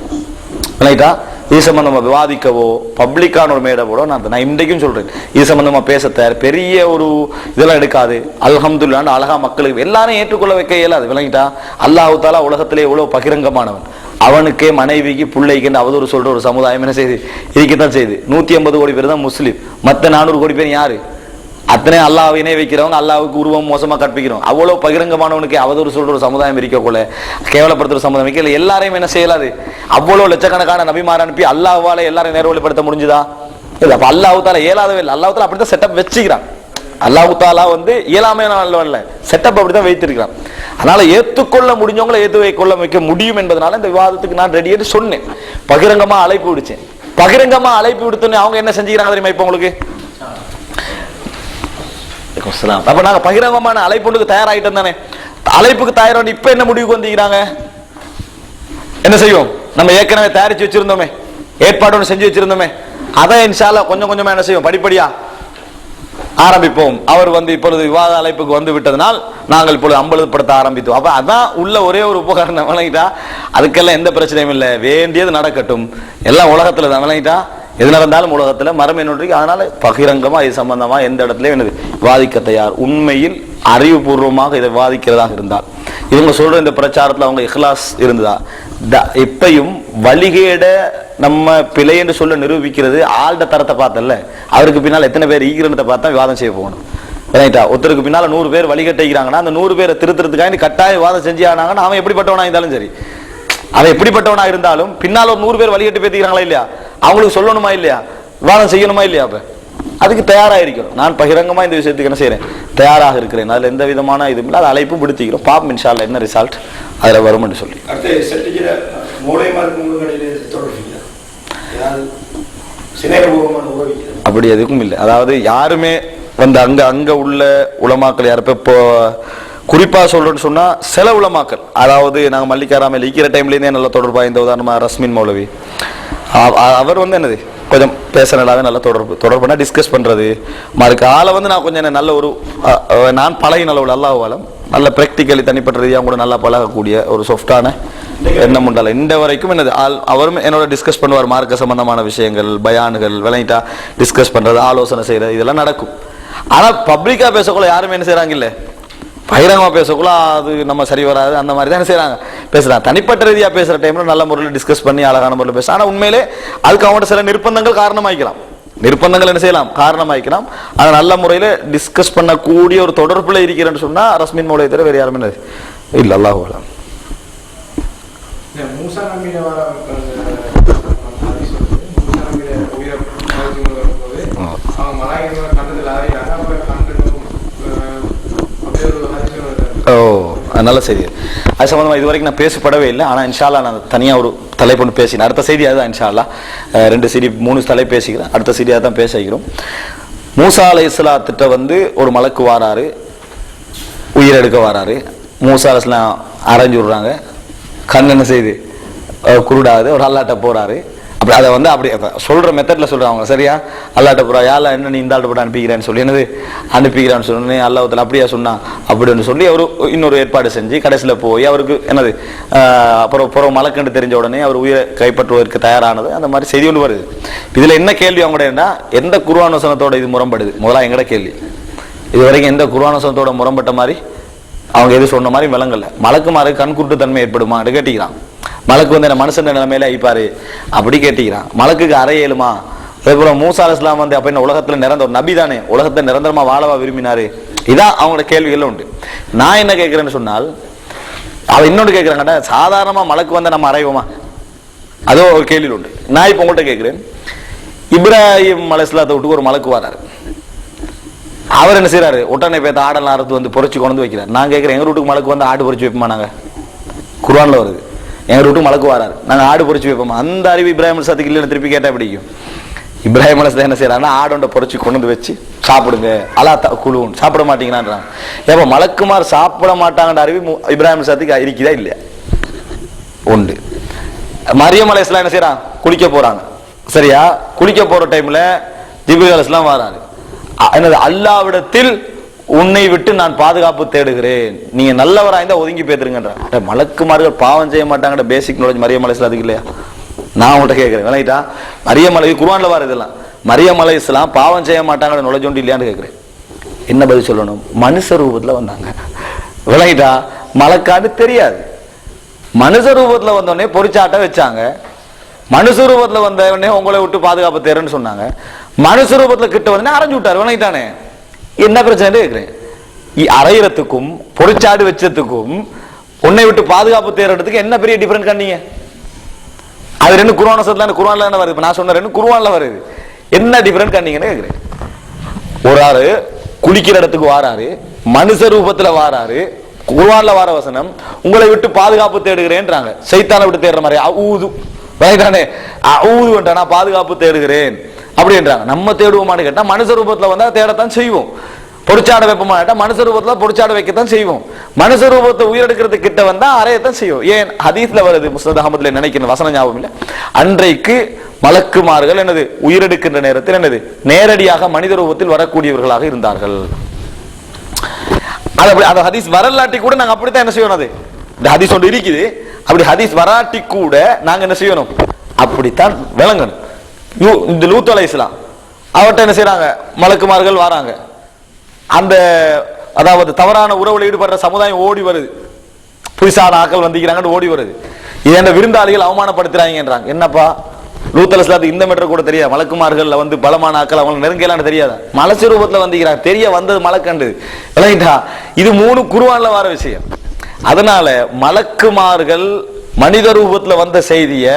இது சம்பந்தமா விவாதிக்கவோ பப்ளிக்கான ஒரு மேடவோட நான் இன்றைக்கும் சொல்றேன், இது சம்பந்தமா பேச தயார். பெரிய ஒரு இதெல்லாம் எடுக்காது. அல்ஹம்துலில்லாஹ் அழகா மக்களுக்கு எல்லாரும் ஏற்றுக்கொள்ள வைக்க இயலாது, விளங்கிட்டா. அல்லாஹ் தஆலா உலகத்திலே எவ்வளவு பகிரங்கமானவன். அவனுக்கே மனைவிக்கு பிள்ளைக்கு அவதூறு சொல்ற ஒரு சமுதாயம் என்ன செய்து இருக்கத்தான் செய்யுது. 150 கோடி பேர் தான் முஸ்லீம், மற்ற 400 கோடி பேர் யாரு, அத்தனை அல்லாஹ் இணை வைக்கிறவங்க, அல்லாஹ்வுக்கு உருவம் மோசமா கற்பிக்கிறோம். அவ்வளவு பகிரங்கமானவனுக்கு அவதூறு சொல்ற ஒரு சமுதாயம் இருக்கக்குள்ள, கேவலப்படுத்துற சமுதாயம் இருக்கல. எல்லாரையும் என்ன செய்யலாது, அவ்வளவு லட்சக்கணக்கான நபிமார் அனுப்பி அல்லாஹ்வால எல்லாரையும் நேர்வழிப்படுத்த முடிஞ்சுதா? அப்ப அல்லாஹ் தஆலா இயலாதவே இல்லை. அல்லாஹ் தஆலா அப்படித்தான் செட்டப் வச்சுக்கிறான். அல்லாஹ் தஆலா இயலாமையான செட்டப் அப்படித்தான் வைத்திருக்கிறான். அதனால ஏற்றுக்கொள்ள முடிஞ்சவங்களை ஏற்று வைக்க முடியும் என்பதனால இந்த விவாதத்துக்கு நான் ரெடியே சொன்னேன். பகிரங்கமா அழைப்பு விடுச்சேன். பகிரங்கமா அழைப்பு விடுத்தோன்னே அவங்க என்ன செஞ்சுக்கிறாங்க தெரியுமா? இப்ப உங்களுக்கு அப்ப நாங்க பகிரங்கமான அழைப்புக்கு தயாராகிட்டோம் தானே. அழைப்புக்கு தயாராக இப்ப என்ன முடிவுக்கு வந்திருக்கிறாங்க, என்ன செய்வோம், நம்ம ஏற்கனவே தயாரிச்சு வச்சிருந்தோமே, ஏற்பாடு ஒன்று செஞ்சு வச்சிருந்தோமே, அதை இன்ஷா அல்லாஹ் கொஞ்சம் கொஞ்சமா என்ன செய்வோம், படிப்படியா ஆரம்பிப்போம். அவர் இப்பொழுது விவாத அழைப்புக்கு வந்து விட்டதனால் நாங்கள் இப்பொழுது அம்பலப்படுத்த ஆரம்பித்தோம். அப்ப அதான் உள்ள ஒரே ஒரு உபகரணம், விளங்கிட்டா. அதுக்கெல்லாம் எந்த பிரச்சனையும் இல்லை, வேண்டியது நடக்கட்டும், எல்லாம் உலகத்துல தான், விளங்கிட்டா. எது நடந்தாலும் உலகத்துல மரம் என்ன, அதனால பகிரங்கமா இது சம்பந்தமா எந்த இடத்துலயும் என்னது வாதிக்க தயார். உண்மையில் அறிவுபூர்வமாக இதை வாதிக்கிறதாக இருந்தால், இவங்க சொல்ற இந்த பிரச்சாரத்துல அவங்க இஹ்லாஸ் இருந்ததா, எப்பையும் வழிகேட நம்ம பிழை என்று சொல்ல நிரூபிக்கிறது ஆழ்ந்த தரத்தை பார்த்தல்ல, அவருக்கு பின்னால் எத்தனை பேர் ஈகிரனத்தை பார்த்தா விவாதம் செய்ய போகணும். ரைட்டா? ஒருத்தருக்கு பின்னால 100 பேர் வழிகட்டிக்கிறாங்கன்னா அந்த 100 பேரை திருத்துறதுக்காக கட்டாய விவாதம் செஞ்சு ஆனாங்கன்னா அவன் எப்படிப்பட்டவனா இருந்தாலும் சரி, அவன் எப்படிப்பட்டவனா இருந்தாலும் பின்னால் ஒரு 100 பேர் வழிகட்டி பேசிக்கிறாங்களா இல்லையா, அவங்களுக்கு சொல்லணுமா இல்லையா, விவாதம் செய்யணுமா இல்லையா, அப்ப அதுக்கு தயாராக இருக்கிறோம். நான் பகிரங்கமா இந்த விஷயத்துக்கு என்ன செய்யறேன், தயாராக இருக்கிறேன். அதுல எந்த விதமான இது இல்லை, அது அழைப்பும் விடுத்திக்கிறோம். பாப்போம் இன்ஷா அல்லாஹ் என்ன ரிசல்ட் அதுல வரும் என்று சொல்லி. அப்படி எதுக்கும் இல்லை. அதாவது யாருமே வந்து அங்க உள்ள உலமாக்கள் யாருப்ப இப்போ குறிப்பா சொல்றேன்னு சொன்னா சில உலமாக்கள், அதாவது நாங்க மல்லிகாராமையில் இருக்கிற டைம்லேருந்தே நல்ல தொடர்பா இந்த உதாரணமா ரஸ்மின் மௌலவி, அவர் வந்து என்னது கொஞ்சம் பேசுறதாவே நல்ல தொடர்புனா டிஸ்கஸ் பண்றது மாதிரி ஆளை வந்து நான் கொஞ்சம் நல்ல ஒரு நான் பழகின அளவில் அல்லாஹ்வாலம் நல்ல பிராக்டிக்கலி தனிப்பட்ட ரீதியாக கூட நல்லா பழகக்கூடிய ஒரு சாஃப்டான எண்ணம் உண்டால இந்த வரைக்கும் என்னது அவரும் என்னோட டிஸ்கஸ் பண்ணுவார். மார்க்க சம்பந்தமான விஷயங்கள், பயானுகள் விளங்கிட்டா டிஸ்கஸ் பண்றது, ஆலோசனை செய்யறது, இதெல்லாம் நடக்கும். ஆனா பப்ளிக்கா பேசக்குள்ள யாருமே என்ன செய்யறாங்க இல்ல, பகிரங்கமா பேசக்குள்ள அது நம்ம சரி வராது, அந்த மாதிரி தான் என்ன செய்யறாங்க பேசுறாங்க. தனிப்பட்ட ரீதியா பேசுற டைம்ல நல்ல முறையில் டிஸ்கஸ் பண்ணி அழகான முறையில் பேச. ஆனா உண்மையிலே அதுக்கு அவங்கள்ட்ட சில நிர்பந்தங்கள் காரணமாய்க்கலாம், நிர்பந்தங்கள் என்ன செய்யலாம் காரணமாய்க்கலாம். ஆனா நல்ல முறையில டிஸ்கஸ் பண்ணக்கூடிய ஒரு தொடர்புல இருக்கிறேன்னு சொன்னா ரஸ்மின் மௌலவி தவிர வேற யாருமே இல்ல. அல்லாஹ் அலம். நல்ல செய்தி. அது சம்பந்தமா இது வரைக்கும் நான் பேசப்படவே இல்லை. ஆனால் இன்ஷா அல்லாஹ் நான் தனியாக ஒரு தலைப்பு பேசினேன். அடுத்த செய்தி அதுதான் இன்ஷா அல்லாஹ். 2 செய்தி 3 தலை பேசிக்கிறேன். அடுத்த செய்தியாக தான் பேசிக்கிறோம். மூசா அலைஹிஸ்ஸலாத்திட்ட வந்து ஒரு மலக்கு வாராரு, உயிர் எடுக்க வாராரு. மூசா அலைஹிஸ்ஸலாம் அரைஞ்சு விடுறாங்க, கண் என்ன செய்து குருடாகுது. ஒரு அல்லாட்ட போறாரு. அப்படி அதை வந்து அப்படி சொல்ற மெத்தட்ல சொல்றாங்க சரியா. அல்லாட்ட போறா, யாரா என்ன நீ இந்த ஆள்கிட்ட போட்டு அனுப்பிக்கிறேன்னு சொல்லி என்னது அனுப்பிக்கிறான்னு சொன்னேன். அல்லாஹ்வுத்தாலா அப்படியா சொன்னா அப்படின்னு சொல்லி அவரு இன்னொரு ஏற்பாடு செஞ்சு கடைசியில போய் அவருக்கு என்னது அப்புறம் மலக்கண்டு தெரிஞ்ச உடனே அவர் உயிரை கைப்பற்றுவதற்கு தயாரானது. அந்த மாதிரி செய்தி ஒன்று வருது. இதுல என்ன கேள்வி அவங்களுடைய எந்த குர்ஆன் வசனத்தோட இது முரண்படுது? முதல்ல எங்கட கேள்வி, இது வரைக்கும் எந்த குர்ஆன் வசனத்தோட முரண்பட்ட மாதிரி அவங்க எது சொன்ன மாதிரி விளங்கல. மலக்குமாறு கண்குருட்டு தன்மை ஏற்படுமா கேட்டிக்கிறான். மலக்கு வந்து என்ன மனுஷன் நிலைமையில ஐப்பாரு அப்படி கேட்டிக்கிறான். மலக்குக்கு அறையலுமா? அதேபோல மூசா அலைஹிஸ்ஸலாம் வந்து அப்ப என்ன உலகத்துல நிரந்த ஒரு நபி தானே, உலகத்தை நிரந்தரமா வாழவா விரும்பினாரு? இதான் அவங்களோட கேள்விகள் உண்டு. நான் என்ன கேட்கிறேன்னு சொன்னால், அவ இன்னொன்று கேட்கிறாங்க, சாதாரணமா மலக்கு வந்து நம்ம அறைவோமா? அதோ ஒரு கேள்வி உண்டு. நான் இப்ப உங்கள்கிட்ட கேட்கிறேன், இப்ராஹிம் அலைஹிஸ்ஸலாத்தை விட்டு ஒரு மலக்கு வராரு. அவர் என்ன செய்யறாரு, ஒட்டனை பேத்த ஆடெல்லாம் அறுத்து வந்து பொறிச்சு கொண்டு வைக்கிறார். நான் கேட்கிறேன், எங்க வீட்டுக்கு மலக்கு வந்து ஆடு பொறிச்சு வைப்போமா? நாங்க குர்ஆன்ல வருது, எங்க வீட்டுக்கு மலக்கு வராரு, நாங்க ஆடு பொறிச்சு வைப்போமா? அந்த அறிவு இப்ராஹிம் அலைஹிஸ்ஸலாத்துக்கு இல்லைன்னு திருப்பி கேட்டா பிடிக்கும். இப்ராஹிம் அலைஹிஸ்ஸலாம் என்ன செய்யறாருன்னா ஆடோண்ட பொறிச்சு கொண்டு வந்து வச்சு சாப்பிடுங்க, அலா குழுவும் சாப்பிட மாட்டீங்களான்றாங்க. ஏப்ப மலக்குமார் சாப்பிட மாட்டாங்கன்ற அறிவு இப்ராஹிம் அலைஹிஸ்ஸலாத்துக்கு இருக்குதா இல்லையா? உண்டு. மரியம் அலைஹிஸ்ஸலாம் என்ன செய்யறாங்க, குளிக்க போறாங்க சரியா. குளிக்க போற டைம்ல ஜிப்ரீல் அலைஹிஸ்ஸலாம் வராரு. என்னது, அல்லாஹ்விடத்தில் உன்னை விட்டு நான் பாதுகாப்பு தேடுகிறேன், நீங்க நல்லவரா இருந்தா ஒதுங்கி பேத்துருங்கன்ற. மலக்குமார்கள் பாவம் செய்ய மாட்டாங்கன்ற பேசிக் நாலேஜ் மரியம் அலைஹிஸ்ஸலாத்துக்கு இல்லையா? நான் உங்கள்கிட்ட கேட்கிறேன், விளங்கிட்டா? மரியம் அலை குர்ஆன்ல வர இதெல்லாம் மரியம் அலைஹிஸ்ஸலாம் பாவம் செய்ய மாட்டாங்கன்ற நாலேஜ் ஒன்று இல்லையான்னு கேட்கிறேன். என்ன பதில் சொல்லணும்? மனுஷ ரூபத்துல வந்தாங்க, விளங்கிட்டா? மலக்கான்னு தெரியாது. மனுஷ ரூபத்துல வந்தோடனே பொறிச்சாட்ட வச்சாங்க. மனுஷ ரூபத்துல வந்த உடனே உங்களை விட்டு பாதுகாப்பு தேர்ன்னு சொன்னாங்க. மனுஷ ரூபத்துல கிட்ட வந்து அரைஞ்சு விட்டாரு, விளங்கிட்டானே? என்ன பிரச்சனை கேட்கிறேன். அரைகிறதுக்கும் பொறிச்சாடு வச்சதுக்கும் உன்னை விட்டு பாதுகாப்பு தேர்றதுக்கு என்ன பெரிய டிஃபரன்ஸ் கண்ணீங்க? அது ரெண்டு குர்ஆன் வசனத்துல குர்ஆன்ல என்ன வருது? நான் சொன்ன ரெண்டு குர்ஆன்ல வருது. என்ன டிஃபரன்ஸ் கண்ணீங்கன்னு கேட்கிறேன். ஒரு ஆளு குளிக்கிற இடத்துக்கு வாராரு, மனுஷ ரூபத்துல வாராரு. குர்ஆன்ல வார வசனம் உங்களை விட்டு பாதுகாப்பு தேடுகிறேன்றாங்க. சைத்தானை விட்டு தேடுற மாதிரி அஊது, ரைட்டானே? அஊது நான் பாதுகாப்பு தேடுகிறேன் அப்படின்றாங்க. நம்ம தேடுவோமான்னு கேட்டா மனுஷ ரூபத்துல வந்தா தேடத்தான் செய்வோம். பொறிச்சாட வைப்போமா கேட்டா மனுஷ ரூபத்துல பொறிச்சாட வைக்கத்தான் செய்வோம். மனுஷ ரூபத்தை உயிரெடுக்கிறது கிட்ட வந்தா அறையத்தான் செய்வோம். ஏன் ஹதீஸ்ல வருது, முஸ்னத் அஹ்மத்ல நினைக்கிற வசன ஞாபகம் இல்லை, அன்றைக்கு மலக்குமார்கள் என்னது உயிரெடுக்கின்ற நேரத்தில் என்னது நேரடியாக மனித ரூபத்தில் வரக்கூடியவர்களாக இருந்தார்கள். அது ஹதீஸ் வரலாட்டி கூட நாங்க அப்படித்தான் என்ன செய்யணும்? அது இந்த ஹதீஸ் ஒன்று இருக்குது. அப்படி ஹதீஸ் வராட்டி கூட நாங்க என்ன செய்யணும்? அப்படித்தான் விளங்கணும். இந்த லூத் அலைஹிஸ்ஸலாம் அவர்கிட்ட என்ன செய்யறாங்க, மலக்குமார்கள் வராங்க. அந்த அதாவது தவறான உறவுல ஈடுபடுற சமுதாயம் ஓடி வருது, புதுசான ஆக்கள் வந்திக்கிறாங்கன்னு ஓடி வருது. இதை விருந்தாளிகள் அவமானப்படுத்துறாங்கன்றாங்க. என்னப்பா லூத் அலைஹிஸ்ஸலாத்துக்கு இந்த மீட்டர் கூட தெரியாது, மலக்குமார்கள் வந்து பலமான ஆக்கள் அவங்க நெருங்கலான்னு தெரியாதா, மலச்சு ரூபத்துல வந்திக்கிறாங்க, தெரிய வந்தது மலக்கண்டு விளங்கிட்டா. இது 3 குர்ஆன்ல வர விஷயம். அதனால மலக்குமார்கள் மனித ரூபத்துல வந்த செய்திய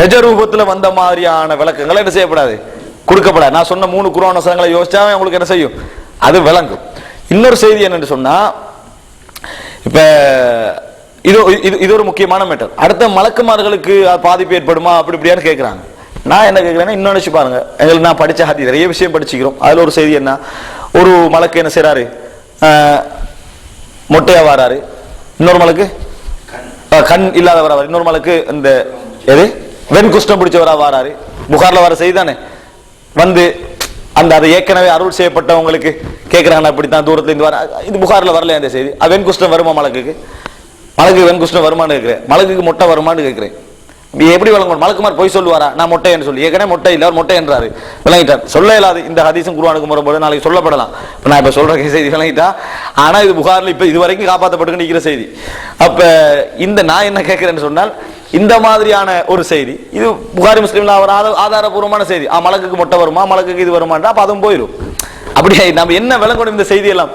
நிஜ ரூபத்துல வந்த மாதிரியான விளக்கங்களை என்ன செய்யப்படாது, கொடுக்கப்படாது. நான் சொன்ன 3 குர்ஆன் வசனங்களை யோசிச்சா உங்களுக்கு என்ன செய்யும், அது விளங்கும். இன்னொரு செய்தி என்னன்னு சொன்னா, இப்ப இது ஒரு முக்கியமான மேட்டர். அடுத்த மலக்குமார்களுக்கு பாதிப்பு ஏற்படுமா அப்படி இப்படியான்னு கேட்கிறாங்க. நான் என்ன கேட்கிறேன்னா, இன்னும் நினைச்சு பாருங்க, எங்களுக்கு நான் படிச்ச ஹதீஸ் நிறைய விஷயம் படிச்சுக்கிறோம். அதுல ஒரு செய்தி என்ன, ஒரு மலக்கு என்ன செய்யறாரு, மொட்டையா வாராரு, இன்னொரு மலக்கு கண் இல்லாதவரா, இன்னொரு மலக்கு இந்த எது வெண்குஷ்டம் பிடிச்சவரா வாராரு. புகார்ல வர செய்தி தானே, வந்து அந்த அதை ஏற்கனவே அருள் செய்யப்பட்டவங்களுக்கு கேட்கிறாங்க, அப்படித்தான் தூரத்துல இருந்து வர. இது புகார்ல வரல அந்த செய்தி. வெண்குஷ்டம் வருமா மலக்குக்கு, மலக்கு வெண்குஷ்டம் வருமானு கேட்கிறேன், மலக்குக்கு மொட்டை வருமானு கேட்கிறேன். எப்படி வழங்கணும், மலக்குமார் போய் சொல்லுவாரா, நான் மொட்டைன்னு சொல்லி, ஏற்கனவே மொட்டை இல்லை அவர் மொட்டை என்றாரு, விளங்கிட்டார். சொல்ல இல்லாது இந்த ஹதீஸும் குர்ஆனுக்கு முறைப்போது நாளைக்கு சொல்லப்படலாம். இப்போ நான் இப்போ சொல்ற செய்தி விளங்கிட்டா, ஆனா இது புகார்ல இப்ப இது வரைக்கும் காப்பாற்றப்பட்டு நிற்கிற செய்தி. அப்ப இந்த நான் என்ன கேட்கிறேன்னு சொன்னால், இந்த மாதிரியான ஒரு செய்தி இது புகாரி முஸ்லீம்ல ஒரு ஆதாரபூர்வமான செய்தி. மலக்குக்கு மொட்டை வருமா, மலக்குக்கு இது வருமானா அப்ப அதுவும் போயிடும். அப்படியே நம்ம என்ன விளங்கணும் இந்த செய்தி எல்லாம்,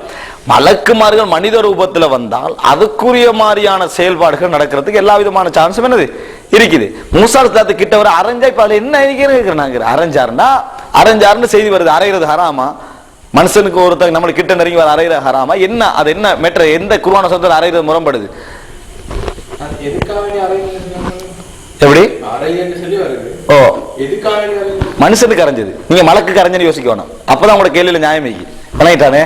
மலக்குமார்கள் மனித ரூபத்துல வந்தால் அதுக்குரிய மாதிரியான செயல்பாடுகள் நடக்கிறதுக்கு எல்லா விதமான சான்ஸும் என்னது இருக்குது. மூசா அலைஹிஸ்ஸலாத்து கிட்ட வர அரைஞ்சா, இப்ப அதுல என்ன இருக்கிறாங்க, அரைஞ்சாருன்னு செய்தி வருது. அரைகிறது ஹராமா, மனுஷனுக்கு ஒருத்தர் நம்மளுக்கு கிட்ட நெருங்கி வர அரைகிற ஹராமா, என்ன அது என்ன மேட்டர், எந்த குர்ஆன் வசனத்துல அரைகிறது முரண்படுது, எப்படி ஓ மனுஷனுக்கு அரைஞ்சது, நீங்க மலக்கு அரைஞ்சன்னு யோசிக்க வேணும். அப்பதான் உங்களோட கேள்வியில நியாயம் இருக்கு. விளங்கிட்டானே,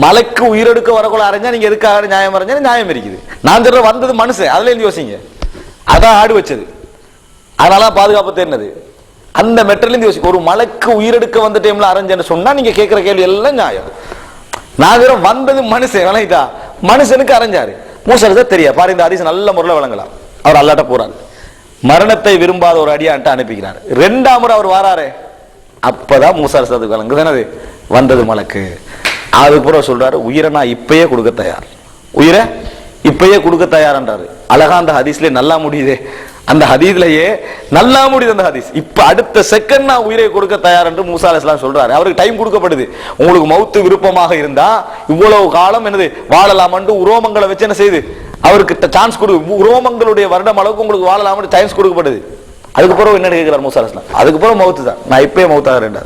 மலக்கு உயிரெடுக்க வரக்குள்ள அரைஞ்சா நீங்க எதுக்காக நியாயம் அரைஞ்சா நியாயம் இருக்குது. நான் சொல்ற வந்தது மனுஷன், அதுல இருந்து யோசிங்க, அதான் ஆடு வச்சது, அதனால பாதுகாப்பு தெரிஞ்சது. அந்த மெட்டர்ல இருந்து யோசிக்க, ஒரு மலக்கு உயிரெடுக்க வந்த டைம்ல அரைஞ்சன்னு சொன்னா நீங்க கேட்கிற கேள்வி எல்லாம் நியாயம். நான் வந்தது மனுஷன், விளங்கிட்டா, மனுஷனுக்கு அரைஞ்சாரு. மூசா அலைஹிஸ்ஸலாம் தெரியா பாரு, இந்த ஹதீஸ் நல்ல முறையில் விளங்கலாம். அவர் அல்லாட்ட போறாரு, மரணத்தை விரும்பாத ஒரு அடியான்ட்டு அனுப்பிக்கிறார். 2ஆம் முறை அவர் வாராரு, அப்பதான் மூசா அலைஹிஸ்ஸலாத்துக்கு விளங்குது வந்தது மலக்கு. அதுக்கப்புறம் சொல்றாரு, உயிரை நான் இப்பயே கொடுக்க தயார், உயிரை இப்பயே கொடுக்க தயார்ன்றாரு. அழகா அந்த ஹதீஸ்லயே நல்லா முடியுதே, அந்த ஹதீஸ்லயே நல்லா முடியுது அந்த ஹதீஸ். இப்ப அடுத்த செகண்ட் நான் உயிரை கொடுக்க தயார் என்று மூசா அலைஹிஸ்ஸலாம் சொல்றாரு. அவருக்கு டைம் கொடுக்கப்படுது, உங்களுக்கு மௌத்து விருப்பமாக இருந்தா இவ்வளவு காலம் என்னது வாழலாம் என்று உரோமங்களை வச்சு என்ன செய்யுது, அவருக்கு சான்ஸ் கொடு, உரோமங்களுடைய வருடம் அளவுக்கு உங்களுக்கு வாழலாம் சான்ஸ் கொடுக்கப்படுது. அதுக்கப்புறம் என்ன கேட்கிறார் மூசா அலைஹிஸ்ஸலாம், அதுக்கப்புறம் மௌத்து தான், நான் இப்பயே மௌத்தாகிறேன்.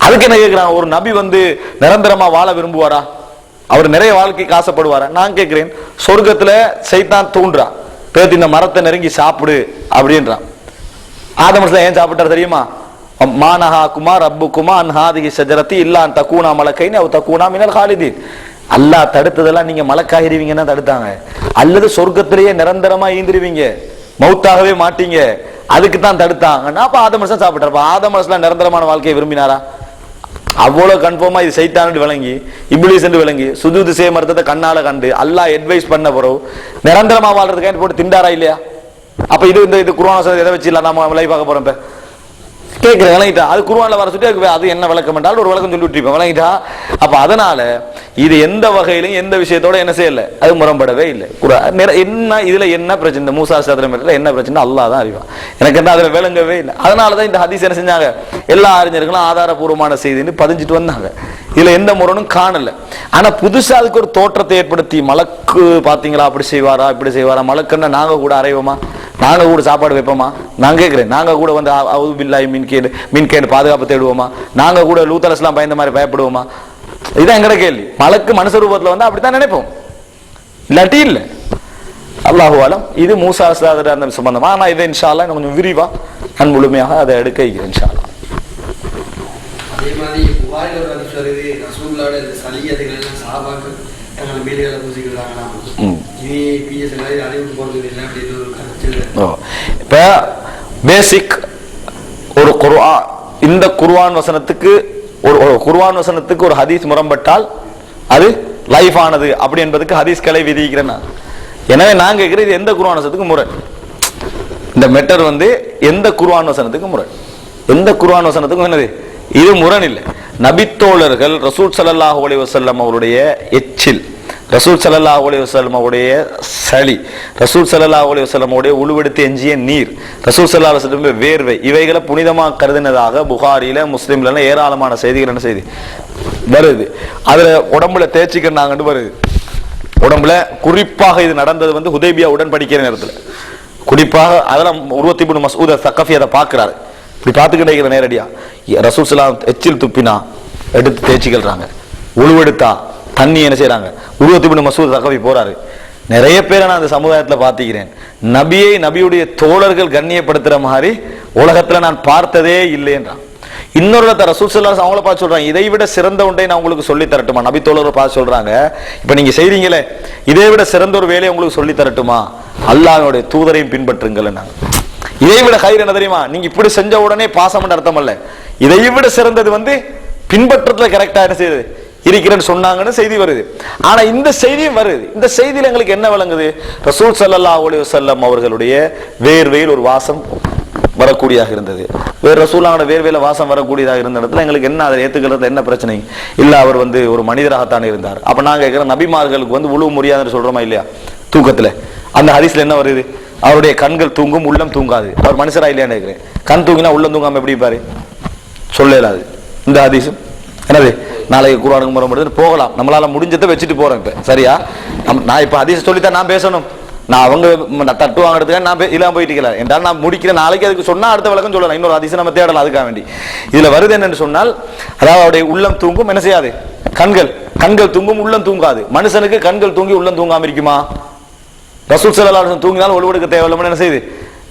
அதுக்கு என்ன கேட்கிறாங்க, ஒரு நபி வந்து நிரந்தரமா வாழ விரும்புவாரா, அவர் நிறைய வாழ்க்கைக்கு ஆசைப்படுவாரா? நான் கேட்கிறேன், சொர்க்கத்துல சைத்தான் தூண்டுறான், இந்த மரத்தை நெருங்கி சாப்பிடு அப்படின்றான். ஆதம் அலைஹிஸ்ஸலாம் ஏன் சாப்பிட்டார் தெரியுமா, மானஹா குமார் ரப்பு குமா அன்ஹாதிஹி ஷஜரத்தி இல்லா அன் தகூனா மலக்கைனி அவ் தகூனா மினல் ஹாலிதீன். அல்லாஹ் தடுத்ததெல்லாம் நீங்க மலக்காயிருவீங்கன்னா தடுத்தாங்க, அல்லது சொர்க்கத்திலேயே நிரந்தரமா ஈந்திருவீங்க, மௌத்தாகவே மாட்டீங்க, அதுக்கு தான் தடுத்தாங்கன்னா. அப்ப ஆதம் அலைஹிஸ்ஸலாம் சாப்பிட்டார். ஆதம் அலைஹிஸ்ஸலாம் நிரந்தரமான வாழ்க்கையை விரும்பினாரா? அவ்வளவு கன்ஃபார்மா இது சைத்தான் விளங்கி, இப்லீஸ் என்று விளங்கி, சுஜூது செய்ய மறுத்ததை கண்ணால கண்டு அல்லாஹ் அட்வைஸ் பண்ண பிறகு நிரந்தரமா வாழ்றதுக்காக போட்டு திண்டாரா இல்லையா? அப்ப இது குர்ஆன் எதை வச்சு இல்ல நாம லைவ் பார்க்க போறோம். இப்ப கேட்கிறேன், விளங்கிட்டா, அது குர்ஆன்ல வர சொல்லி அது என்ன விளக்கம் என்றால் ஒரு விளக்கம் சொல்லி விட்டுருப்பேன், விளங்கிட்டா. அப்ப அதனால இது எந்த வகையிலும் எந்த விஷயத்தோட என்ன செய்யல, அது முரண்படவே இல்லை. என்ன இதுல என்ன பிரச்சனை, மூசா அலைஹிஸ்ஸலாம் என்ன பிரச்சனை அல்லாஹ் தான் அறிவான், எனக்கு என்ன அதுல விளங்கவே இல்லை. அதனாலதான் இந்த ஹதீஸ் என்ன செஞ்சாங்க, எல்லா அறிஞர்களும் ஆதாரபூர்வமான செய்தின்னு பதிஞ்சிட்டு வந்தாங்க. இதுல எந்த முரணும் காணல. ஆனா புதுசா அதுக்கு ஒரு தோற்றத்தை ஏற்படுத்தி, மலக்கு பாத்தீங்களா அப்படி செய்வாரா இப்படி செய்வாரா, மலக்குன்னா நாங்க கூட அறைவோமா, நாங்க கூட சாப்பாடு வைப்போமா, நான் கேட்கிறேன், நாங்க கூட வந்து அவுது பில்லாஹி மின்கேன் பாதுகாப்பு தேடுவோமா, நாங்க கூட லூத் அலைஹிஸ்ஸலாம் பயந்த மாதிரி பயப்படுவோமா? இதுதான் எங்கட கேள்வி. மலக்கு மனுஷ ரூபத்துல வந்து அப்படித்தான் நினைப்போம், இல்லாட்டி இல்ல. அல்லாஹு அலம். இது மூசா அலைஹிஸ்ஸலாம் சம்பந்தமா. ஆனா இதை இன்ஷா அல்லாஹ் கொஞ்சம் விரிவா நான் முழுமையாக அதை எடுக்க இருக்கிறேன் இன்ஷா அல்லாஹ். அதே மாதிரி புகாரில் ஒரு ஹதீஸ் வருது, ரசூலுல்லாஹ்வோட இந்த சலியத்துகள் எல்லாம் சஹாபாக்கள் தங்கள் மீதுகளை பூசிக்கிறாங்களா, இனி பிஎஸ் அறிவு போறது இல்லை அப்படின்னு ஒரு கருத்து. இப்ப பேசிக் ஒரு குர்ஆன், இந்த குர்ஆன் வசனத்துக்கு ஒரு குர்ஆன் வசனத்துக்கு ஒரு ஹதீஸ் முரண்பட்டால் அது லைஃப் ஆனது அப்படி என்பதுக்கு ஹதீஸ் கிளை விதிக்கிறேன். எனவே நான் கேட்கிறேன், இது எந்த குர்ஆன் வசனத்துக்கு முரண், இந்த மெட்டர் வந்து எந்த குர்ஆன் வசனத்துக்கு முரண், எந்த குர்ஆன் வசனத்துக்கும் என்னது இது முரண் இல்லை. நபித்தோழர்கள் ரசூல் ஸல்லல்லாஹு அலைஹி வஸல்லம் அவருடைய எச்சில், ரசூல் ஸல்லல்லாஹு அலைஹி வஸல்லம் அவருடைய சளி, ரசூல் ஸல்லல்லாஹு அலைஹி வஸல்லம் அவருடைய உழுவெடுத்து எஞ்சிய நீர், ரசூல் ஸல்லல்லாஹு அலைஹி வஸல்லம் வேர்வை, இவைகளை புனிதமாக கருதினதாக புகாரில முஸ்லிம்ல ஏராளமான செய்திகள் என்ன செய்து வருது. அதுல உடம்புல தேய்ச்சிக்கிறாங்கன்னு வருது. உடம்புல குறிப்பாக இது நடந்தது வந்து ஹுதைபியா உடன்படிக்கிற நேரத்தில், குறிப்பாக அதெல்லாம் உருவத்தி இப்னு மஸ்ஊத் ஸகஃபி அதை பார்க்கிறாரு. இப்படி பார்த்துக்கிட்டே நேரடியா ரசூல் ஸல்லல்லாஹு எச்சில் துப்பினா எடுத்து தேய்ச்சிக்கிறாங்க, உழுவெடுத்தா தண்ணி என்ன செய்யறாங்க. உருவத்தி இப்னு மஸ்ஊத் ஸகஃபி போறாரு. நிறைய பேரை நான் அந்த சமுதாயத்தில் பார்த்துக்கிறேன், நபியை நபியுடைய தோழர்கள் கண்ணியப்படுத்துற மாதிரி உலகத்துல நான் பார்த்ததே இல்லைன்றான். இன்னொரு ரசூல் ஸல்லல்லாஹு அவங்கள பார்த்து சொல்றாங்க, இதை விட சிறந்த ஒன்றை நான் உங்களுக்கு சொல்லி தரட்டுமா? நபி தோழர்கள் பார்த்து சொல்றாங்க, இப்ப நீங்க செய்றீங்களே இதை விட சிறந்த ஒரு வேலையை உங்களுக்கு சொல்லி தரட்டுமா? அல்லாஹ்வுடைய தூதரையும் பின்பற்றுங்கள். இதை விட ஹைர் என்ன தெரியுமா? நீங்க இப்படி செஞ்ச உடனே பாசம் அர்த்தம் அல்ல, இதை விட சிறந்தது வந்து பின்பற்றத்துல கரெக்டா என்ன செய்யுது இருக்கிறேன்னு சொன்னாங்கன்னு செய்தி வருது. ஆனா இந்த செய்தியும் வருது. இந்த செய்தியில எங்களுக்கு என்ன விளங்குது? ரசூல் ஸல்லல்லாஹு அலைஹி வஸல்லம் அவர்களுடைய வேர்வையில் ஒரு வாசம் வரக்கூடியதாக இருந்தது. வேறு ரசூலுல்லாஹ்வோட வேர்வையில வாசம் வரக்கூடியதாக இருந்த இடத்துல எங்களுக்கு என்ன அதை ஏத்துக்கிறது என்ன பிரச்சனை இல்ல? அவர் வந்து ஒரு மனிதராகத்தான் இருந்தார். அப்ப நான் கேட்கிறேன், நபிமார்களுக்கு வந்து உழுவு முடியாதுன்னு சொல்றோமா இல்லையா? தூக்கத்துல அந்த ஹதீஸ்ல என்ன வருது? அவருடைய கண்கள் தூங்கும், உள்ளம் தூங்காது. அவர் மனுஷரா இல்லையான்னு கேட்கிறேன். கண் தூங்கினா உள்ளம் தூங்காம எப்படி பாரு சொல்லலாது. இந்த ஹதீஸும் என்னது நாளைக்கு குர்ஆனுக்கு முரண்படுது போகலாம், நம்மளால முடிஞ்சதை வச்சுட்டு போறோம். இப்ப சரியா? நான் இப்ப ஹதீஸ் சொல்லித்தான் நான் பேசணும், நான் அவங்க தட்டு வாங்குறதுக்காக நான் இல்லாம போயிட்டு இருக்கல என்றால் நான் முடிக்கிறேன். நாளைக்கு அதுக்கு சொன்னா அடுத்த விளக்கம் சொல்லலாம், இன்னொரு ஹதீஸை நம்ம தேடலாம் அதுக்காக வேண்டி. இதுல வருது என்னன்னு சொன்னால், அதாவது அவருடைய உள்ளம் தூங்கும், என்ன செய்யாது? கண்கள் தூங்கும், உள்ளம் தூங்காது. மனுஷனுக்கு கண்கள் தூங்கி உள்ளம் தூங்காம இருக்குமா? ரசூல் ஸல்லல்லாஹு அலைஹி வஸல்லம் தூங்கினாலும் ஒழுவெடுக்க தேவையில்லை. என்ன செய்யுது?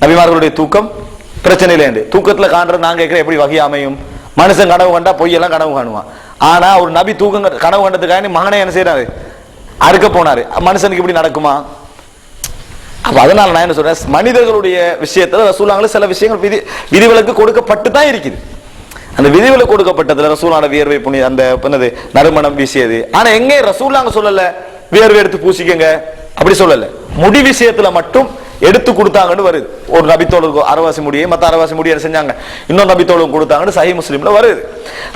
நபிமார்களுடைய தூக்கம் பிரச்சனை இல்லைண்டு. தூக்கத்துல காண்றது நான் கேட்கிறேன், எப்படி வகை அமையும்? மனுஷன் கனவு கண்டா பொய்யெல்லாம் கனவு காணுவான். ஆனா ஒரு நபி தூக்கம் கனவு கண்டதுக்காக மகனை என்ன செய்யறாரு? அறுக்க போனாரு. மனுஷனுக்கு இப்படி நடக்குமா? அப்ப அதனால நான் என்ன சொல்றேன், மனிதர்களுடைய விஷயத்துல ரசூலுல்லாஹ் சில விஷயங்கள் விதிவிலக்கு கொடுக்கப்பட்டு தான் இருக்குது. அந்த விதிவிலக்கு கொடுக்கப்பட்டதுல ரசூலுல்லாஹ் வியர்வை புனி அந்த என்னது நறுமணம் வீசியது. ஆனா எங்கே ரசூலுல்லாஹ் சொல்லல வியர்வை எடுத்து பூசிக்கங்க, அப்படி சொல்லல. முடி விஷயத்துல மட்டும் எடுத்து கொடுத்தாங்கன்னு வருது. ஒரு நபித்தோளுக்கு அரவாசி முடியை மற்ற அரவாசி முடியை செஞ்சாங்க, இன்னொரு நபித்தோளுக்கு கொடுத்தாங்கன்னு சஹீஹ் முஸ்லிம்ல வருது.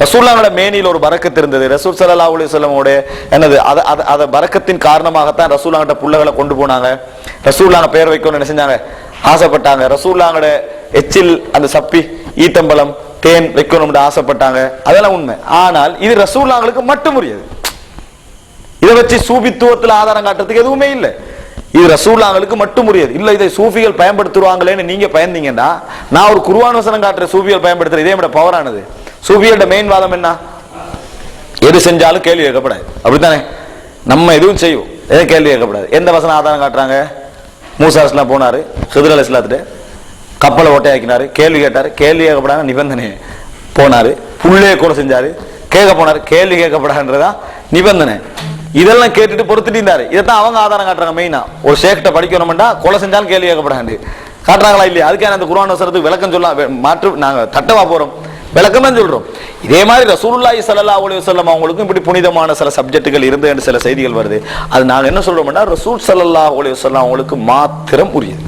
ரசூலுல்லாஹ்வோட மேனியில் ஒரு பரக்கத்து இருந்தது. ரசூல் ஸல்லல்லாஹு அலைஹி வஸல்லமோட என்னது அத பரக்கத்தின் காரணமாகத்தான் ரசூலுல்லாஹ்வோட புள்ளகளை கொண்டு போனாங்க. ரசூலுல்லாஹ் பெயர் வைக்கணும்னு என்ன செஞ்சாங்க? ஆசைப்பட்டாங்க. ரசூலுல்லாஹ்வோட எச்சில் அந்த சப்பி ஈத்தம்பலம் தேன் வைக்கணும்னு ஆசைப்பட்டாங்க. அதெல்லாம் உண்மை. ஆனால் இது ரசூலுல்லாஹ்வுக்கு மட்டும் உரியது. இதை வச்சு சூபித்துவத்தில் ஆதாரம் காட்டுறதுக்கு எதுவுமே இல்லை. இது ரசூலுல்லாஹ்வுக்கு மட்டும் உரியது. இல்ல இதை சூஃபிகள் பயன்படுத்துவாங்களேன்னு நீங்க பயந்தீங்கன்னா, நான் ஒரு குர்ஆன் வசனம் காட்டுற சூஃபிகள் பயன்படுத்துற இதே விட பவரானது. சூஃபியோட மெயின் வாதம் என்ன? எது செஞ்சாலும் கேள்வி கேட்கப்படாது, அப்படித்தானே? நம்ம எதுவும் செய்வோம், எதை கேள்வி கேட்கப்படாது. எந்த வசனம் ஆதாரம் காட்டுறாங்க? மூசா அலைஹிஸ்ஸலாம் போனாரு, ஹித்ர் அலைஹிஸ்ஸலாத்துட்டு கப்பலை ஓட்டையாக்கினாரு, கேள்வி கேட்டாரு, கேள்வி கேட்கப்படாத நிபந்தனை. போனாரு, புள்ளைய கூட செஞ்சாரு, கேட்க போனாரு, கேள்வி கேட்கப்படாதுன்றதா நிபந்தனை. இதெல்லாம் கேட்டுட்டு பொறுத்துட்டு இருந்தாரு. இதைத்தான் அவங்க ஆதாரம் காட்டுறாங்க. மெயினா ஒரு ஷேக்ட்ட படிக்கணும்னா கொலை செஞ்சாலும் கேள்வி கேட்கப்படாது காட்டுறாங்களா இல்லையா? அதுக்கான அந்த குர்ஆன் வசனத்துக்கு விளக்கம் சொல்ல மாற்று நாங்க தட்டவா போறோம், விளக்கம் தான் சொல்றோம். இதே மாதிரி ரசூலுல்லாஹி ஸல்லல்லாஹு அலைஹி வஸல்லம் அவங்களுக்கும் இப்படி புனிதமான சில சப்ஜெக்டுகள் இருந்து என்று சில செய்திகள் வருது. அது நாங்க என்ன சொல்றோம்னா, ரசூல் ஸல்லல்லாஹு அலைஹி வஸல்லம் அவங்களுக்கு மாத்திரம் உரியது.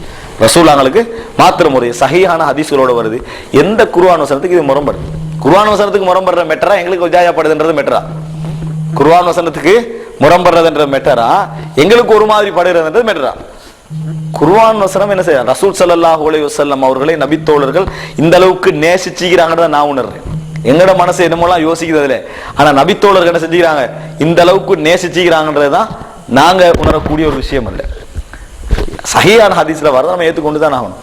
ரசூலுல்லாஹ்களுக்கு மாத்திரம் உரியது. சஹீஹான ஹதீஸ்களோட வருது. எந்த குர்ஆன் வசனத்துக்கு இது முரண்படுது? குர்ஆன் வசனத்துக்கு முரண்படுற மெட்டரா எங்களுக்கு விஜாயப்படுதுன்றது மெட்டரா? குர்ஆன் வசனத்துக்கு முரண்படுறதுன்ற மெட்டரா எங்களுக்கு ஒரு மாதிரி படுகிறதுன்றது மெட்டரா? குர்ஆன் வசனம் என்ன செய்ய? ரசூல் ஸல்லல்லாஹு அலைஹி வஸல்லம் அவர்களை நபித்தோழர்கள் இந்த அளவுக்கு நேசிச்சுக்கிறாங்கன்னு நான் உணர்றேன். எங்கட மனசு என்னமோலாம் யோசிக்கிறதுல, ஆனா நபித்தோழர்கள் என்ன செஞ்சுக்கிறாங்க? இந்த அளவுக்கு நேசிச்சுக்கிறாங்கன்றதுதான் நாங்க உணரக்கூடிய ஒரு விஷயம் அல்ல. சஹீஹான ஹதீஸ்ல வரத நம்ம ஏற்றுக்கொண்டு தான் ஆகணும்.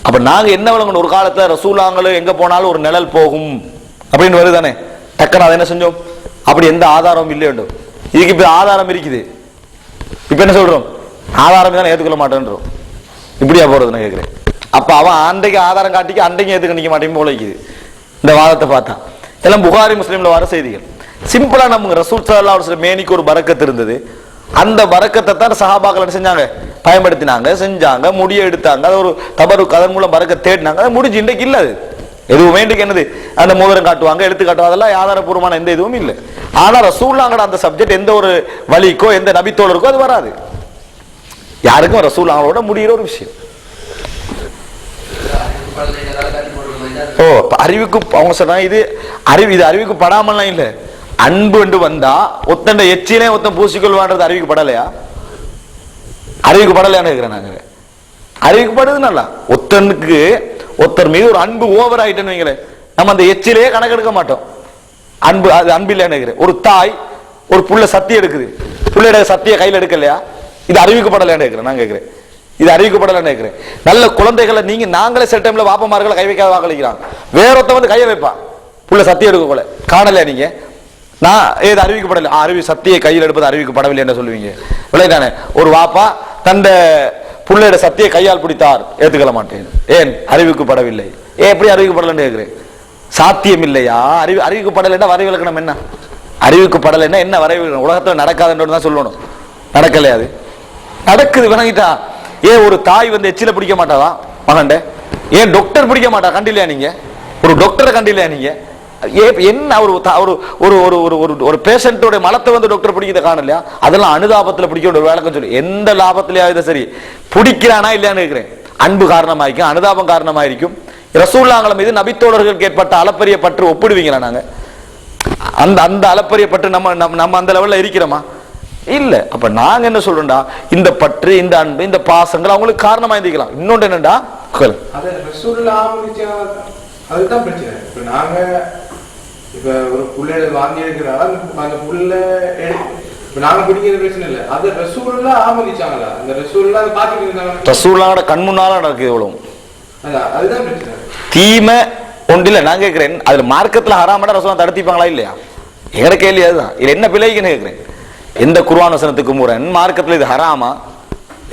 அப்ப நாங்க என்ன விளங்கணும்? ஒரு காலத்துல ரசூலுல்லாஹ் எங்க போனாலும் ஒரு நிழல் போகும் அப்படின்னு வருதானே, டக்குன்னு அதை என்ன செஞ்சோம்? அப்படி எந்த ஆதாரமும் இல்லை வேண்டும். இதுக்கு இப்ப ஆதாரம் இருக்குது, இப்ப என்ன சொல்றோம்? ஆதாரம் தான் ஏற்றுக்கொள்ள மாட்டேன்றோம். இப்படியா போறது நான் கேட்கிறேன். அப்ப அவன் அன்றைக்கு ஆதாரம் காட்டிக்க அன்றைக்கு ஏற்றுக்க நிக்க மாட்டேன் போல இருக்குது இந்த வாதத்தை பார்த்தா. எல்லாம் புகாரி முஸ்லிம்ல வர செய்திகள். சிம்பிளா நம்ம ரசூல் ஸல்லல்லாஹு அலைஹி வஸல்லம் மேனிக்கு ஒரு பரக்கத்து இருந்தது. அந்த பரக்கத்தை தான் சஹாபாக்கள் என்ன செஞ்சாங்க? பயன்படுத்தினாங்க, செஞ்சாங்க, முடிய எடுத்தாங்க. அது ஒரு தபரு அதன் மூலம் பரக்கத் தேடினாங்க. அது முடிஞ்சு இன்றைக்கு இல்லை. அது எதுவுமே இன்றைக்கு என்னது? அந்த மோதிரம் காட்டுவாங்க, எழுத்து காட்டுவாங்க, அதெல்லாம் ஆதாரபூர்வமான எந்த இதுவும் இல்லை. ஆனா ரசூலுல்லாஹ்வோட அந்த சப்ஜெக்ட் எந்த ஒரு வலிக்கோ எந்த நபித்தோழருக்கோ அது வராது. யாருக்கும் ரசூலுல்லாஹ்வோட முடிகிற ஒரு விஷயம். ஓ அறிவுக்கு அவங்க சொன்னாங்க இது அறிவுக்கு படாமலாம் இல்லை. அன்பு என்று வந்தா ஒத்தண்ட எச்சிலே ஒத்தன் பூசிக்கொள்வான்றது அறிவிக்கப்படலையா? அறிவிக்கப்படலையான்னு கேட்கிறேன். நாங்க அறிவிக்கப்படுது நல்லா. ஒருத்தர் மீது ஒரு அன்பு ஓவர் ஆயிட்டுன்னு வைங்களேன், நம்ம அந்த எச்சிலே கணக்கெடுக்க மாட்டோம். அன்பு அது அன்பு இல்லைன்னு கேட்கிறேன். ஒரு தாய் ஒரு புள்ள சத்தியம் எடுக்குது, புள்ளையோட சத்திய கையில் எடுக்கலையா? இது அறிவிக்கப்படலையான்னு கேட்கிறேன். நான் கேட்கிறேன் இது அறிவிக்கப்படலைன்னு கேட்கிறேன். நல்ல குழந்தைகளை நாங்களே சில டைம்ல வாப்பமார்களை கை வைக்காத வாக்களிக்கிறான், வேறொருத்த வந்து கையை வைப்பான் புள்ள சத்தியம் எடுக்க போல காணலையா? நீங்க நான் ஏது அறிவிக்கப்படலை, சத்தியை கையில் எடுப்பது அறிவிக்கப்படவில்லை என்ன சொல்லுவீங்க? விளையாடானே ஒரு வாப்பா தந்த புள்ளையோட சத்தியை கையால் பிடித்தார், ஏத்துக்கொள்ள மாட்டேன். ஏன் அறிவிக்கப்படவில்லை? எப்படி அறிவிக்கப்படலன்னு கேட்கிறேன். சாத்தியம் இல்லையா? அறிவிக்கப்படலைன்னா வரை விளக்கணும் என்ன? அறிவிக்கப்படலைன்னா என்ன வரை விளக்கணும்? உலகத்துல நடக்காதுன்னு தான் சொல்லணும். நடக்கலையா? அது நடக்குது, விளங்கிட்டா. ஏன் ஒரு தாய் வந்து எச்சில பிடிக்க மாட்டாதா மகண்ட? ஏன் டாக்டர் பிடிக்க மாட்டா? கண்டில்லையா நீங்க? ஒரு டாக்டரை கண்டில்லையா நீங்க? என்ன ஒரு பேஷண்டோட மலத்தை வந்து டாக்டர் பிடிக்கிறத காணலையா? அதெல்லாம் அனுதாபத்துல பிடிக்க ஒரு விளக்கம் சொல்லி எந்த லாபத்திலேயாவது சரி பிடிக்கிறானா இல்லையான்னு கேட்கிறேன். அன்பு காரணமாயிருக்கும், அனுதாபம் காரணமாயிருக்கும். ரசூலுல்லாஹ் மீது நபித்தோழர்களுக்கு ஏற்பட்ட அளப்பரிய பற்று ஒப்பிடுவீங்களா? நாங்க அந்த அளப்பரிய பற்று நம்ம அந்த லெவல்ல இருக்கிறோமா? இல்ல. அப்ப நாங்க என்ன சொல்றோம்டா, இந்த பற்று, இந்த அன்பு, இந்த பாசங்கள் அவங்களுக்கு காரணமா இருந்திக்கலாம். இன்னொன்று என்னண்டா, அதுதான் பிரச்சனை. இப்ப நாங்க ஒரு புள்ளைய வாங்கி எடுக்கிறாங்க, அந்த புள்ள நாங்க பிடிக்கிற பிரச்சனை இல்ல, அது ரசூலுல்லாஹ் ஆமதிச்சாங்களா? அந்த ரசூலுல்லாஹ் பாத்துட்டு இருந்தாங்க, ரசூலுல்லாஹோட கண் முன்னால நடக்குது எவ்வளவு. அதுதான் பிரச்சனை. தீமை ஒன்றில்ல. நான் கேட்கிறேன், அதுல மார்க்கத்துல ஹராமடா ரசூலுல்லாஹ் தடுத்திப்பாங்களா இல்லையா? எங்கட கேள்வி அதுதான். இதுல என்ன பிழைக்குன்னு கேட்கிறேன். எந்த குர்ஆன் வசனத்துக்கு முரண் மார்க்கத்துல இது ஹராமா?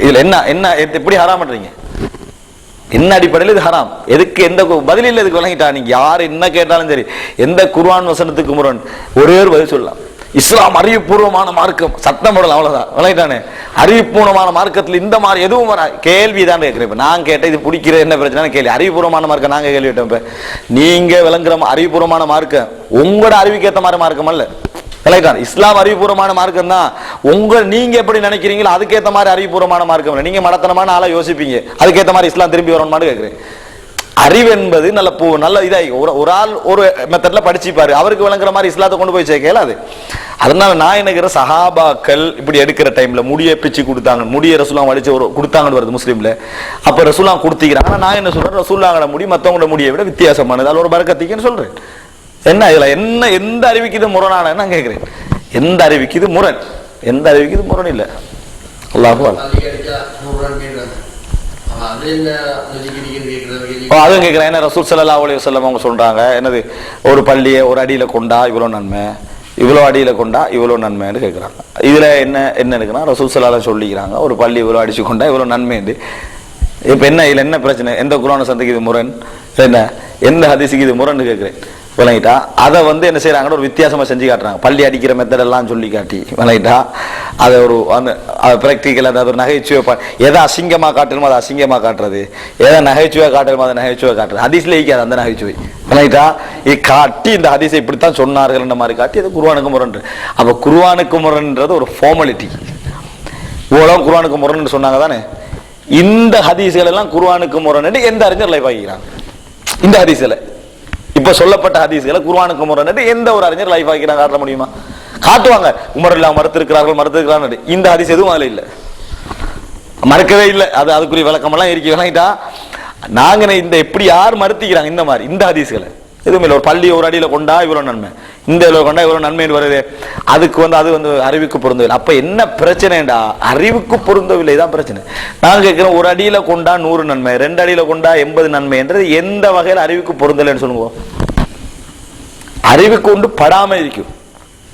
இதுல என்ன எப்படி ஹராம் பண்றீங்க? என்ன அடிப்படையில் இது ஹராம்? எதுக்கு எந்த பதில் இல்லை? இதுக்கு விளங்கிட்டா? நீங்க யார் என்ன கேட்டாலும் சரி, எந்த குர்ஆன் வசனத்துக்கு முரண் ஒரே ஒரு பதில் சொல்லலாம். இஸ்லாம் அறிவுபூர்வமான மார்க்கம், சட்டம் போடலாம், அவ்வளவுதான். விளங்கிட்டானே? அறிவுபூர்வமான மார்க்கத்தில் இந்த மாதிரி எதுவும் கேள்வி தான் கேட்கிறேன். இப்ப நான் கேட்டேன் இது பிடிக்கிற என்ன பிரச்சனை கேள்வி. அறிவுபூர்வமான மார்க்கம் நாங்க கேள்வி கேட்டோம். இப்ப நீங்க விளங்குற அறிவுபூர்வமான மார்க்கம் உங்களோட அறிவுக்கு ஏற்ற மாதிரி மார்க்கம் அல்ல. விளங்கிட்டான்? இஸ்லாம் அறிவுபூர்வமான மார்க்கம் தான். நீங்க எப்படி நினைக்கிறீங்களோ அதுக்கேற்ற மாதிரி அறிவுபூர்வமான மார்க்கம் இல்லை. நீங்க மடத்தனமான ஆளா யோசிப்பீங்க, அதுக்கேற்ற மாதிரி இஸ்லாம் திரும்பி வரணும்னு கேட்கிறேன். அறிவு என்பது நல்ல இதாகி ஒரு ஆள் ஒரு மெத்தட்ல படிச்சுப்பாரு, அவருக்கு விளங்குற மாதிரி இஸ்லாத்தை கொண்டு போய் சேர்க்கல. அது அதனால நான் நினைக்கிற சஹாபாக்கள் இப்படி எடுக்கிற டைம்ல முடிய பிச்சு கொடுத்தாங்க, முடிய ரசூலுல்லாஹ் வலிச்சு கொடுத்தாங்கன்னு வருது முஸ்லீம்ல. அப்ப ரசூலுல்லாஹ் கொடுத்திக்கிறாங்க. நான் என்ன சொல்றேன், ரசூலுல்லாஹோட முடி மத்தவங்களோட முடியை விட வித்தியாசமானது, அது ஒரு பரக்கத்திக்குன்னு சொல்றேன். என்ன இதுல என்ன எந்த அறிவிக்கு இது முரணான நான் கேட்கிறேன். எந்த அறிவிக்கு இது முரண்? எந்த அறிவிக்கு இது முரண் இல்ல. அல்லாஹ் அதுவும் கேட்கிறேன். என்ன ரசூல் ஸல்லல்லாஹு அலைஹி வஸல்லம் அவங்க சொல்றாங்க, என்னது ஒரு பள்ளியை ஒரு அடியில கொண்டா இவ்வளவு நன்மை, இவ்வளவு அடியில கொண்டா இவ்வளவு நன்மைன்னு கேட்கிறாங்க. இதுல என்ன இருக்குன்னா, ரசூல் ஸல்லல்லாஹு அலைஹி வஸல்லம் சொல்லிக்கிறாங்க ஒரு பள்ளி இவ்வளவு அடிச்சு கொண்டா இவ்வளவு நன்மை. இப்ப என்ன இதுல என்ன பிரச்சனை? எந்த குர்ஆன் சந்தைக்கு இது முரண்? என்ன எந்த ஹதீஸுக்கு இது முரண் கேட்கிறேன். விளங்கிட்டா? அதை வந்து என்ன செய்யறாங்க, ஒரு வித்தியாசமா செஞ்சு காட்டுறாங்க. பள்ளி அடிக்கிற மெத்தட் எல்லாம் சொல்லி காட்டி, விளங்கிட்டா? அதை ஒரு அந்த பிராக்டிக்கல், அதை ஒரு நகைச்சுவை, எதை அசிங்கமா காட்டணுமோ அதை அசிங்கமா காட்டுறது, எதை நகைச்சுவை காட்டணுமோ அதை நகைச்சுவை காட்டுறது. ஹதீஸ்ல இருக்காது அந்த நகைச்சுவை. விளங்கிட்டா? காட்டி இந்த ஹதீஸை இப்படித்தான் சொன்னார்கள் இந்த மாதிரி காட்டி அது குர்ஆனுக்கு முரண். அப்ப குர்ஆனுக்கு முரண்ன்றது ஒரு ஃபார்மாலிட்டி. இவ்வளவு குர்ஆனுக்கு முரண் சொன்னாங்க தானே. இந்த ஹதீஸ்கள் எல்லாம் குர்ஆனுக்கு முரண் எந்த அறிஞர் லைஃப் ஆகிக்கிறாங்க? இந்த ஹதீஸ்ல இப்ப சொல்லப்பட்ட ஹதீஸ்களை குர்ஆனுக்கு முரண் எந்த ஒரு அறிஞர் லைஃப் ஆகிக்கிறாங்க? காட்ட முடியுமா? காட்டுவாங்க. உமர் எல்லாம் மறுத்திருக்கிறார்கள். இந்த ஹதீஸ் எதுவும் அதுல இல்ல, மறுக்கவே இல்லை. அதுக்குரிய விளக்கம் எல்லாம் இருக்கு. விளங்கிட்டா? நாங்க இந்த எப்படி யார் மறுத்திக்கிறாங்க இந்த மாதிரி இந்த ஹதீஸ்களை? எதுவுமே இல்லை. ஒரு பள்ளி ஒரு அடியில கொண்டா இவ்வளவு நன்மை, இந்த இவ்வளவு கொண்டா இவ்வளவு நன்மைன்னு வருது. அதுக்கு அது அறிவுக்கு பொருந்தவில்லை. அப்ப என்ன பிரச்சனைடா? அறிவுக்கு பொருந்தவில்லை தான் பிரச்சனை. நான் கேட்கிறேன், ஒரு அடியில கொண்டா 100 நன்மை, 2 அடியில கொண்டா 80 நன்மை என்றது எந்த வகையில் அறிவுக்கு பொருந்தலைன்னு சொல்லுங்க. அறிவுக்கு ஒன்று படாம இருக்கும்.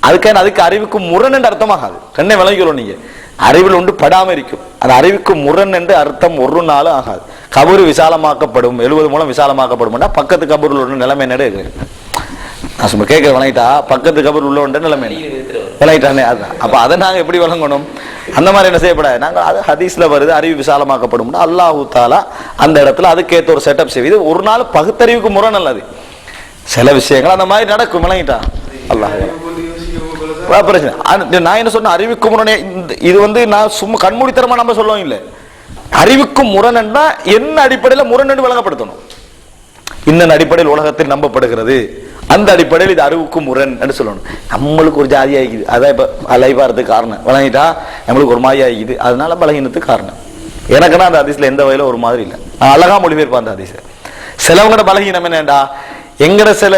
அதுக்கு அறிவுக்கு முரண் என்று அர்த்தமாகாது. ரெண்டே விளங்கிக்கணும். நீங்க அறிவில் ஒன்று படாம இருக்கும், அது அறிவுக்கு முரண் என்று அர்த்தம் ஒரு நாளும் ஆகாது. கபரு விசாலமாக்கப்படும், 70 மூலம் விசாலமாக்கப்படும். பக்கத்து கபூரில் உள்ள நிலைமை என்ன நான் சும்மா கேட்க விளங்கிட்டா? பக்கத்து கபூர் உள்ள உண்டு நிலைமை விளங்கிட்டானே. அதுதான். அப்ப அதை நாங்க எப்படி விளங்கணும்? அந்த மாதிரி என்ன செய்யப்படாது. நாங்க அது ஹதீஸ்ல வருது, அறிவு விசாலமாக்கப்படும். அல்லாஹு தாலா அந்த இடத்துல அதுக்கேற்ற ஒரு செட்டப் செய்வது. ஒரு நாள் பகுத்தறிவுக்கு முரண் அல்லது சில விஷயங்கள் அந்த மாதிரி நடக்கும். விளங்கிட்டா? அல்லாஹ் பிரச்சனை. நான் என்ன சொன்ன, அறிவுக்கு முரணே இது நான் சும்மா கண்மூடித்தரமா நம்ம சொல்லவும் இல்லை. அறிவுக்கு முரண் என்ன அடிப்படையில் முரண் என்று விளங்கப்படுத்தணும். இந்த அடிப்படையில் உலகத்தில் நம்பப்படுகிறது, அந்த அடிப்படையில் இது அறிவுக்கு முரண் என்று சொல்லணும். நம்மளுக்கு ஒரு ஜாதி ஆகிக்குது, அதான் இப்ப அலைவாரத்துக்கு காரணம். வழங்கிட்டா நம்மளுக்கு ஒரு மாதிரி ஆகிக்குது, அதனால பலகீனத்துக்கு காரணம். எனக்குன்னா அந்த ஹதீஸ்ல எந்த வகையில ஒரு மாதிரி இல்லை. நான் அழகா மொழிபெயர்ப்பேன் அந்த ஹதீஸை. சிலவங்கட பலகீனம் என்னண்டா, எங்கட சில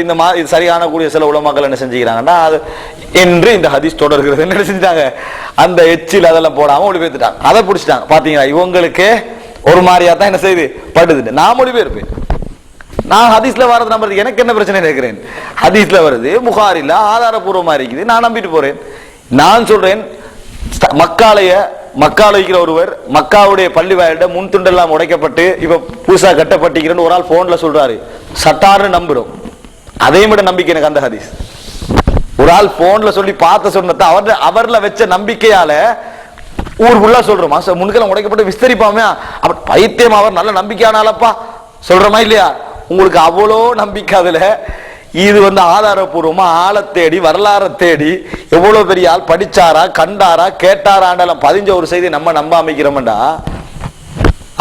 இந்த மாதிரி சரியான கூடிய சில உலமாக்கள் என்ன செஞ்சுக்கிறாங்கன்னா, அது என்று இந்த ஹதீஸ் தொடர்கிறது என்ன செஞ்சாங்க, அந்த எச்சில் அதெல்லாம் போடாம மொழிபெயர்த்துட்டாங்க, அதை பிடிச்சிட்டாங்க. பாத்தீங்களா, இவங்களுக்கு ஒரு மாதிரியா தான் என்ன செய்யுது படுது. நான் மொழிபெயர்ப்பேன், நான் ஹதீஸ்ல வர்றது நம்புறது எனக்கு என்ன பிரச்சனை இருக்கிறேன். ஹதீஸ்ல வருது, புகாரில ஆதாரபூர்வமா இருக்குது, நான் நம்பிட்டு போறேன். நான் சொல்றேன், மக்கால வைக்கிற ஒருவர் மக்காவுடைய பள்ளி வாயில முன் துண்டெல்லாம் உடைக்கப்பட்டு இப்ப புதுசா கட்டப்பட்டிருக்கிறேன்னு ஒரு ஆள் போன்ல சொல்றாரு, சட்டார்னு நம்புறோம். அதே விட நம்பிக்கை எனக்கு அந்த ஹதீஸ். ஒரு ஆள் போன்ல சொல்லி பார்த்த சொன்னத அவர்ல வச்ச நம்பிக்கையால ஊர் ஃபுல்லா சொல்றோம், முன்கெல்லாம் உடைக்கப்பட்டு விஸ்தரிப்பாமே அவர் பைத்தியம், அவர் நல்ல நம்பிக்கையானாலப்பா சொல்றோமா இல்லையா? உங்களுக்கு அவ்வளோ நம்பிக்கை அதுல. இது ஆதாரபூர்வமா ஆளை தேடி வரலாறை தேடி எவ்வளவு பெரிய ஆள் படிச்சாரா கண்டாரா கேட்டாராண்டாலும் பதிஞ்ச ஒரு செய்தி நம்ம நம்ப அமைக்கிறோம்டா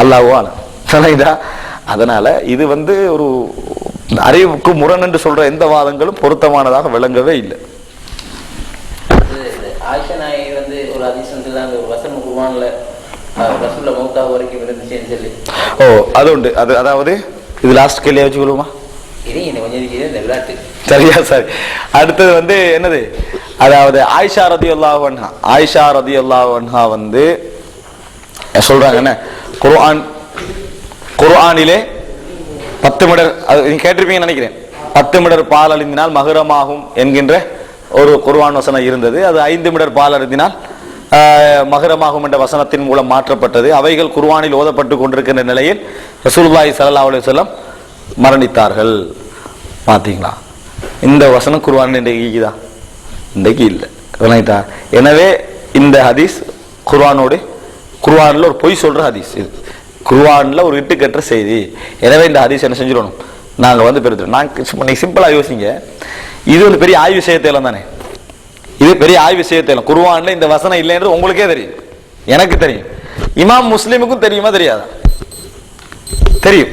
அல்லாஹ்வோ ஆளா. அதனால இது ஒரு அறிவுக்கு முரண் என்று சொல்ற எந்த வாதங்களும் பொருத்தமானதாக விளங்கவே இல்லை. ஆயிஷா நாயகி ஒரு அதிசயத்துல அந்த வசனம் குர்ஆன்ல ரசூலுல்லாஹ் மௌத்தா வரைக்கும் இருந்துச்சுன்னு சொல்லி. ஓ அது உண்டு. அது அதாவது இது லாஸ்ட் கேள்வியா வச்சுக்கொள்ளுமா? சரியா சரி. அடுத்தது என்னது, அதாவது ஆயிஷா ரலியல்லாஹு அன்ஹா, ஆயிஷா ரலியல்லாஹு அன்ஹா சொல்றாங்க என்ன, குர்ஆனிலே 10 மிடர், நீங்க கேட்டிருப்பீங்கன்னு நினைக்கிறேன், 10 மிடர் பால் அருந்தினால் மகரமாகும் என்கின்ற ஒரு குர்ஆன் வசனம் இருந்தது. அது 5 மிடர் பால் அருந்தினால் மகரமாகும் என்ற வசனத்தின் மூலம் மாற்றப்பட்டது. அவைகள் குர்ஆனில் ஓதப்பட்டு கொண்டிருக்கின்ற நிலையில் ரசூலுல்லாஹி ஸல்லல்லாஹு அலைஹி வஸல்லம் மரணித்தார்கள். பாத்தீங்களா, இந்த வசனம் குர்ஆன் இன்றைக்கு இருக்குதா? இன்றைக்கு இல்லை. எனவே இந்த ஹதீஸ் குர்ஆன்ல ஒரு பொய் சொல்ற ஹதீஸ், இது குர்ஆன்ல ஒரு இட்டுக்கற்ற செய்தி. எனவே இந்த ஹதீஸ் என்ன செஞ்சிடணும், நாங்க பெருத்துறோம். நான் சிம்பிளா யோசிங்க, இது பெரிய ஆய்வு விஷயத்தையில தானே, இது பெரிய ஆய்வு விஷயத்தையில குர்ஆன்ல இந்த வசனம் இல்லைன்றது உங்களுக்கே தெரியும், எனக்கு தெரியும், இமாம் முஸ்லிமுக்கும் தெரியுமா தெரியாதா? தெரியும்.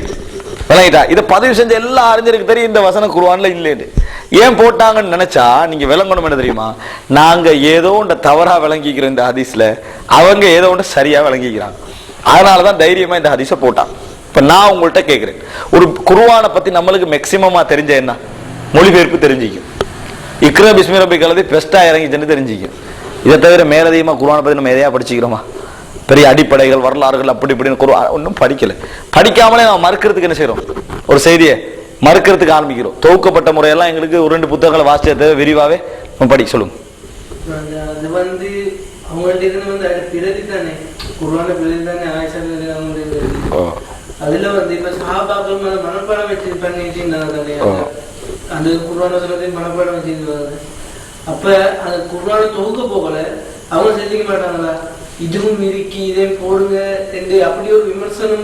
இதை பதிவு செஞ்ச எல்லா அறிஞருக்கு தெரியும் இந்த வசனம் குர்ஆன்ல இல்லைன்னு. ஏன் போட்டாங்கன்னு நினைச்சா நீங்க விளங்கணும் என்ன தெரியுமா, நாங்க ஏதோ ஒன்று தவறா விளங்கிக்கிறோம் இந்த ஹதீஸ்ல, அவங்க ஏதோ ஒன்று சரியா விளங்கிக்கிறாங்க. அதனாலதான் தைரியமா இந்த ஹதீஸை போட்டாங்க. இப்ப நான் உங்கள்கிட்ட கேட்கிறேன், ஒரு குர்ஆனை பத்தி நம்மளுக்கு மேக்சிமமா தெரிஞ்ச என்ன, மொழிபெயர்ப்பு தெரிஞ்சிக்கும், இக்ரா பிஸ்மி ரப்பிக் கலதி பெஸ்டா இறங்கிச்சுன்னு தெரிஞ்சிக்கும். இதை தவிர மேலதிகமா குர்ஆனை பத்தி நம்ம எதையா படிச்சுக்கிறோமா? பெரிய அடிப்படைகள் வரலாறுகள் அப்படி இப்படின்னு குர்ஆன் ஒன்றும் படிக்கல. படிக்காமலே நம்ம மறுக்கிறதுக்கு என்ன செய்யறோம், ஒரு செய்தியை மறுக்கிறதுக்கு ஆரம்பிக்கிறோம். தொகுக்கப்பட்ட முறையெல்லாம் எங்களுக்கு 2 புத்தகங்களை வாசிச்சதை விரிவாவே நம்ம படிக்க சொல்லுங்க. அவங்கள்ட்ட இருந்து பிரதி தானே குர்ஆன் பிரதி தானே ஆயிஷா அதுல இப்ப சஹாபாக்கள் மனப்பாடம் வச்சு பண்ணிட்டு அந்த குர்ஆன் வசனத்தை மனப்பாடம் வச்சிருந்தாங்க. அப்ப அந்த குர்ஆனை தொகுக்க போகல அவங்க செஞ்சுக்க மாட்டாங்களா, இதுவும் இருக்கி இதே போடுங்க என்று அப்படி ஒரு விமர்சனம்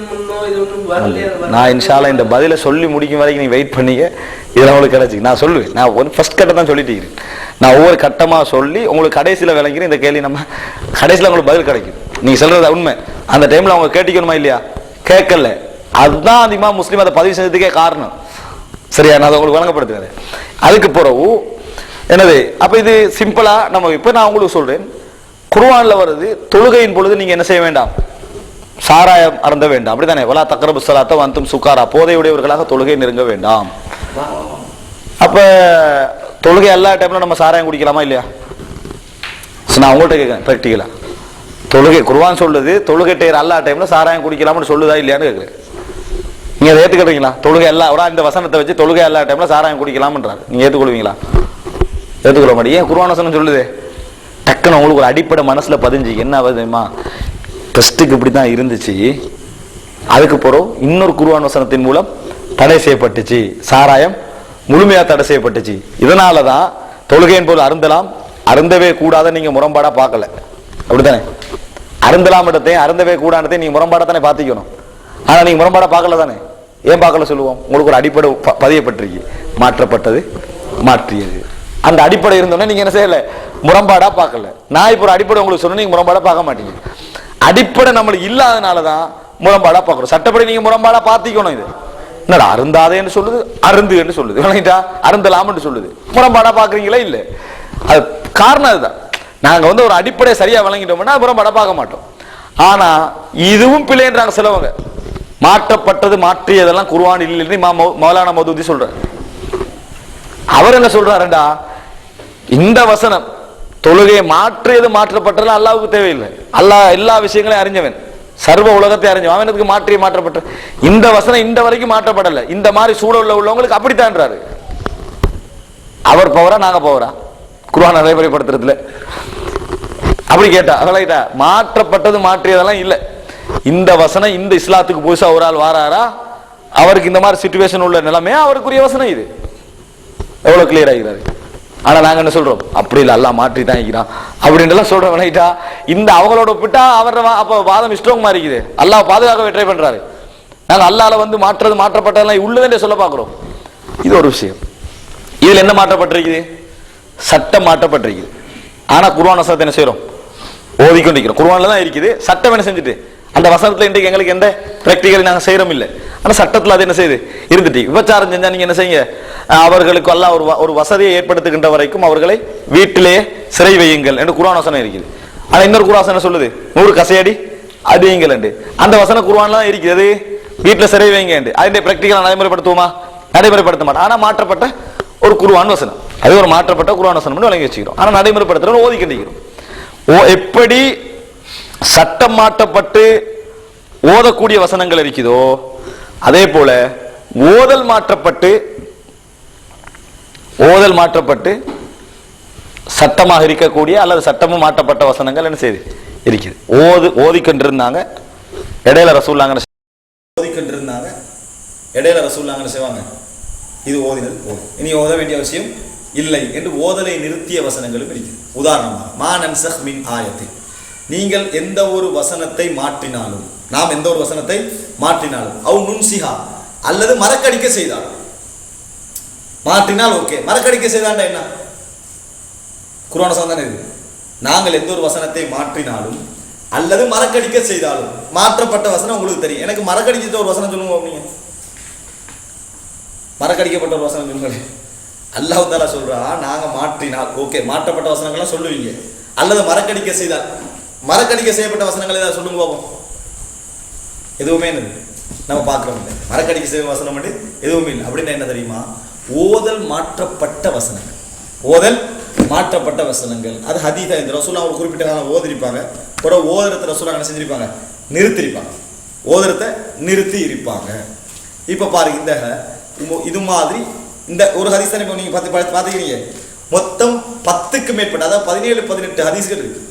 இது ஒன்றும் வரலையா? நான் இன்ஷால்லா இந்த பதில சொல்லி முடிக்கும் வரைக்கும் நீ வெயிட் பண்ணீங்க, இதெல்லாம் உங்களுக்கு கிடைச்சி நான் சொல்லுவேன். நான் ஃபர்ஸ்ட் கட்டம் தான் சொல்லிட்டு இருக்கிறேன், நான் ஒவ்வொரு கட்டமா சொல்லி உங்களுக்கு கடைசியில விளங்கிறேன். இந்த கேள்வி நம்ம கடைசியில உங்களுக்கு பதில் கிடைக்கும். நீங்க சொல்றது உண்மை, அந்த டைம்ல அவங்க கேட்டிக்கணுமா இல்லையா? கேட்கல, அதுதான் அதிகமா முஸ்லீம் அதை பதிவு செஞ்சதுக்கே காரணம். சரியா, நான் அதை உங்களுக்கு வழங்கப்படுத்துறேன். அதுக்கு பிறகு என்னது, அப்ப இது சிம்பிளா நம்ம இப்ப நான் உங்களுக்கு சொல்றேன், குர்ஆன்ல வருது தொழுகையின் பொழுது நீங்க என்ன செய்ய வேண்டாம், சாராயம் அருந்த வேண்டாம், அப்படித்தானே? வலா தக்ரபு ஸலாத்த வஅன்தும் சுகாரா, போதையுடையவர்களாக தொழுகை நெருங்க வேண்டாம். அப்ப தொழுகை எல்லா டைம்ல நம்ம சாராயம் குடிக்கலாமா இல்லையா? நான் உங்கள்கிட்ட கேட்கிறேன், பிராக்டிகலா தொழுகை குர்ஆன் சொல்லுது தொழுகை டேர் எல்லா டைம்ல சாராயம் குடிக்கலாம்னு சொல்லுதா இல்லையான்னு கேட்கிறேன். நீங்க அதை ஏத்துக்கிறீங்களா? தொழுகை எல்லா இந்த வசனத்தை வச்சு தொழுகை எல்லா டைம்ல சாராயம் குடிக்கலாம்ன்றாரு, நீங்க ஏத்துக்கொள்வீங்களா? ஏத்துக்கொள்ள மாட்டீங்க. ஏன் குர்ஆன் வசனம் சொல்லுது, டக்குன்னு உங்களுக்கு ஒரு அடிப்படை மனசுல பதிஞ்சு என்ன ஆகுதுமா, டெஸ்ட்டுக்கு இப்படிதான் இருந்துச்சு, அதுக்கு பிறகு இன்னொரு குர்ஆன் வசனத்தின் மூலம் தடை செய்யப்பட்டுச்சு, சாராயம் முழுமையா தடை செய்யப்பட்டுச்சு. இதனாலதான் தொழுகையின் போது அருந்தலாம், அருந்தவே கூடாத நீங்க முரண்பாடா பார்க்கல, அப்படித்தானே? அருந்தலாம் இடத்தையும் அருந்தவே கூடாததையும் நீங்க முரண்பாடா தானே பார்த்திக்கணும். ஆனா நீங்க முரண்பாடா பார்க்கல தானே? ஏன் பார்க்கல சொல்லுவோம், உங்களுக்கு ஒரு அடிப்படை பதியப்பட்டிருக்கு, மாற்றப்பட்டது மாற்றியது. அந்த அடிப்படை இருந்தோன்னே நீங்க என்ன செய்யல, முரண்பாடா பார்க்கல. நான் இப்ப ஒரு அடிப்படை உங்களுக்கு சொன்ன, நீங்க முரண்பாடா பார்க்க மாட்டீங்க. அடிப்படை நம்மளுக்கு இல்லாதனாலதான் முரண்பாடா பார்க்கறோம். சட்டப்படி நீங்க முரண்பாடா பார்த்திக்கணும். இது என்னடா அருந்தாதேன்னு சொல்லுது, அருந்து என்று சொல்லுது, விளங்கிட்டா அருந்தலாம்னு சொல்லுது. முரண்பாடா பாக்குறீங்களா? இல்ல, அது காரணம் அதுதான். நாங்க வந்து ஒரு அடிப்படையை சரியா வழங்கிட்டோம்னா முரண்பாடா பார்க்க மாட்டோம். ஆனா இதுவும் பிழைன்றாங்க சிலவங்க. மாற்றப்பட்டது மாற்றியதெல்லாம் குர்ஆன் இல்லைன்னு மௌலானா மௌதூதி சொல்றாரு. அவர் என்ன சொல்றாருண்டா, இந்த வசனம் தொழுகையை மாற்றியது மாற்றப்பட்டதெல்லாம் அல்லாஹ்வுக்கு தேவையில்லை. அல்லாஹ் எல்லா விஷயங்களையும் அறிஞ்சவன், சர்வ உலகத்தை அறிஞ்சவன். அவனுக்கு மாற்றப்பட்ட இந்த வசனம் இந்த வரைக்கும் மாற்றப்படல. இந்த மாதிரி சூழல்ல உள்ளவங்களுக்கு அப்படித்தான்றாரு. அவர் பவரா நாங்க பவரா குர்ஆன் நடைமுறைப்படுத்துறதுல? அப்படி கேட்டா அவளைட்டா மாற்றப்பட்டது மாற்றியதெல்லாம் இல்லை. இந்த வசனம் இந்த இஸ்லாத்துக்கு புதுசா ஒரு ஆள் வாராரா, அவருக்கு இந்த மாதிரி சிச்சுவேஷன் உள்ள நிலைமையா அவருக்குரிய வசனம் இது. எவ்வளவு கிளியர் ஆகிறாரு. ஆனா நாங்க என்ன சொல்றோம், அப்படி இல்லை அல்லாஹ் மாற்றி தான் இருக்கிறான் அப்படின்ட்டு சொல்றோம். விளையிட்டா இந்த அவங்களோட ஒப்பிட்டா அவர் அப்ப வாதம் ஸ்ட்ராங் மாதிரி இருக்குது. அல்லாஹ் பாதுகாக்க ட்ரை பண்றாரு. நாங்க அல்லாஹ்ல வந்து மாற்றப்பட்டதெல்லாம் உள்ளதே சொல்ல பாக்குறோம். இது ஒரு விஷயம். இதுல என்ன மாற்றப்பட்டிருக்குது? சட்டம் மாற்றப்பட்டிருக்குது. ஆனா குர்ஆன் வசனத்தை என்ன செய்யறோம்? ஓதிக்கொண்டிருக்கிறோம். குர்ஆன்ல தான் இருக்குது. சட்டம் என்ன செஞ்சுட்டு அந்த வசனத்துல இன்றைக்கு எங்களுக்கு எந்த பிராக்டிகலி நாங்க செய்யறோம் இல்லை. ஆனா சட்டத்துல அது என்ன செய்யுது இருந்துட்டு. விபச்சாரம் செஞ்சா நீங்க என்ன செய்யுங்க, அவர்களுக்கு அல்லாஹ் ஒரு வசதியை ஏற்படுத்துகின்ற வரைக்கும் அவர்களை வீட்டிலேயே சிறை வையுங்கள் என்று குர்ஆன் வசனம் இருக்குது. ஆனா இன்னொரு குர்ஆன் வசனம் சொல்லுது 100 கசையடி அடியுங்கள் என்று. அந்த வசனம் குர்ஆன்லாம் இருக்குது. வீட்டுல சிறை வைங்க என்று அதே பிராக்டிகலா நடைமுறைப்படுத்துவோமா? நடைமுறைப்படுத்த மாட்டோம். ஆனா மாற்றப்பட்ட ஒரு குர்ஆன் வசனம், அது ஒரு மாற்றப்பட்ட குர்ஆன் வசனம் வழங்கி வச்சுக்கிறோம். ஆனா நடைமுறைப்படுத்துறோம், ஓதிக்கின்றோம். எப்படி சட்டம் மாற்றப்பட்டு ஓதக்கூடிய வசனங்கள் இருக்குதோ அதே போல ஓதல் மாற்றப்பட்டு சட்டமாக இருக்கக்கூடிய அல்லது சட்டமும் மாற்றப்பட்ட வசனங்கள் என்ன செய்யுது இருக்குது. ஓதிக்கொண்டிருந்தாங்க இடையில ரசூலுல்லாஹ் செய்வாங்க, இது ஓதினது போதும், இனி ஓத வேண்டிய அவசியம் இல்லை என்று ஓதலை நிறுத்திய வசனங்களும் இருக்குது. உதாரணமாக மா நன்சஹ் மின் ஆயத்தி, நீங்கள் எந்த ஒரு வசனத்தை மாற்றினாலும், நாம் எந்த ஒரு வசனத்தை மாற்றினாலும், அவ் நுன்சிஹா அல்லது மறக்கடிக்க செய்தால், மாற்றினால் ஓகே, மறக்கடிக்க செய்தாண்டா என்ன? குர்ஆன் வசனம் தானே இது. நாங்கள் எந்த ஒரு வசனத்தை மாற்றினாலும் அல்லது மறக்கடிக்க செய்தாலும், மாற்றப்பட்ட வசனம் உங்களுக்கு தெரியும். எனக்கு மறக்கடிக்கிட்ட ஒரு வசனம் சொல்லுங்க. நீங்க மறக்கடிக்கப்பட்ட ஒரு வசனம் சொல்லுங்க. அல்லாஹ் தஆலா சொல்றா, நாங்க மாற்றினால் ஓகே, மாற்றப்பட்ட வசனங்கள்லாம் சொல்லுவீங்க. அல்லது மறக்கடிக்க செய்தால், மறக்கடிக்க செய்யப்பட்ட வசனங்கள் ஏதாவது சொல்லுங்க பாப்போம். எதுவுமே இல்லை, நம்ம பார்க்கிறோம். மறக்கடிக்க செய்ய வசனம் மட்டும் எதுவுமே இல்லை. அப்படின்னா என்ன தெரியுமா? ஓதல் மாற்றப்பட்ட வசனங்கள், ஓதல் மாற்றப்பட்ட வசனங்கள். அது ஹதீஸா இந்த ரசூலுல்லாஹ் ஒரு குறிப்பிட்ட காலம் ஓதிருப்பாங்க. கூட ஓதரத்தை ரசூலுல்லாஹ் என்ன செஞ்சிருப்பாங்க? நிறுத்திருப்பாங்க. ஓதரத்தை நிறுத்தி இருப்பாங்க. இப்ப பாருங்க, இந்த இது மாதிரி இந்த ஒரு ஹதீஸ் தான் இப்போ நீங்க பார்த்துக்கிறீங்க. மொத்தம் 10க்கு மேற்பட்ட, அதாவது 17-18 ஹதீஸ்கள் இருக்கு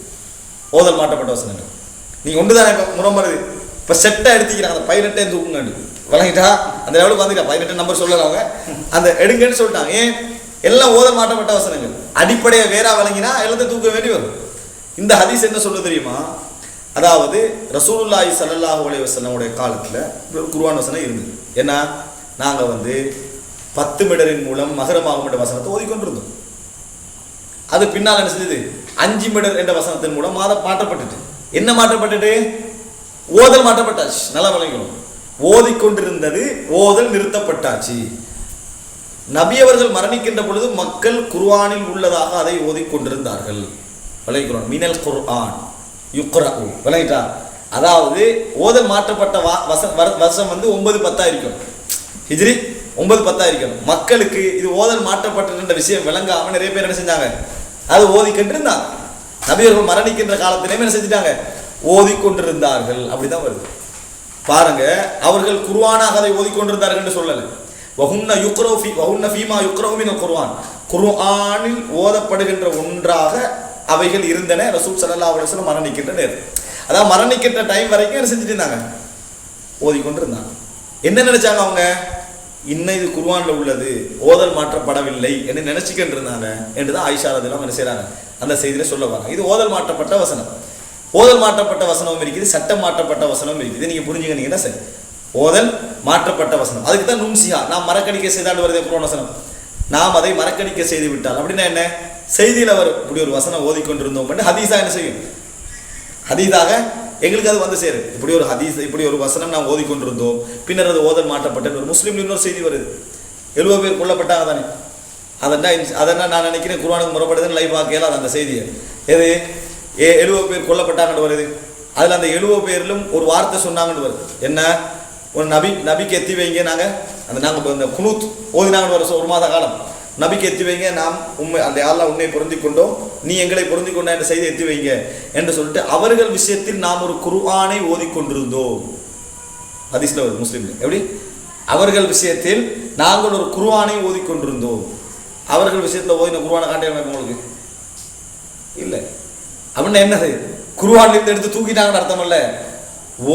ஓதல் மாற்றப்பட்ட வசனங்கள். நீங்க ஒன்றுதானே இப்போ முரம்புறது. இப்போ செட்டை எடுத்துக்கிறாங்க, அந்த 18 தூக்குங்க வழங்கிட்டா அந்த லெவலுக்கு வந்துட்டா. 18 நம்பர் சொல்லல அவங்க, அந்த எடுங்கன்னு சொல்லிட்டாங்க. ஏன்? எல்லாம் ஓதல் மாற்றப்பட்ட வசனங்கள். அடிப்படையை வேற வழங்கினா எல்லாத்தையும் தூக்க வேண்டி வரும். இந்த ஹதீஸ் என்ன சொல்ல தெரியுமா? அதாவது ரசூலுல்லாஹி ஸல்லல்லாஹு அலைஹி வஸல்லமுடைய காலத்துல குர்ஆன் வசனம் இருந்தது. ஏன்னா நாங்க வந்து 10 மிடரின் மூலம் மகரமாகும் என்ற வசனத்தை ஓதிக்கொண்டிருந்தோம். அது பின்னால் என்ன செஞ்சது? 5 மிடர் என்ற வசனத்தின் மூலம் மாற்றப்பட்டுட்டு. என்ன மாற்றப்பட்டுட்டு? ஓதல் மாற்றப்பட்டாச்சு. நல்லா விளங்கணும். ஓதிக்கொண்டிருந்தது ஓதல் நிறுத்தப்பட்டாச்சு. நபி அவர்கள் மரணிக்கின்ற பொழுது மக்கள் குர்ஆனில் உள்ளதாக அதை ஓதிக்கொண்டிருந்தார்கள். விளங்கிக்கிறோம். மினல் குர்ஆன் யுக்ரஉ. விளங்கிட்டா? அதாவது ஓதல் மாற்றப்பட்ட வருஷம் வந்து 9-10 இருக்கும். ஹிஜ்ரி 9-10 இருக்கணும். மக்களுக்கு இது ஓதல் மாற்றப்பட்ட விஷயம் விளங்காம நிறைய பேர் என்ன செஞ்சாங்க? அது ஓதிக்கிட்டு இருந்தாங்க. நபியர்கள் மரணிக்கின்ற காலத்திலேயே என்ன செஞ்சிட்டாங்க? ஓதிக்கொண்டிருந்தார்கள். அப்படிதான் வருது பாருங்க. அவர்கள் குர்ஆனாக அதை ஓதிக்கொண்டிருந்தார்கள் என்று சொல்லல. வஹுன்ன யுக்ரவு ஃபீ வஹுன்ன ஃபீமா யுக்ரவு மினல் குர்ஆன். குர்ஆனில் ஓதப்படுகின்ற ஒன்றாக அவைகள் இருந்தன ரசூல் ஸல்லல்லாஹு அலைஹி வஸல்லம் மரணிக்கின்ற நேரம். அதாவது மரணிக்கின்ற டைம் வரைக்கும் என்ன செஞ்சுட்டு இருந்தாங்க? ஓதிக்கொண்டிருந்தாங்க. என்ன நினைச்சாங்க அவங்க? இன்னும் இது குர்ஆன்ல உள்ளது, ஓதல் மாற்றப்படவில்லை என்று நினைச்சுக்கிட்டு இருந்தாங்க என்றுதான் ஆயிஷா ரலியல்லாஹு என்ன செய்றாங்க அந்த செய்தியில சொல்ல வராங்க. இது ஓதல் மாற்றப்பட்ட வசனம். ஓதல் மாற்றப்பட்ட வசனமும் இருக்குது, சட்டம் மாற்றப்பட்ட வசனமும் இருக்குது. நீங்க புரிஞ்சுக்கிட்டீங்கன்னா சரி. ஓதல் மாற்றப்பட்ட வசனம், அதுக்கு தான் நுன்சியா, நாம் மறக்கடிக்க செய்தால் வருதே குர்ஆன் வசனம், நாம் அதை மறக்கடிக்க செய்து விட்டால் அப்படின்னா என்ன? செய்தியில் அவர் இப்படி ஒரு வசனம் ஓதிக்கொண்டிருந்தோம் ஹதீஸா என்ன செய்யும்? ஹதீஸாக எங்களுக்கு அது வந்து சேரும். இப்படி ஒரு ஹதீஸ், இப்படி ஒரு வசனம் நாம் ஓதிக்கொண்டிருந்தோம், பின்னர் அது ஓதல் மாற்றப்பட்ட ஒரு முஸ்லீம்ல இன்னொரு செய்தி வருது, 70 பேர் கொல்லப்பட்டாங்க தானே. அதெல்லாம் நான் நினைக்கிறேன் குர்ஆனுக்கு முறைப்படுதுன்னு லைவ் பார்க்கலாம் அந்த செய்தியை. எது 70 பேர் கொல்லப்பட்டாங்கன்னு வருது. அதில் அந்த 70 பேரிலும் ஒரு வார்த்தை சொன்னாங்கன்னு வருது. என்ன? ஒரு நபிக்கு எத்தி வைங்க, நாங்கள் இந்த குனூத் ஓதினாங்கன்னு வர ஒரு மாத காலம் நபிக்கு எத்தி வைங்க, நாம் உண்மை அந்த யாரெல்லாம் உன்னை பொருந்தி கொண்டோம், நீ எங்களை பொருந்தி கொண்ட என்ற செய்தி எத்தி வைங்க என்று சொல்லிட்டு அவர்கள் விஷயத்தில் நாம் ஒரு குர்ஆனை ஓதிக்கொண்டிருந்தோம். ஹதீஸ்ல வருது முஸ்லீம்ல. எப்படி? அவர்கள் விஷயத்தில் நாங்கள் ஒரு குர்ஆனை ஓதிக்கொண்டிருந்தோம். அவர்கள் விஷயத்தில் ஓதின குர்ஆனை காட்டிய உங்களுக்கு இல்லை அப்படின்னா என்னது? குர்ஆன்ல எடுத்து தூக்கிட்டாங்கன்னு அர்த்தம் இல்ல.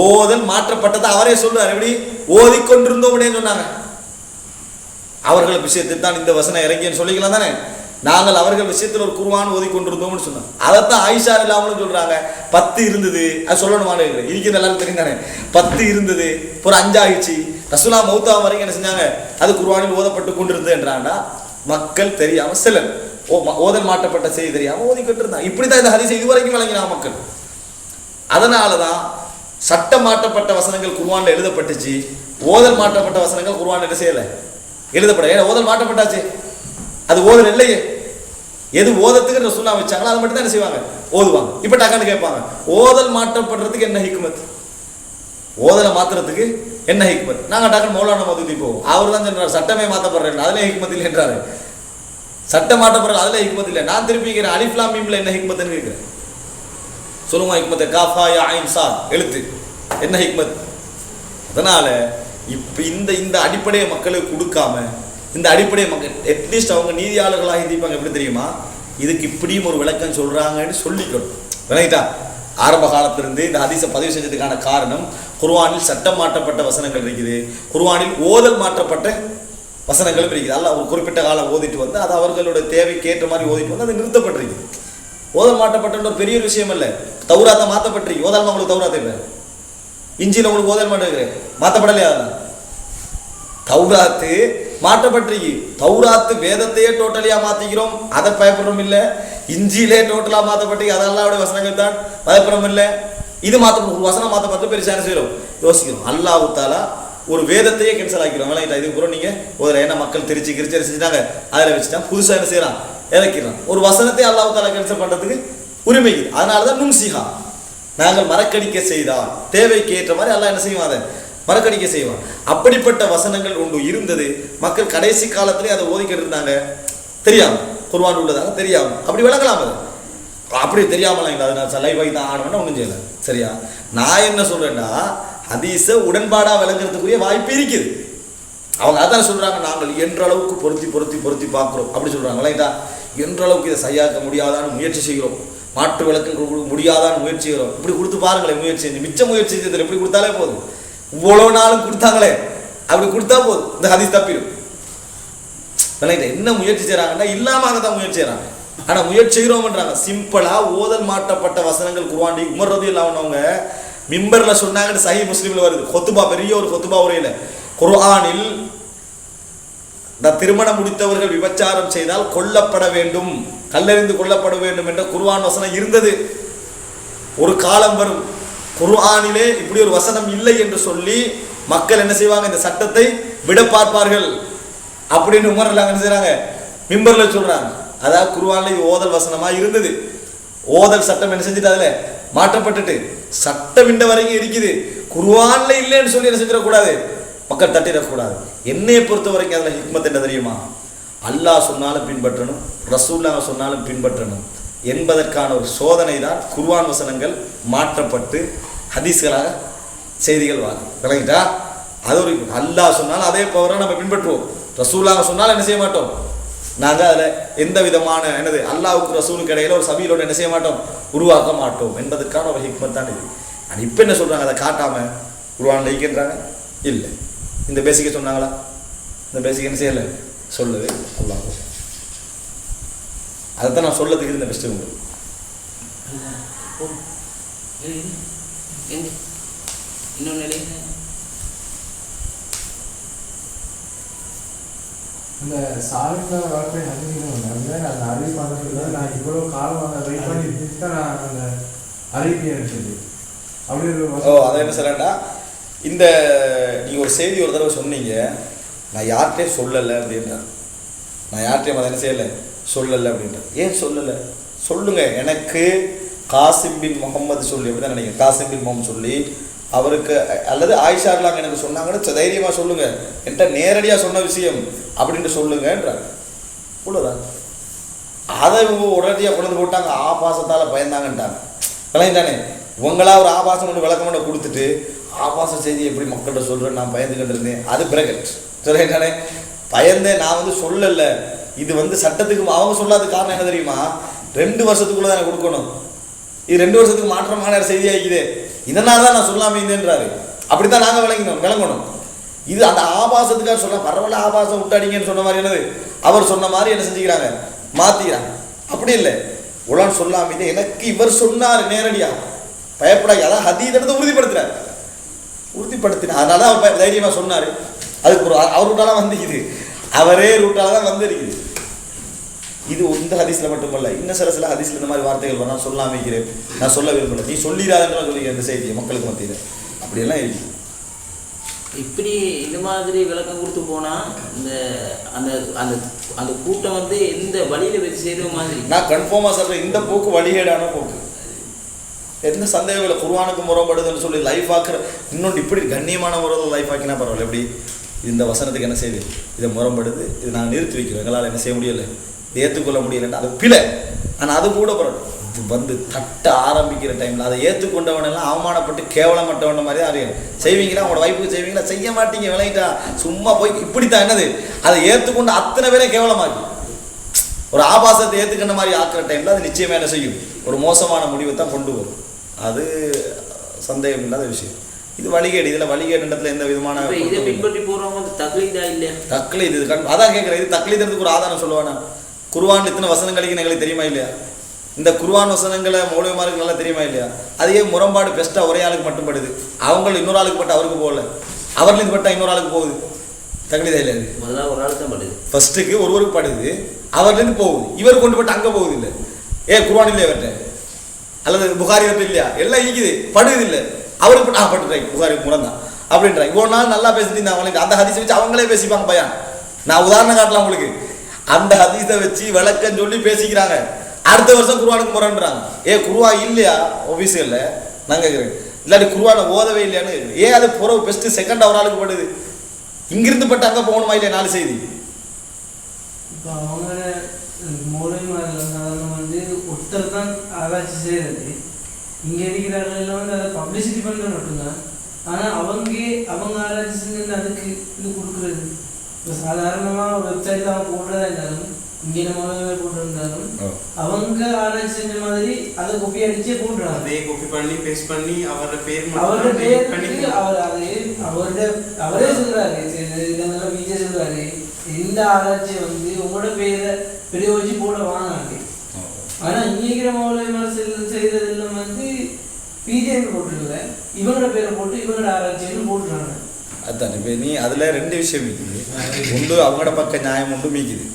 ஓதல் மாற்றப்பட்டதை அவரே சொல்றாரு. எப்படி? ஓதிக்கொண்டிருந்தோம் அப்படின்னு சொன்னாங்க. அவர்கள் விஷயத்தில் தான் இந்த வசனம் இறங்கின்னு சொல்லிக்கலாம் தானே. நாங்கள் அவர்கள் விஷயத்தில் ஒரு குர்ஆன் ஓதிக்கொண்டிருந்தோம்னு சொன்னாங்க. அதைத்தான் ஆயிஷா இல்லாமலும் சொல்றாங்க. 10 இருந்தது, அது சொல்லணுமான்னு இருக்கிற எல்லாரும் தெரியும் தானே. 10 இருந்தது, ஒரு 5 ஆயிடுச்சு, ரசூலா மௌத்தா வரைக்கும் என்ன செஞ்சாங்க? அது குர்ஆனில் ஓதப்பட்டு கொண்டிருந்தது என்றாண்டா மக்கள் தெரியாம சிலர் ஓதல் மாற்றப்பட்ட செய்தி தெரியாம ஓதிக்கிட்டு இருந்தாங்க. இப்படித்தான் இந்த ஹதீஸை இதுவரைக்கும் வழங்கினாங்க மக்கள். அதனாலதான் சட்டம் மாற்றப்பட்ட வசனங்கள் குர்ஆன்ல எழுதப்பட்டுச்சு, ஓதல் மாற்றப்பட்ட வசனங்கள் குர்ஆன் என்ன செய்யல எழுதப்பட. ஏன்னா ஓதல் மாற்றப்பட்டாச்சு, அது ஓதல் இல்லையே. எது ஓதத்துக்கு ரசூலா வச்சாங்களோ அதை மட்டும் தான் என்ன செய்வாங்க? ஓதுவாங்க. இப்ப டக்கான்னு கேட்பாங்க, ஓதல் மாற்றப்படுறதுக்கு என்ன ஹிக்மத்? ஓதலை மாத்துறதுக்கு என்ன ஹிக்மத்? நாங்க டக்குன்னு மௌலானா மௌதூதி போவோம். அவர் தான் சொல்றாரு சட்டமே மாற்றப்படுறேன், அதுல ஹிக்மத் இல்லை என்றாரு. சட்டம் மாற்றப்படுறது அதுல ஹிக்மத் இல்லை. நான் திருப்பி கேட்கிறேன், அலிஃப் லாம் மீம்ல என்ன ஹிக்மத்னு கேட்கிறேன். சொல்லுங்க ஹிக்மத். காஃபா யா ஐன் சா எழுத்து என்ன ஹிக்மத்? அதனால இப்ப இந்த அடிப்படையை மக்களுக்கு கொடுக்காம, இந்த அடிப்படையை மக்கள் அட்லீஸ்ட் அவங்க நீதியாளர்களாக இருப்பாங்க. எப்படி தெரியுமா? இதுக்கு இப்படியும் ஒரு விளக்கம் சொல்றாங்கன்னு சொல்லிக்கணும். விளங்கிட்டா? ஆரம்ப காலத்திலிருந்து இந்த ஹதீஸை பதிவு செஞ்சதுக்கான காரணம், குர்ஆனில் சட்டம் மாற்றப்பட்ட வசனங்கள் இருக்குது, குர்ஆனில் ஓதல் மாற்றப்பட்ட வசனங்களும் இருக்குது. அல்ல ஒரு குறிப்பிட்ட காலம் ஓதிட்டு வந்து அது அவர்களோட தேவைக்கு ஏற்ற மாதிரி ஓதிட்டு வந்து அது நிறுத்தப்பட்டிருக்கு. ஓதல் மாற்றப்பட்ட ஒரு பெரிய விஷயம் இல்லை. தௌராத்தை மாற்றப்பட்டிருக்கு. ஓதல் உங்களுக்கு தௌராத்தை இல்லை, இஞ்சியில் உங்களுக்கு ஓதல் மாட்டேங்கிறேன் மாற்றப்படலையா? தௌராத்து மாற்றப்பட்டிருக்கு. தௌராத்து வேதத்தையே டோட்டலியா மாத்திக்கிறோம், அதை பயப்படுறோம் இல்லை. இஞ்சியிலே டோட்டலா மாற்றப்பட்டு அதெல்லாம் வசனங்கள் தான் பயப்படுறோம் இல்லை. இது மாற்றப்படும் ஒரு வசனம் மாற்றப்பட்டு பெருசான செய்கிறோம், யோசிக்கிறோம். அல்லாஹ் தஆலா ஒரு வேதத்தையே கேன்சல் ஆக்கிடும். இதுக்கு அப்புறம் நீங்க ஒரு என்ன மக்கள் திருச்சி செஞ்சுட்டாங்க, அதில் வச்சுட்டா புதுசாக என்ன செய்யறான்? இறக்கிறான். ஒரு வசனத்தை அல்லாஹ் தஆலா கேன்சல் பண்றதுக்கு உரிமை. அதனாலதான் நுன்சிஹா, நாங்கள் மறக்கடிக்க செய்தால் தேவைக்கு ஏற்ற மாதிரி அல்லாஹ் என்ன செய்வான்? அதை மறக்கடிக்க செய்வான். அப்படிப்பட்ட வசனங்கள் ஒன்று இருந்தது. மக்கள் கடைசி காலத்திலே அதை ஓதிக்கிட்டு இருந்தாங்க, தெரியாம குர்ஆன் உள்ளதாக தெரியாம. அப்படி விளங்கலாம். அது அப்படி தெரியாமலாம் இல்லை. அதனால சலைவாய் தான் ஆடணும்னா ஒன்றும் செய்யலை. சரியா? நான் என்ன சொல்றேன்னா, ஹதீஸை உடன்பாடா விளங்குறதுக்குரிய வாய்ப்பு இருக்குது. அவங்க அதான் சொல்றாங்க, நாங்கள் என்ற அளவுக்கு பொருத்தி பார்க்கிறோம் அப்படி சொல்றாங்க. விளங்கிட்டா? என்ற அளவுக்கு இதை சரியாக்க முடியாதான்னு முயற்சி செய்கிறோம், மாற்று விளக்கம் கொடுக்க முடியாதான்னு முயற்சி செய்கிறோம். இப்படி கொடுத்து பாருங்களேன், முயற்சி செஞ்சு மிச்ச முயற்சி செஞ்சதில் எப்படி கொடுத்தாலே போதும். இவ்வளவு நாளும் கொடுத்தாங்களே, அப்படி கொடுத்தா போதும், இந்த ஹதீஸ் தப்பிடும். என்ன முயற்சி செய்யறாங்கன்னா இல்லாம தான் முயற்சி செய்யறாங்க. ஆனா முயற்சி செய்கிறோம்ன்றாங்க. சிம்பிளா ஓதல் மாற்றப்பட்ட வசனங்கள் குர்ஆன் உமர் ரலியல்லாஹு அன்ஹு அவங்க மிம்பர்ல சொன்னாங்கன்னு சஹீஹ் முஸ்லிம்ல வருது. கொத்துபா, பெரிய ஒரு கொத்துபா உரையில, குர்ஆனில் திருமணம் முடித்தவர்கள் விபச்சாரம் செய்தால் கொல்லப்பட வேண்டும், கல்லெறிந்து கொல்லப்பட வேண்டும் என்ற குர்ஆன் வசனம் இருந்தது. ஒரு காலம் வரும் குர்ஆனிலே இப்படி ஒரு வசனம் இல்லை என்று சொல்லி மக்கள் என்ன செய்வாங்க? இந்த சட்டத்தை விட பார்ப்பார்கள் அப்படின்னு உமர் என்ன செய்றாங்க? மிம்பர்ல சொல்றாங்க. அதாவது குர்ஆன்ல இது ஓதல் வசனமா இருந்தது, ஓதல் சட்டம் என்ன செஞ்சுட்டு அதுல மாற்றப்பட்டுட்டு சட்டம் இந்த வரைக்கும் இருக்குது. குர்ஆன்ல இல்லைன்னு சொல்லி என்ன செஞ்சிடக்கூடாது, மக்கள் தட்டிடக்கூடாது. என்னையை பொறுத்த வரைக்கும் அதுல ஹிக்மத் என்ன தெரியுமா? அல்லாஹ் சொன்னாலும் பின்பற்றணும், ரசூலுல்லாஹ் சொன்னாலும் பின்பற்றணும் என்பதற்கான ஒரு சோதனை தான் குர்ஆன் வசனங்கள் மாற்றப்பட்டு ஹதீஸ்களாக செய்திகள் வாங்க. விளங்கிட்டா? அது ஒரு அல்லாஹ் சொன்னாலும் அதே பவரை நம்ம பின்பற்றுவோம், ரசூலுல்லாஹ் சொன்னாலும் என்ன செய்ய மாட்டோம். நாங்கள் அதில் எந்த விதமான என்னது அல்லாஹ்வுக்கு ரசூலுக்கு இடையில ஒரு சபையோட என்ன செய்ய மாட்டோம், உருவாக்க மாட்டோம் என்பதற்கான ஒரு ஹிக்மத் தான் இது. ஆனால் இப்போ என்ன சொல்றாங்க? அதை காட்டாம குர்ஆன் வைக்கின்றாங்க. இல்லை, இந்த பேசிக்க சொன்னாங்களா? இந்த பேசிக் என்ன செய்யலை, சொல்லவே அல்லாஹ். அதைத்தான் நான் சொல்லதுக்கு இருந்த பெஸ்ட் உங்களுக்கு. இந்த சாலிக்கான வாழ்க்கை அதுதான் அந்த அறிவிப்பு பண்ண நான் இவ்வளோ காலம் அந்த வெயிட் பண்ணி தான் நான் அந்த அறிவிப்பு எடுத்தது. அப்படி அதை என்ன சொல்றேன்டா, இந்த நீங்க ஒரு செய்தி ஒரு தடவை சொன்னீங்க, நான் யார்கிட்டயும் சொல்லலை அப்படின்றார். நான் யார்கிட்டயும் அதை என்ன செய்யலை, சொல்லலை அப்படின்றார். ஏன் சொல்லலை சொல்லுங்க. எனக்கு காசிம் பின் முகமது சொல்லி அப்படிதான் நினைக்கிறேன், காசிம் பின் முகமது சொல்லி அவருக்கு அல்லது ஆயிஷார்லாங்க எனக்கு சொன்னாங்கன்னு தைரியமா சொல்லுங்க, என்கிட்ட நேரடியா சொன்ன விஷயம் அப்படின்ட்டு சொல்லுங்கன்றாங்க. அவ்வளோதான். அதை இவங்க உடனடியாக கொண்டு போட்டாங்க, ஆபாசத்தால பயந்தாங்கன்ட்டாங்க. விளையாண்டானே உங்களா ஒரு ஆபாசம் கொண்டு விளக்கம் கொண்டு கொடுத்துட்டு ஆபாச செய்தி எப்படி மக்கள்கிட்ட சொல்றேன் நான் பயந்துகிட்டு இருந்தேன், அது பிரகட் சொல்லிட்டானே. பயந்தேன் நான் வந்து சொல்லல, இது சட்டத்துக்கு அவங்க சொல்லாத காரணம் என்ன தெரியுமா, 2 வருஷத்துக்குள்ள தான் கொடுக்கணும், இது 2 வருஷத்துக்கு மாற்றமான செய்தி ஆகிக்குது, இதனால தான் நான் சொல்லாம இருந்தேன்றாரு. அப்படித்தான் நாங்கள் விளங்கணும். இது அந்த ஆபாசத்துக்காக சொல்ல பரவாயில்ல, ஆபாசம் விட்டாடிங்கன்னு சொன்ன மாதிரி என்னது அவர் சொன்ன மாதிரி என்ன செஞ்சுக்கிறாங்க, மாத்திக்கிறாங்க. அப்படி இல்லை, உலகம் சொல்லாம இது எனக்கு இவர் சொன்னார் நேரடியா, பயப்படாது. அதான் ஹதீஸ் உறுதிப்படுத்தினார், அதனால அவர் தைரியமா சொன்னாரு. அதுக்கு ஒரு அவர் ரூட்டால இது அவரே ரூட்டால தான் வந்திருக்குது. இது இந்த ஹதீஸ்ல மட்டுமல்ல, இன்னும் சில ஹதீஸ்ல இந்த மாதிரி வார்த்தைகள் வர நான் சொல்லாம இருக்கிறேன், நான் சொல்ல விரும்பல, நீ சொல்லிடாதுன்னு சொல்லிக்கிறேன் இந்த செய்தியை மக்களுக்கு மத்தியில், அப்படியெல்லாம் இருக்கு. இப்படி இந்த மாதிரி விளக்கம் கொடுத்து போனா இந்த அந்த அந்த அந்த கூட்டம் எந்த வழியில வச்சு செய்யற மாதிரி நான் கன்ஃபார்மா சொல்றேன், இந்த போக்கு வழிகேடான போக்கு. எந்த சந்தேகம் இல்லை, குர்ஆனுக்கு முரண்படுதுன்னு சொல்லி லைஃப் ஆக்குற இன்னொன்று இப்படி கண்ணியமான முறையில் லைஃப் ஆக்கினா பரவாயில்ல. எப்படி இந்த வசனத்துக்கு என்ன செய்யுது, இதை முரண்படுது, இது நான் நிறுத்தி வைக்கிறேன், எங்களால் என்ன செய்ய முடியலை, ஏற்றுக்கொள்ள முடியலன்னா அது பிழை. ஆனால் அது கூட பரவாயில்ல, இது தட்ட ஆரம்பிக்கிற டைமில் அதை ஏற்றுக்கொண்டவனெல்லாம் அவமானப்பட்டு கேவலப்பட்டவன மாதிரி தான் அறியணும். செய்வீங்களா உங்களோட வைப்புக்கு செய்வீங்களா, செய்ய மாட்டீங்க, விளையிட்டா சும்மா போய் இப்படித்தான் என்னது, அதை ஏற்றுக்கொண்டு அத்தனை பேரே கேவலமாக்கி ஒரு ஆபாசத்தை ஏற்றுக்கிற மாதிரி ஆக்குற டைமில் அது நிச்சயமாக என்ன செய்யும், ஒரு மோசமான முடிவை தான் கொண்டு வரும். அது சந்தேகம் இல்லாத விஷயம். இது வழிகேடு, இதில் வழிகேடுன்றதுல எந்த விதமான இதை பின்பற்றி போகிறவங்க தக்லீதா இல்லை, தக்லீத் இது அதான் கேட்குறேன். இது தக்லீதுக்கு ஒரு ஆதாரம் சொல்லுவானா, குர்ஆன் இத்தனை வசனங்களுக்கு எங்களுக்கு தெரியுமா இல்லையா, இந்த குர்ஆன் வசனங்களை மௌலவிமாருக்கு நல்லா தெரியுமா இல்லையா, அதையே முரண்பாடு பெஸ்ட்டாக ஒரே ஆளுக்கு மட்டும் படுது, அவங்க இன்னொரு ஆளுக்கு பட்டு அவருக்கு போகல, அவர்களுக்கு பட்டா இன்னொரு ஆளுக்கு போகுது, தக்லீதா இல்லை. முதல்ல ஒரு ஆளுக்கு தான் படுது, ஃபர்ஸ்ட்டுக்கு ஒருவருக்கு படுது, அவர்லேருந்து போகுது, இவர் கொண்டு போட்டு அங்கே போகுது இல்லை, குர்ஆன் இல்லையா அவர்கிட்ட அல்லது புகாரி இல்லையா, எல்லாம் ஈக்குது படுது இல்லை, அவருக்கு பட்டுறாங்க புகாரி முறந்தான் அப்படின்றாங்க. இவ்வளோ நாள் நல்லா பேசிட்டு இருந்தாங்க, அந்த ஹதீஸை வச்சு அவங்களே பேசிப்பாங்க பையன். நான் உதாரணம் காட்டலாம் உங்களுக்கு, அந்த ஹதீஸை வச்சு விளக்கம் சொல்லி பேசிக்கிறாங்க, அடுத்த வருஷம் குர்ஆனுக்கு முரண்றாங்க. குர்ஆ இல்லையா ஆஃபீஸில் நான் கேட்குறேன், இல்லாட்டி குர்ஆனை ஓதவே இல்லையான்னு. அது புறவு பெஸ்ட்டு செகண்ட் ஒரு ஆளுக்கு படுது, இங்கிருந்து பட்டு அங்கே போகணுமா இல்லையா, 4 செய்தி. இப்போ அவங்க ஒருத்தர் தான் ஆராய்ச்சி செய்யறது, இங்கே இருக்கிறார்கள் எல்லாம் அதை பப்ளிசிட்டி பண்ணுறது மட்டும்தான். ஆனால் அவங்க ஆராய்ச்சி செஞ்சு அதுக்கு இது கொடுக்குறது. இப்போ சாதாரணமாக ஒரு வெப்சைட்டில் அவங்க போடுறதா இருந்தாலும், இங்கே நம்ம போட்டிருந்தாலும் அவங்க ஆராய்ச்சி செஞ்ச மாதிரி அதை கொப்பி அடிச்சே போடுறாங்க. அதே காப்பி பண்ணி பேஸ்ட் பண்ணி அவரோட பேர் அவரே சொல்றாரு, இதெல்லாம் விஜய் சொல்றாரு, இந்த ஆராய்ச்சியை உங்களோட பேரை பெரிய வச்சு போட வாங்க. ஆனா இங்கிற மௌலவிமார் செய்ததெல்லாம் பிஜேபி போட்டுருக்கல, இவங்களோட பேரை போட்டு இவங்களோட ஆராய்ச்சின்னு போட்டுறாங்க. அதுதான் இப்போ நீ அதில் 2 விஷயம் மீக்குது. ஒன்று அவங்களோட பக்கம் நியாயம் ஒன்று மீக்குது,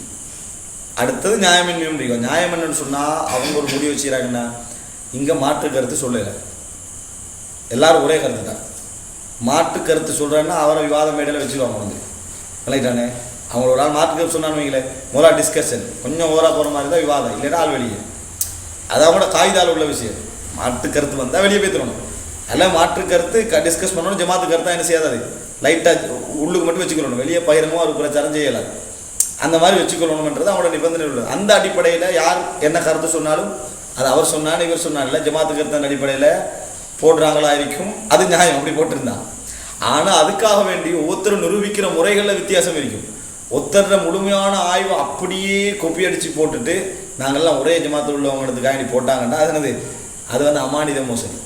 அடுத்தது நியாயமின்மையும் இருக்கும். நியாயம் என்னன்னு சொன்னால் அவங்க ஒரு முடிவு வச்சுக்கிறாங்கன்னா, இங்கே மாற்று கருத்து சொல்லலை, எல்லாரும் ஒரே கருத்து தான். மாற்று கருத்து சொல்கிறேன்னா அவரை விவாத மேடையில் வச்சுருவாங்க விளையாட்டானே. அவங்க ஒரு ஆள் மாற்று கருத்து சொன்னான்னு வைங்களேன், முதல்ல டிஸ்கஷன் கொஞ்சம் ஓவராக போகிற மாதிரி தான் விவாதம், இல்லைன்னா ஆள் வெளியே. அது அவங்களோட காகிதால் உள்ள விஷயம். மாற்று கருத்து வந்தால் வெளியே போய் தரணும், அதெல்லாம் மாற்று கருத்து டிஸ்கஸ் பண்ணணும். ஜமாத்து கருத்தாக என்ன செய்யாது, லைட்டாக உள்ளுக்கு மட்டும் வச்சுக்கணும், வெளியே பகிரங்கமாக ஒரு பிரச்சாரம் செய்யலாது, அந்த மாதிரி வச்சுக்கொள்ளணுன்றது அவங்களோட நிபந்தனை உள்ளது. அந்த அடிப்படையில் யார் என்ன கருத்து சொன்னாலும் அது அவர் சொன்னாலும் இவர் சொன்னால ஜமாத்து கருத்தின் அடிப்படையில் போடுறாங்களா இருக்கும், அது நியாயம், அப்படி போட்டிருந்தான். ஆனால் அதுக்காக வேண்டி ஒருத்தர் நிரூபிக்கிற முறைகளில் வித்தியாசம் இருக்கும். ஒருத்தர முழுமையான ஆய்வு அப்படியே கொப்பி அடித்து போட்டுட்டு நாங்கள்லாம் ஒரே ஜமாத்தில் உள்ளவங்களுக்கு போட்டாங்கன்னா அது என்னது, அது அமானித மோசடி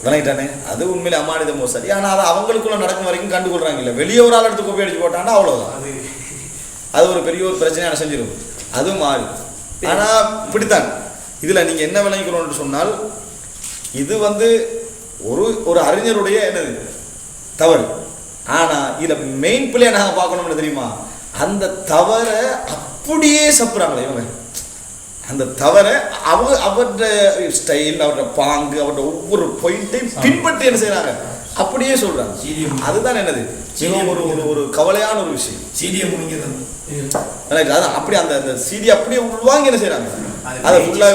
விளங்கிட்டானே. அது உண்மையிலே அமானித மோசடி. ஆனால் அது அவங்களுக்குள்ள நடக்கும் வரைக்கும் கண்டுகொள்றாங்க. இல்லை வெளியே ஒரு ஆள் எடுத்து கொப்பி அடிச்சு போட்டாங்கன்னா அவ்வளோதான், அது ஒரு பெரிய ஒரு பிரச்சனையான செஞ்சிடும், அதுவும் மாறி. ஆனால் இப்படித்தான் இதில் நீங்கள் என்ன விளங்கிக்கணும்னு சொன்னால், இது ஒரு அறிஞருடைய என்னது தவறு. ஆனால் இதில் மெயின் பிள்ளையை நாங்கள் பார்க்கணும்னு தெரியுமா, அந்த தவறை அப்படியே சப்புறாங்களே இவங்க, அந்த தவிர அவரோட ஸ்டைல், அவரோட பாங்கு, அவரோட ஒவ்வொரு பாயிண்ட்டையும் பின்பற்றி என்ன செய்யறாங்க அப்படியே சொல்றாங்க. அதுதான் என்னது மிகவும் ஒரு ஒரு கவலையான ஒரு விஷயம். சீடியை முடிஞ்சது எனக்கு அதான் அப்படி அந்த சீடி அப்படியே உள்வாங்கி என்ன செய்யறாங்க அதை ஃபுல்லாக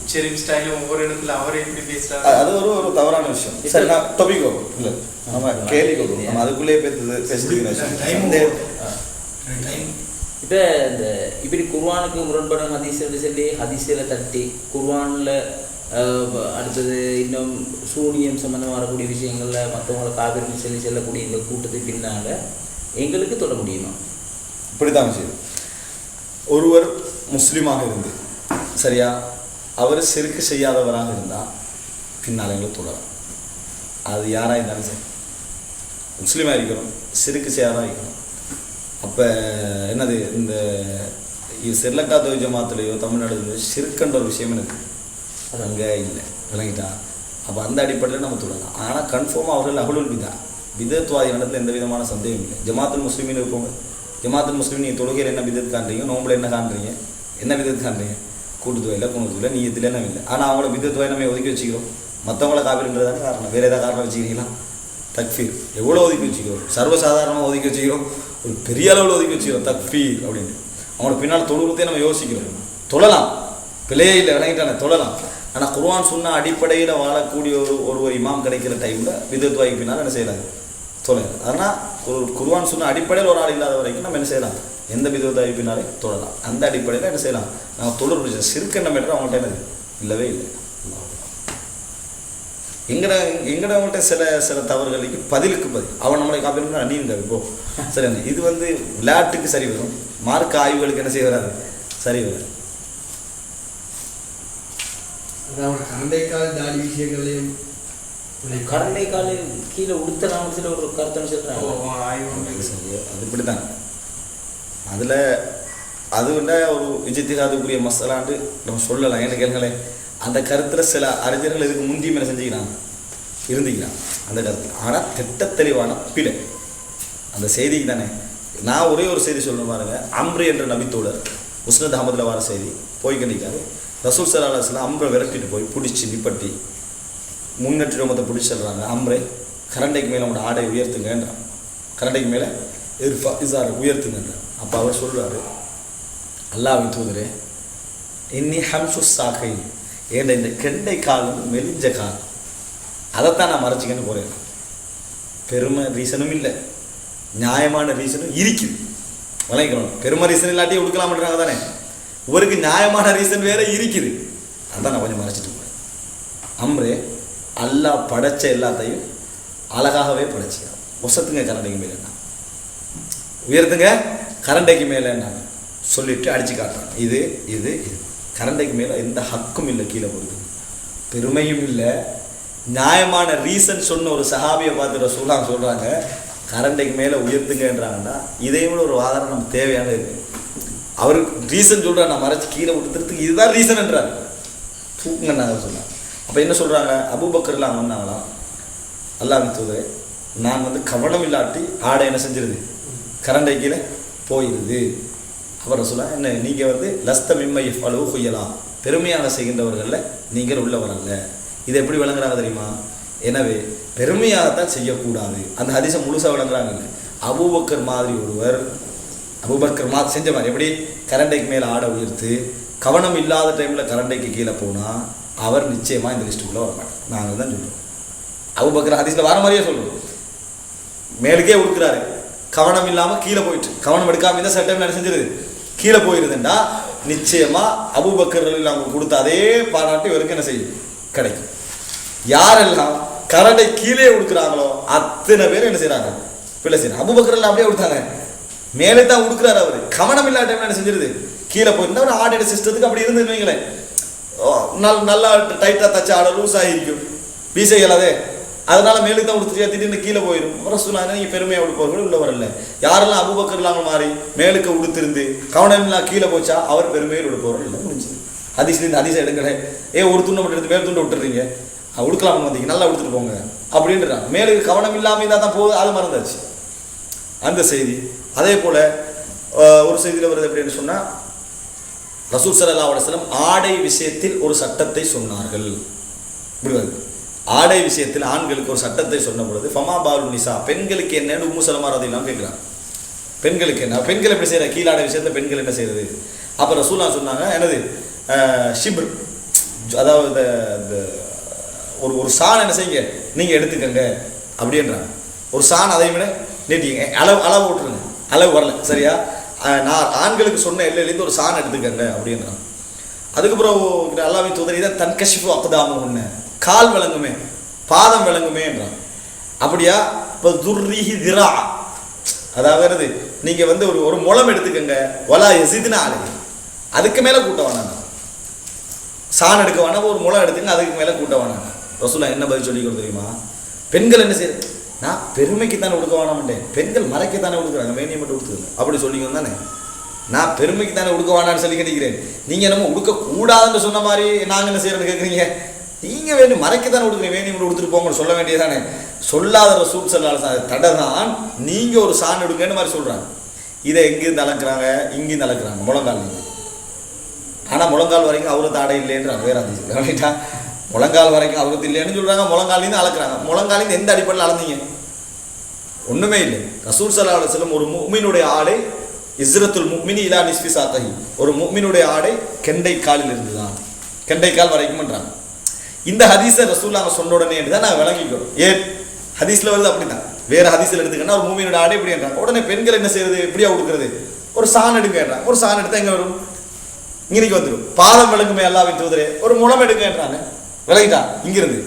உச்சரிப்பு ஸ்டைலும் ஒவ்வொரு இடத்துல அவரே எப்படி பேசுறாரு. அது ஒரு தவறான விஷயம். சரி, நான் டாபிக் வரும் இல்லை நம்ம கேள்வி கொடுக்கும் நம்ம அதுக்குள்ளேயே பேசுறதுக்கு இப்போ இந்த இப்படி குர்ஆனுக்கு முரண்படும் ஹதீஸ்ன்னு சொல்லி ஹதீஸில் தட்டி குர்ஆனில் அடுத்தது இன்னும் சூனியம் சம்மந்தமாக வரக்கூடிய விஷயங்களில் மற்றவங்களை காவிரின்னு சொல்லி செல்லக்கூடிய இந்த கூட்டத்துக்கு பின்னால் எங்களுக்கு தொட முடியுமா? இப்படித்தான் விஷயம். ஒருவர் முஸ்லீமாக இருந்து சரியா அவர் சிறுக்கு செய்யாதவராக இருந்தால் பின்னால் எங்களுக்கு தொடரும். அது யாராக இருந்தாலும் சரி, முஸ்லீமாக இருக்கணும், சிறுக்கு செய்யாதான் இருக்கணும். அப்போ என்னது இந்த ஸ்ரீலங்கா தொழில் ஜமாத்துலையோ தமிழ்நாடு சிறுக்கன்ற ஒரு விஷயம் எனக்கு அது அங்கே இல்லை விளங்கிட்டா. அப்போ அந்த அடிப்படையில் நம்ம தொடரலாம். ஆனால் கன்ஃபார்மாக அவர்கள் அகலுல் விதத்வாதி நடத்துல எந்த விதமான சந்தேகம் இல்லை. ஜமாத்துல் முஸ்லீமின்னு இருப்போங்க. ஜமாத்துல் முஸ்லீம் நீங்கள் தொழுகையில் என்ன விதத்து காண்றீங்க, நோம்பில் என்ன காண்றீங்க, என்ன விதத்து காண்றீங்க, கூட்டுத்துவையில் குணத்துவையில் நீயத்தில் என்ன இல்லை. ஆனால் அவங்களோட விதத்துவாய் நம்ம ஒதுக்கி வச்சுக்கிறோம். மற்றவங்கள காப்பீடுன்றதான காரணம். வேறு ஏதாவது காரணம் வச்சுக்கிறீங்களா? தக்ஃபீர் எவ்வளோ ஒதுக்கி வச்சுக்கிறோம், சர்வசாதாரணமாக ஒதுக்கி வச்சுக்கிறோம், ஒரு பெரிய அளவில் ஒதுக்கி வச்சுக்கிறோம் தக்ஃபீர் அப்படின்னு. அவங்களோட பின்னால் தொழுகிறதே நம்ம யோசிக்கிறோம். தொழலாம், பிள்ளையே இல்லை விளங்கிட்டானே, தொழலாம். ஆனால் குர்ஆன் சுன்னா அடிப்படையில் வாழக்கூடிய ஒரு இமாம் கிடைக்கிற டைமில் விதத்வாய்க்கு பின்னால் என்ன செய்யலாது தொழலாம். ஆனால் குர்ஆன் சுன்னா அடிப்படையில் ஒரு ஆள் இல்லாத வரைக்கும் நம்ம என்ன செய்யலாம், எந்த விதத்வாய்க்கு பின்னாலே தொழலாம். அந்த அடிப்படையில் என்ன செய்யலாம், நம்ம தொழில் சிறுக்கெண்ண மேட்டர் அவங்கள்ட்ட என்னது இல்லவே இல்லை. எங்கடவங்கள்ட்ட சில தவறுகளுக்கு பதிலுக்கு பதில் அவன் நம்மளை காப்பீடு அணியுங்க. இப்போ சரி, இது விளையாட்டுக்கு சரி வரும், மார்க் ஆய்வுகளுக்கு என்ன செய்ய வராது, சரி வராது. கரண்டைக்கால் தாடி விஷயங்களையும் கரண்டை காலில் கீழே உடுத்தலாம் சில ஒரு கருத்துன்னு சொல்கிறாங்க. அது இப்படி தான். அதில் அது ஒரு விஜயத்திகாதுக்குரிய மசாலாண்டு நம்ம சொல்லலாம். என்ன கேளுங்களேன், அந்த கருத்தில் சில அறிஞர்கள் இதுக்கு முந்தி மேலே செஞ்சுக்கிறாங்க, இருந்துக்கிறாங்க அந்த கருத்தில். ஆனால் திட்ட தெளிவான பிழை அந்த செய்திக்கு தானே. நான் ஒரே ஒரு செய்தி சொல்லணும் பாருங்க. அம்ரு என்ற நபித்தோடர் முஸ்னத் அஹமதில் வர செய்தி போய் கண்டிக்காரு. ரசூல் ஸல்லல்லாஹு அலைஹி வஸல்லம் அம்ரை விரட்டிட்டு போய் பிடிச்சி நிப்பட்டி முன்னெட்டு ரோமத்தை பிடிச்சி சொல்கிறாங்க, அம்ரை கரண்டைக்கு மேலே உங்களோட ஆடை உயர்த்துங்கன்றான். கரண்டைக்கு மேலே இசாரை உயர்த்துங்கன்றான். அப்போ அவர் சொல்கிறாரு, அல்லாஹ்வின் தூதரே, இன்னி ஹம்சு சாக்கை, ஏண்ட இந்த கெண்டை காலம் மெலிஞ்ச காலம், அதைத்தான் நான் மறைச்சிக்கன்னு போகிறேன். பெருமை ரீசனும் இல்லை, நியாயமான ரீசனும் இருக்குது. வளைக்கணும். பெருமை ரீசன் இல்லாட்டி கொடுக்கலாம்ன்றாங்க தானே. இவருக்கு நியாயமான ரீசன் வேற இருக்குது, அதான் நான் கொஞ்சம் மறைச்சிட்டு போகிறேன். அம்ரே, அல்லாஹ் படைச்ச எல்லாத்தையும் அழகாகவே படைச்சிக்கிறான். ஒசத்துங்க கரண்டைக்கு மேலே என்ன உயர்த்துங்க, கரண்டைக்கு மேலே என்ன சொல்லிட்டு அடித்து காட்டுறான். இது இது இது கரண்டைக்கு மேலே எந்த ஹக்கும் இல்லை, கீழே போடுது பெருமையும் இல்லை. நியாயமான ரீசன் சொன்ன ஒரு சஹாபியை பார்த்து ரசூலுல்லாஹ் சொல்கிறாங்க கரண்டைக்கு மேலே உயர்த்துங்கன்றாங்கன்னா, இதையும் கூட ஒரு வாதம் நமக்கு தேவையான இருக்கு. அவருக்கு ரீசன் சொல்கிறார், நான் மறைச்சி கீழே விட்டுறதுக்கு இதுதான் ரீசன்ன்றார். தூக்குங்கன்னாங்க சொன்னாங்க. அப்போ என்ன சொல்கிறாங்க, அபூபக்கர்லாம் வந்தாங்களாம், அல்லாஹ்வின் தூதரே, நான் கவனம் இல்லாட்டி ஆடை என்ன செஞ்சிருது, கரண்டை கீழே போயிடுது. அவர் சொல்லலாம், என்ன நீங்கள் லஸ்த மிம்மை அளவு கொய்யலாம், பெருமையாக செய்கின்றவர்களில் நீங்கள் உள்ளவரல்ல. இதை எப்படி விளங்குறாங்க தெரியுமா? எனவே பெருமையாகத்தான் செய்யக்கூடாது. அந்த ஹதீஸை முழுசாக விளங்குறாங்க. அபூபக்கர் மாதிரி ஒருவர், அபூபக்கர் மாதிரி செஞ்ச மாதிரி எப்படி கரண்டைக்கு மேலே ஆடை உயர்த்து கவனம் இல்லாத டைமில் கரண்டைக்கு கீழே போனால் அவர் நிச்சயமாக இந்த லிஸ்ட்டுக்குள்ளே வர மாட்டார். நாங்கள் தான் சொல்கிறோம். அபூபக்கர் ஹதீஸில் வர மாதிரியே சொல்கிறோம். மேலுக்கே உடுக்கிறாரு, கவனம் இல்லாமல் கீழே போயிட்டு, கவனம் எடுக்காமல் இந்த சட்டம் என்ன செஞ்சிருது, கீழே போயிருதுண்டா நிச்சயமாக அபூபக்கர்கள் அவங்க கொடுத்த அதே பாராட்டு இவருக்கு என்ன செய்யும், கிடைக்கும். யாரெல்லாம் கரண்டை கீழே உடுக்கிறாங்களோ அத்தனை பேர் என்ன செய்கிறாங்க, பிள்ளை செய்யறாங்க. அபூபக்கர் அப்படியே கொடுத்தாங்க, மேலே தான் உடுக்கிறாரு. அவர் கவனம் இல்லாத டைம்ல என்ன செஞ்சிருது, கீழே போயிருந்தா ஒரு ஆடையோட சிஸ்டத்துக்கு அப்படி இருந்துன்னு வைங்களேன். நல்லா டைட்டாக தச்ச ஆடை லூஸ் ஆகிருக்கும், வீசை இயலாதே, அதனால மேலுக்கு தான் உடுத்துட்டியா திடீர்னு கீழே போயிடும். ரசூலுல்லாஹ் நீங்கள் பெருமையாக உடுப்பவர்கள் உள்ள வரல. யாரெல்லாம் அபூபக்கர்லாங்க மாதிரி மேலுக்கு உடுத்திருந்து கவனம் இல்லா கீழே போச்சா அவர் பெருமையில் உடுப்பவர்கள் இல்லை. முடிஞ்சு ஹதீஸ்லேருந்து ஹதீஸை எடுங்களே, ஒரு துண்டை மட்டும் எடுத்து மேல் துண்டை விட்டுறீங்க, உடுக்கலாம் வந்தீங்க, நல்லா உடுத்துட்டு போங்க அப்படின்றாங்க. மேலுக்கு கவனம் இல்லாமல் இதாக தான் போகுது, அது மறந்தாச்சு அந்த செய்தி. அதே போல் ஒரு செய்தியில் வருது எப்படின்னு சொன்னால், ரசூல் ஸல்லல்லாஹு அலைஹி வஸல்லம் ஆடை விஷயத்தில் ஒரு சட்டத்தை சொன்னார்கள். இப்படி வருது, ஆடை விஷயத்தில் ஆண்களுக்கு ஒரு சட்டத்தை சொன்ன பொழுது ஃபமா பாலு நிசா, பெண்களுக்கு என்னன்னு உம்மு சலமா ரலியல்லாஹு கேட்குறாங்க. பெண்களுக்கு என்ன, பெண்கள் எப்படி செய்யற, கீழாடை விஷயத்தில் பெண்கள் என்ன செய்யறது? அப்போ ரசூலுல்லாஹ் சொன்னாங்க, என்னது ஷிப்ர், அதாவது ஒரு ஒரு சான் என்ன செய்யுங்க நீங்கள் எடுத்துக்கங்க அப்படின்றாங்க. ஒரு சான் அதை விட நீட்டிங்க, அளவு விட்டுருங்க, அளவு வரல சரியா, நான் ஆண்களுக்கு சொன்ன எல்லையிலேருந்து ஒரு சான் எடுத்துக்கங்க அப்படின்றாங்க. அதுக்கப்புறம் அல்லாஹ்வின் தூதர் இதை தன்கஷிஃபு அக்தாமு ஒன்று, கால் விளங்குமே பாதம் விளங்குமேன்றான். அப்படியா? இப்போ துர்ரிஹி திரா, அதாவது நீங்கள் வந்து ஒரு முளம் எடுத்துக்கங்க, வலா எசிதுனா ஆளு, அதுக்கு மேலே கூட்ட வேணாம், சான் எடுக்க வேணாம், ஒரு முளம் எடுத்துங்க, அதுக்கு மேலே கூட்ட வேணாம். ரசூலுல்லாஹ் என்ன பதில் சொல்லிக்கணும் தெரியுமா? பெண்கள் என்ன செய்யுது, நான் பெருமைக்குத்தானே உடுக்க வேணாமட்டேன், பெண்கள் மறைக்கத்தானே உடுக்குறாங்க, வேணியை மட்டும் உடுத்துங்க அப்படி சொல்லிக்கணும் தானே. நான் பெருமைக்குத்தானே உடுக்க வேணான்னு சொல்லி கேட்கிறேன், நீங்கள் நம்ம உடுக்கக்கூடாதுன்னு சொன்ன மாதிரி நாங்கள் என்ன செய்யறோன்னு கேட்குறீங்க. நீங்கள் வேணும் மறைக்கத்தானே உடுக்குறீங்க, வேணியை மட்டும் உடுத்துட்டு போங்கன்னு சொல்ல வேண்டியதானே. சொல்லாத ரசூல் ஸல்லல்லாஹு அலைஹி வஸல்லம் தடை தான், நீங்கள் ஒரு சான் எடுங்கன்னு மாதிரி சொல்கிறாங்க. இதை எங்கேருந்து அளக்குறாங்க, இங்கேருந்து அளக்குறாங்க, முழங்கால். ஆனால் முழங்கால் வரைக்கும் அவரது ஆடை இல்லைன்றாங்க, வேற அது முழங்கால் வரைக்கும் அவரது இல்லைன்னு சொல்கிறாங்க, முழங்காலிருந்து அளக்குறாங்க. முழங்காலிருந்து எந்த அடிப்படையில் அளந்தீங்க? ஒன்றுமே இல்லை. ரசூல் ஸல்லல்லாஹு அலைஹி வஸல்லம் ஒரு முஃமினுடைய ஆடை இஸ்ரத்துல் முஃமினி இலா நிஸ்ஃபி சாத்தஹி, ஒரு முஃமினுடைய ஆடை கெண்டை காலில் இருந்து தான், கெண்டை கால் வரைக்கும்ன்றாங்க. இந்த ஹதீஸை ரசூலுல்லாஹ் சொன்ன உடனே தான் நாங்கள் விளங்கிக்கிறோம். ஏன் ஹதீஸில் வருது அப்படிதான், வேற ஹதீஸில் எடுத்துக்கன்னா ஒரு முஃமினுடைய ஆடை இப்படின்றாங்க. உடனே பெண்கள் என்ன செய்யறது, எப்படியா கொடுக்குறது, ஒரு சான் எடுங்கன்றாங்க. ஒரு சான் எடுத்தால் எங்கே வரும், இங்கனைக்கு வந்துடும். பாதம் விளங்குமே அல்லாஹ்வின் தூதரே, ஒரு முளம் எடுங்கன்றாங்க, விளங்கிட்டா இங்கிருந்து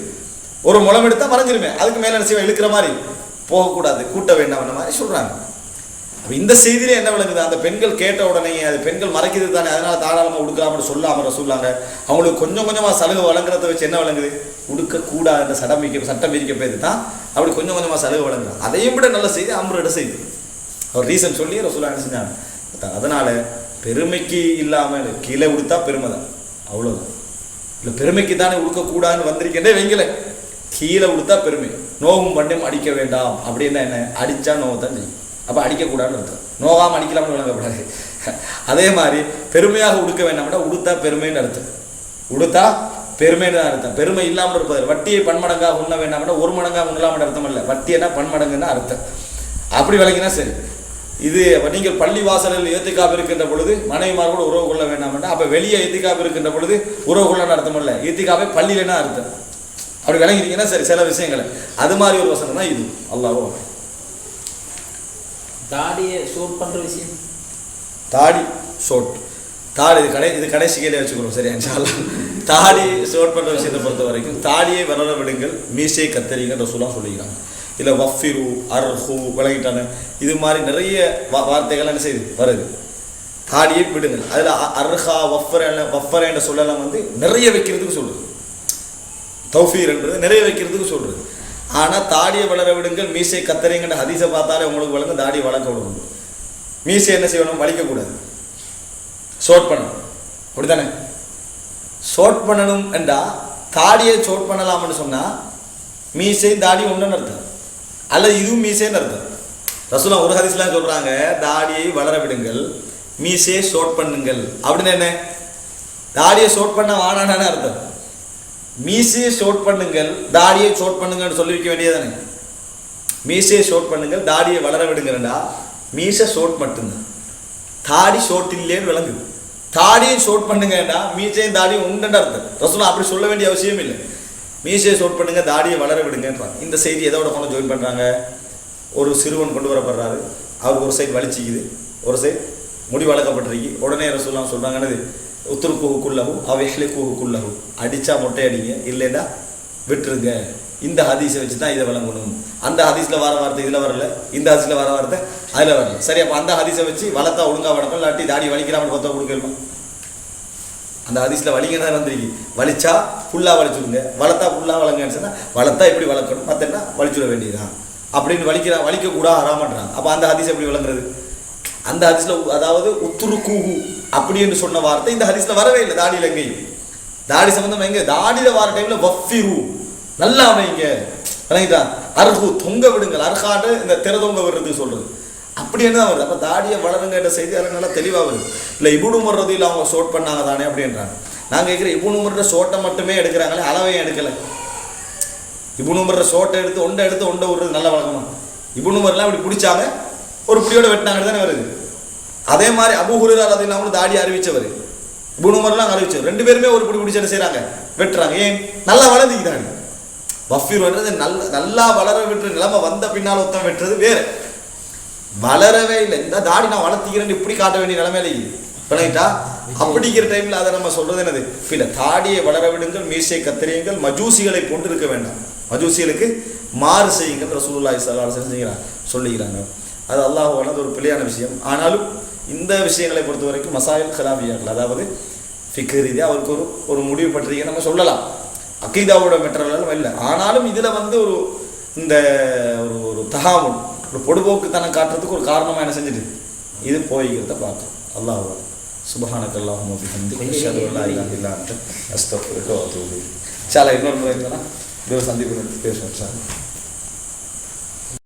ஒரு முளம் எடுத்தா மறைஞ்சிருமே, அதுக்கு மேல என்ன செய்வேன், இழுக்கிற மாதிரி போகக்கூடாது, கூட்ட வேண்டாம் மாதிரி சொல்றாங்க. இந்த செய்தியில என்ன விளங்குது, அந்த பெண்கள் கேட்ட உடனே அது பெண்கள் மறைக்கிறது தானே, அதனால தாராளமாக உடுக்கலாம்னு சொல்லாம சொல்லாங்க. அவங்களுக்கு கொஞ்சம் கொஞ்சமா சலுகை வழங்குறத வச்சு என்ன விளங்குது, உடுக்க கூடாது சட்டம் விதிக்க போயது தான் அப்படி கொஞ்சம் கொஞ்சமா சலுகை வழங்குறாங்க. அதையும் விட நல்ல செய்தி அம்ருட செய்தி, அவர் ரீசன் சொல்லி ரசூலுல்லாஹ் என்ன செஞ்சாங்க. அதனால பெருமைக்கு இல்லாமல் கீழே உடுத்தா பெருமை தான், அவ்வளவுதான். இல்லை பெருமைக்கு தானே உடுக்கக்கூடாதுன்னு வந்திருக்கேன் வைங்கள, கீழே உடுத்தா பெருமை. நோவும் பண்ணையும் அடிக்க வேண்டாம் அப்படின்னா என்ன, அடித்தா நோவை தான் செய்யும், அப்போ அடிக்கக்கூடாதுன்னு அர்த்தம், நோகாமல் அடிக்கலாம்னு விளங்கப்படாது. அதே மாதிரி பெருமையாக உடுக்க வேண்டாம்னா உடுத்தா பெருமைன்னு அர்த்தம், உடுத்தா பெருமைன்னு தான் அர்த்தம். பெருமை இல்லாமல் இருப்பது, வட்டியை பன்மடங்காக உண்ண வேண்டாம்னா ஒரு மடங்காக உண்ணலாம்னு அர்த்தம் இல்லை, வட்டியனா பன்மடங்குன்னு அர்த்தம். அப்படி விளங்கினா சரி. இது நீங்கள் பள்ளி வாசலில் ஏத்திக்காப் இருக்கின்ற பொழுது மனைவிமாரோடு உறவு கொள்ள வேண்டாம்னா, அப்போ வெளியே ஏத்திக்காப் இருக்கின்ற பொழுது உறவு கொள்ளன்னு அர்த்தம் இல்லை, ஏத்திக்காப்பே பள்ளியிலன்னா அர்த்தம். அப்படி விளங்கிட்டீங்கன்னா சரி. சில விஷயங்களை அது மாதிரி ஒரு வசனம் தான் இது. அல்லாஹ் தாடியை ஷூட் பண்ணுற விஷயம், தாடி ஷோட், தாடி இது கடைசி கேள்வி வச்சுக்கிறோம் சரியா இன்ஷா அல்லாஹ். தாடி ஷோட் பண்ணுற விஷயத்தை பொறுத்த வரைக்கும் தாடியை வளர விடுங்கள், மீசையை கத்தரிங்கன்ற ரசூலுல்லாஹ் சொல்லிக்கிறாங்க. இல்லை வஃபிரு அர்ஹு விளங்கிட்டானு இது மாதிரி நிறைய வார்த்தைகள் என்ன செய்யுது வருது. தாடியை விடுங்கள், அதில் அர்ஹா வஃபர் என்ற சொல்லலாம் வந்து நிறைய வைக்கிறதுக்கு சொல்லுது, தௌஃபீர் என்றது நிறைய வைக்கிறதுக்கு சொல்றது. ஆனால் தாடியை வளர விடுங்கள், மீசை கத்தரிங்கிற ஹதீஸை பார்த்தாலே உங்களுக்கு வளர்ந்து தாடியை வளர்க்க விடணும். மீசை என்ன செய்யணும், வலிக்கக்கூடாது, ஷோட் பண்ணணும், அப்படித்தானே? ஷோட் பண்ணணும் என்றா தாடியை ஷோட் பண்ணலாம்னு சொன்னால் மீசை தாடி ஒன்றுன்னு அர்த்தம், அல்லது இதுவும் மீசைன்னு அர்த்தம். ரசூலுல்லாஹ் ஒரு ஹதீஸ்லாம் சொல்கிறாங்க, தாடியை வளர விடுங்கள், மீசையை ஷோட் பண்ணுங்கள் அப்படின்னு. என்ன தாடியை ஷோட் பண்ண வானானு அர்த்தம், மீசையை ஷோட் பண்ணுங்கள் தாடியை ஷோட் பண்ணுங்கன்னு சொல்லியிருக்க வேண்டியதானே. மீசையை ஷோட் பண்ணுங்கள் தாடியை வளர விடுங்கடா, மீசை ஷோட் மட்டும்தான், தாடி ஷோட் இல்லைன்னு விளங்குது. தாடியை ஷோட் பண்ணுங்கடா, மீசையும் தாடியும் உண்டுன்ற அர்த்தம். ரசூலுல்லாஹ் அப்படி சொல்ல வேண்டிய அவசியம் இல்லை, மீசையை ஷோட் பண்ணுங்க தாடியை வளர விடுங்கன்றாங்க. இந்த செய்தி எதோட கொண்டு ஜாயின் பண்ணுறாங்க, ஒரு சிறுவன் கொண்டு வரப்படுறாரு, அவருக்கு ஒரு சைடு வலிச்சிக்குது, ஒரு சைடு முடி வளர்க்கப்பட்டிருக்கு. உடனே ரசூலுல்லாஹ் சொல்கிறாங்க, என்னது உத்துருக்குஹுக்குள்ளஹு அவஹ்லிகுஹுக்குள்ளஹு, அடித்தா மொட்டை அடிங்க, இல்லைன்னா விட்டுருங்க. இந்த ஹதீஸை வச்சு தான் இதை விளங்கணும். அந்த ஹதீஸில் வர வார்த்தை இதில் வரல, இந்த ஹதீஸில் வர வார்த்தை அதில் வரல. சரி, அப்போ அந்த ஹதீஸை வச்சு வளர்த்தா ஒழுங்காக வளர்க்கும், இல்லாட்டி தாடி வலிக்கிறாமல் பார்த்தா கொடுக்கணுமா? அந்த ஹதீஸில் வலிங்க தான் வந்திருக்கு, வலிச்சா ஃபுல்லாக வலிச்சுடுங்க, வளர்த்தா ஃபுல்லாக வளங்கன்னு சொன்னால் வளர்த்தா எப்படி வளர்க்கணும், மற்றன்னா வலிச்சுட வேண்டியதுதான் அப்படின்னு வலிக்கக்கூடாது ஆறாமன்றாங்க. அப்போ அந்த ஹதீஸ் எப்படி விளங்குறது? அந்த ஹதீஸில் அதாவது உத்துருக்கூஹு அப்படின்னு சொன்ன வார்த்தை இந்த ஹதீஸில் வரவே இல்லை. தாடியில் எங்கேயும் தாடி சம்பந்தம் எங்கே, தாடியில் வர டைமில் வஃபிரு நல்லா வைங்க, விளங்கிட்டா? அர்ஹு தொங்க விடுங்கள், அர்ஹான்னு இந்த திற தொங்க விடுறதுக்கு சொல்றது. அப்போ அப்படின்னு தான் வருது. அப்போ தாடியை வளருங்கிற செய்தி அதில் நல்லா தெளிவாக வருது. இல்லை இப்னு உமர் ரலியல்லாஹு அவங்க ஷோட் பண்ணாங்க தானே அப்படின்றாங்க. நான் கேட்குறேன், இப்னு உமரோட ஷோட்டை மட்டுமே எடுக்கிறாங்களே, அளவையும் எடுக்கலை. இப்னு உமரோட ஷோட்டை எடுத்து ஒண்டை விடுறது நல்ல வழக்கமா? இப்னு உமர்லாம் இப்படி பிடிச்சாங்க, ஒரு பிடியோட வெட்டினாங்க தானே வருது. அதே மாதிரி அபூ ஹுரைரா ரலியல்லாஹு அன்ஹு தாடி அறிவிச்சவர், இப்னு உமர்லாம் அறிவிச்சவர், ரெண்டு பேருமே ஒரு பிடிச்சி என்ன செய்கிறாங்க, வெட்டுறாங்க. ஏன்? நல்லா வளர்ந்துக்கிறாங்க. வஃபீர் வெட்டுறது நல்லா வளர விட்டுற நிலைமை வந்த பின்னால் ஒருத்தன் வெட்டுறது வேறு. வளரவே இல்லை, இந்த தாடி நான் வளர்த்திக்கிறேன்னு இப்படி காட்ட வேண்டிய நிலைமையில பண்ணிட்டா அப்படிங்கிற டைமில் அதை நம்ம சொல்றது என்னது? இல்லை, தாடியை வளர விடுங்கள், மீசை கத்திரியுங்கள், மஜூசிகளை போன்று இருக்க வேண்டாம், மஜூசிகளுக்கு மாறு செய்யுங்கள் ரசூலுல்லாஹி ஸல்லல்லாஹு அலைஹி வஸல்லம் சொல்லிக்கிறாங்க. அது அல்லாஹ் வளர்ந்த ஒரு பிழையான விஷயம். ஆனாலும் இந்த விஷயங்களை பொறுத்த வரைக்கும் மசாயில் கலாபியாக்கள், அதாவது ஃபிக்ர் ரீதியாக அவருக்கு ஒரு முடிவு பற்றிருக்க நம்ம சொல்லலாம், அக்கீதாவோட மெட்டரெல்லாம் இல்லை. ஆனாலும் இதில் ஒரு இந்த ஒரு தகாமுல், ஒரு பொடுபோக்குத்தனம் காட்டுறதுக்கு ஒரு காரணமாக என்ன செஞ்சுட்டு இது போய்கிறத பார்க்கணும். அல்லாஹ் சுப்ஹானக அல்லாஹும்ம பிஹம்திக அஷ்ஹது அல்லா இலாஹா இல்லா அன்த அஸ்தக்ஃபிருக வ அத்தூபு இலைக். இன்ஷா அல்லாஹ் இன்னொரு முறை இருந்தால் சந்திப்பு பேசுவோம்.